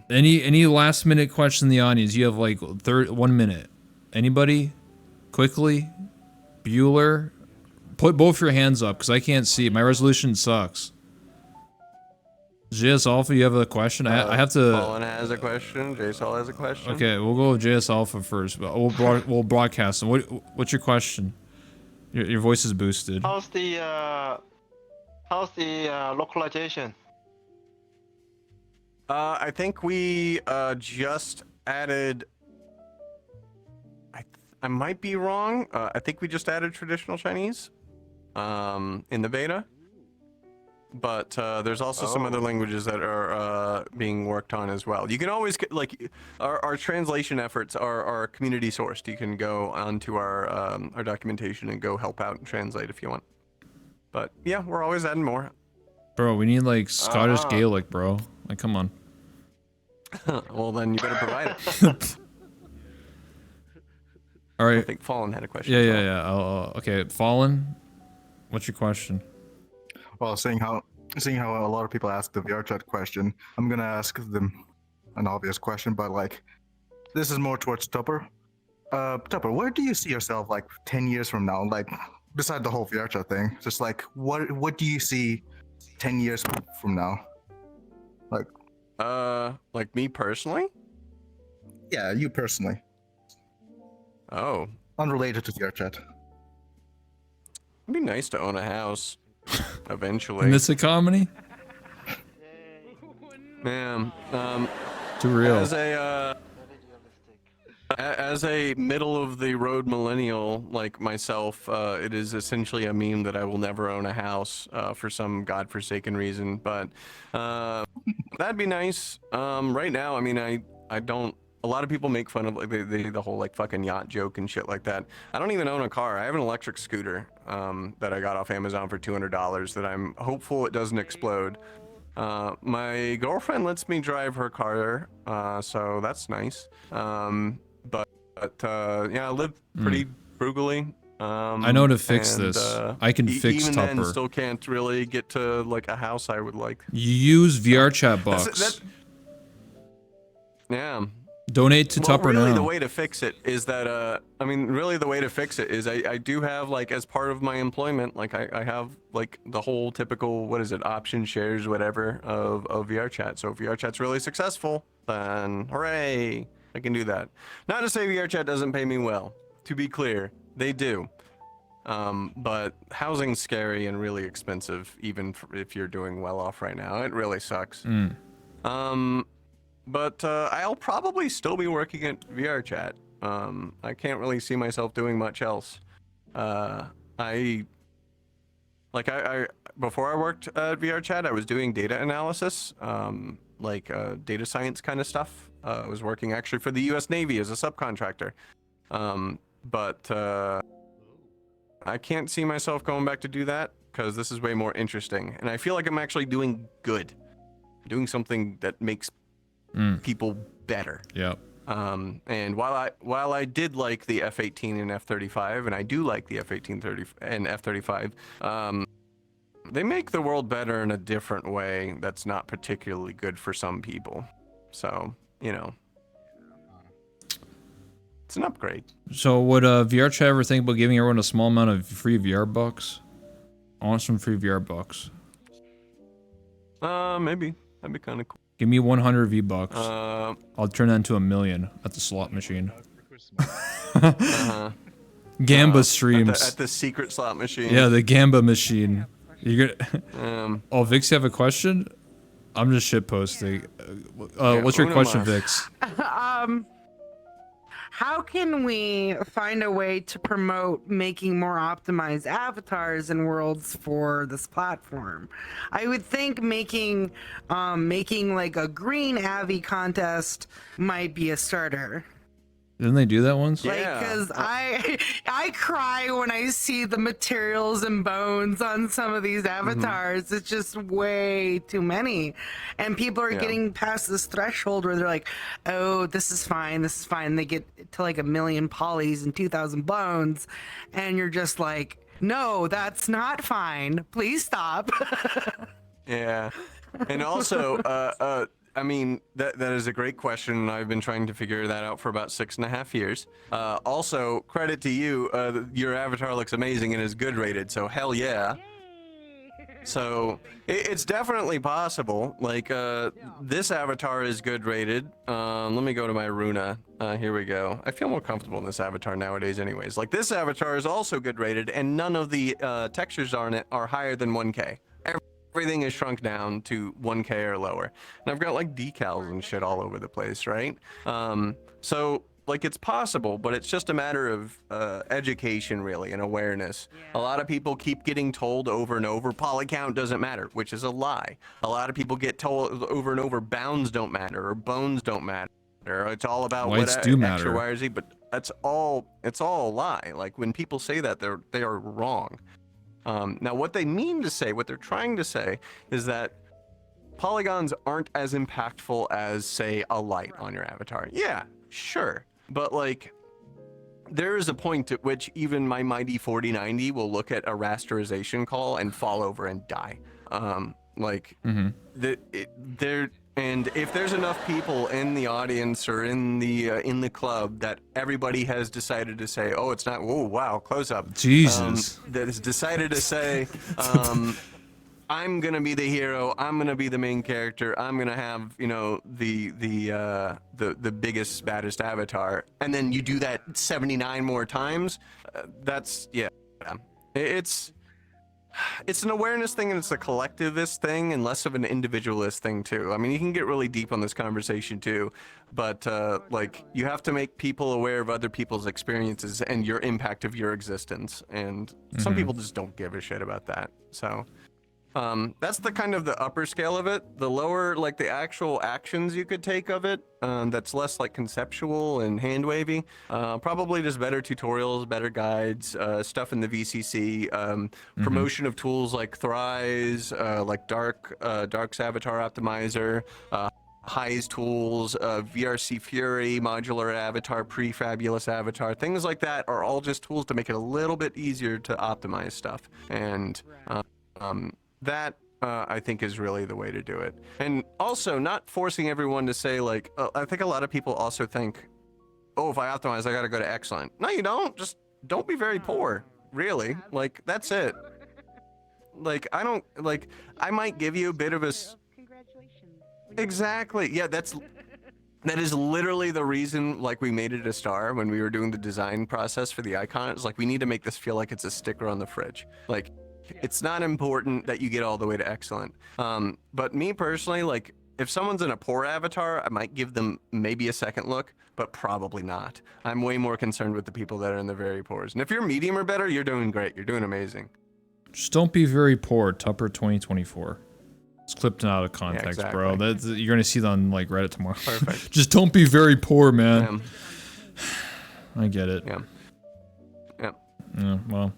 any last minute question in the audience? You have like 1 minute. Anybody? Quickly, Bueller. Put both your hands up because I can't see. My resolution sucks. JS Alpha, you have a question? I have to. Colin has a question. JSL has a question. Okay, we'll go with JS Alpha first, but we'll broadcast them. What's your question? Your voice is boosted. How's the localization? I think we just added. I might be wrong. I think we just added traditional Chinese in the beta, but there's also some other languages that are being worked on as well. You can always get, like, our translation efforts are community sourced. You can go onto our documentation and go help out and translate if you want. But yeah, we're always adding more. Bro, we need like Scottish Gaelic, bro. Like, come on. Well, then you better provide it. All right. I think Fallen had a question. Yeah. Okay, Fallen, what's your question? Well, seeing how a lot of people ask the VRChat question, I'm gonna ask them an obvious question, but like, this is more towards Tupper. Tupper, where do you see yourself like 10 years from now? Like, beside the whole VRChat thing, just like, what do you see 10 years from now? Like me personally? Yeah, you personally. Oh. Unrelated to VRChat. It'd be nice to own a house. Eventually. In this economy? Man, Too real. As a middle of the road millennial like myself, it is essentially a meme that I will never own a house for some godforsaken reason. But that'd be nice. Right now, I mean, I don't. A lot of people make fun of like the whole like fucking yacht joke and shit like that. I don't even own a car. I have an electric scooter that I got off Amazon for $200 that I'm hopeful it doesn't explode. My girlfriend lets me drive her car, so that's nice. But yeah, I live pretty frugally. I know to fix this. I can fix even Tupper. Then, still can't really get to like a house I would like. You use VRChat bucks. Yeah. Donate to Tupper really, now. the way to fix it is that, really the way to fix it is I do have, like, as part of my employment, like, I have, like, the whole typical, what is it, option shares, whatever, of VRChat. So if VRChat's really successful, then hooray, I can do that. Not to say VRChat doesn't pay me well. To be clear, they do. But housing's scary and really expensive, even if you're doing well off right now. It really sucks. But I'll probably still be working at VRChat. I can't really see myself doing much else. Before I worked at VRChat, I was doing data analysis, data science kind of stuff. I was working actually for the U.S. Navy as a subcontractor. But I can't see myself going back to do that because this is way more interesting. And I feel like I'm actually doing good. Doing something that makes people better. Yep. And while I did like the F-18 and F-35, and I do like the F-18 and F-35, they make the world better in a different way that's not particularly good for some people. So, you know, it's an upgrade. So would VRChat ever think about giving everyone a small amount of free VR bucks? I want some free VR bucks. Maybe. That'd be kind of cool. Give me 100 V-bucks. I'll turn that into $1 million at the slot machine. Gamba streams. At the secret slot machine. Yeah, the Gamba machine. You gonna? Oh, Vix, you have a question? I'm just shit posting. What's your question, Vix? How can we find a way to promote making more optimized avatars and worlds for this platform? I would think making like a green Avi contest might be a starter. Didn't they do that once? Like, because I cry when I see the materials and bones on some of these avatars. It's just way too many, and people are getting past this threshold where they're like, "Oh, this is fine, this is fine." They get to like 1 million polys and 2,000 bones, and you're just like, "No, that's not fine. Please stop." Yeah, and also, I mean, that is a great question. I've been trying to figure that out for about 6.5 years. Also, credit to you. Your avatar looks amazing and is good rated, so hell yeah. So it's definitely possible. Like, this avatar is good rated. Let me go to my Runa. Here we go. I feel more comfortable in this avatar nowadays anyways. Like, this avatar is also good rated, and none of the textures on it are higher than 1K. Everything is shrunk down to 1K or lower. And I've got like decals and shit all over the place, right? So like it's possible, but it's just a matter of education really and awareness. A lot of people keep getting told over and over, poly count doesn't matter, which is a lie. A lot of people get told over and over, bounds don't matter or bones don't matter. It's all about Whites what do X matter. or Y or Z, but it's all a lie. Like when people say that, they are wrong. Now, what they mean to say, what they're trying to say, is that polygons aren't as impactful as, say, a light on your avatar. Yeah, sure. But, like, there is a point at which even my mighty 4090 will look at a rasterization call and fall over and die. And if there's enough people in the audience or in the club that everybody has decided to say, oh, it's not, oh, wow, close up. Jesus. That has decided to say, I'm gonna be the hero. I'm gonna be the main character. I'm gonna have, you know, the biggest, baddest avatar. And then you do that 79 more times. That's, yeah. It's an awareness thing and it's a collectivist thing and less of an individualist thing too. I mean, you can get really deep on this conversation too, but like you have to make people aware of other people's experiences and your impact of your existence. And some people just don't give a shit about that. So that's the kind of the upper scale of it. The lower, like the actual actions you could take of it, that's less like conceptual and hand wavy. Probably just better tutorials, better guides, stuff in the VCC, promotion of tools like Thrize, like Dark's Avatar Optimizer, High's tools, VRC Fury, Modular Avatar, Prefabulous Avatar, things like that are all just tools to make it a little bit easier to optimize stuff. And that I think is really the way to do it. And also not forcing everyone to say like, I think a lot of people also think, oh, if I optimize, I gotta go to excellent. No, you don't. Just don't be very poor, really. Like, that's it. Like, I might give you a bit of a... Congratulations. Exactly. Yeah, that is literally the reason, like, we made it a star when we were doing the design process for the icon. It's like, we need to make this feel like it's a sticker on the fridge. Like, it's not important that you get all the way to excellent. But me personally, like, if someone's in a poor avatar, I might give them maybe a second look, but probably not. I'm way more concerned with the people that are in the very poors. And if you're medium or better, you're doing great. You're doing amazing. Just don't be very poor, Tupper 2024. It's clipped out of context, bro. exactly. That's, you're gonna see that on like Reddit tomorrow. Perfect. Just don't be very poor, man. I get it. Yeah. Yeah. Yeah, well.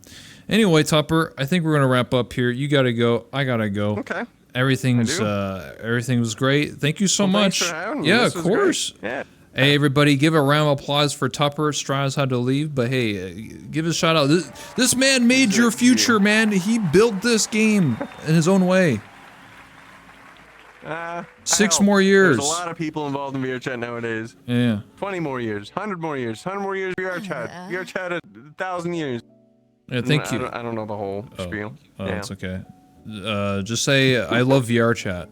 Anyway, Tupper, I think we're gonna wrap up here. You gotta go. I gotta go. Okay. Everything was great. Thank you so much. Thanks for having me. Yeah, This of was great. course. Yeah. Hey, everybody, give a round of applause for Tupper. Strasz had to leave, but hey, give a shout out. This man made your future, man. He built this game in his own way. 6 more years. There's a lot of people involved in VRChat nowadays. Yeah. 20 more years, 100 more years, 100 more years VRChat. VRChat 1,000 years. Yeah, thank you. I don't know the whole spiel. Oh, yeah. it's okay. Just say, I love VRChat.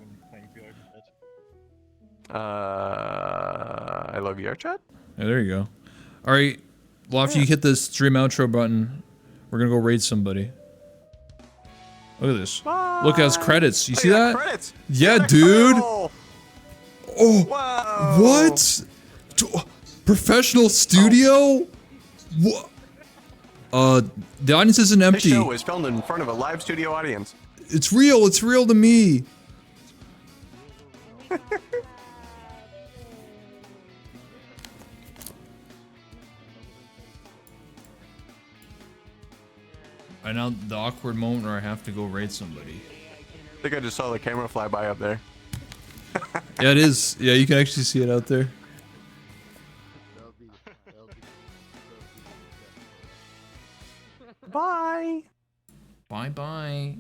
I love VRChat. Yeah, there you go. All right, well, after you hit the stream outro button, we're gonna go raid somebody. Look at this. Look at his credits. You see that? Credits. Yeah, That dude. credit. Oh, Whoa. what? Professional studio? What? The audience isn't This empty. show was filmed in front of a live studio audience. It's real. It's real to me. I know the awkward moment where I have to go raid somebody. I think I just saw the camera fly by up there. Yeah, it is. Yeah, you can actually see it out there. Bye. Bye-bye.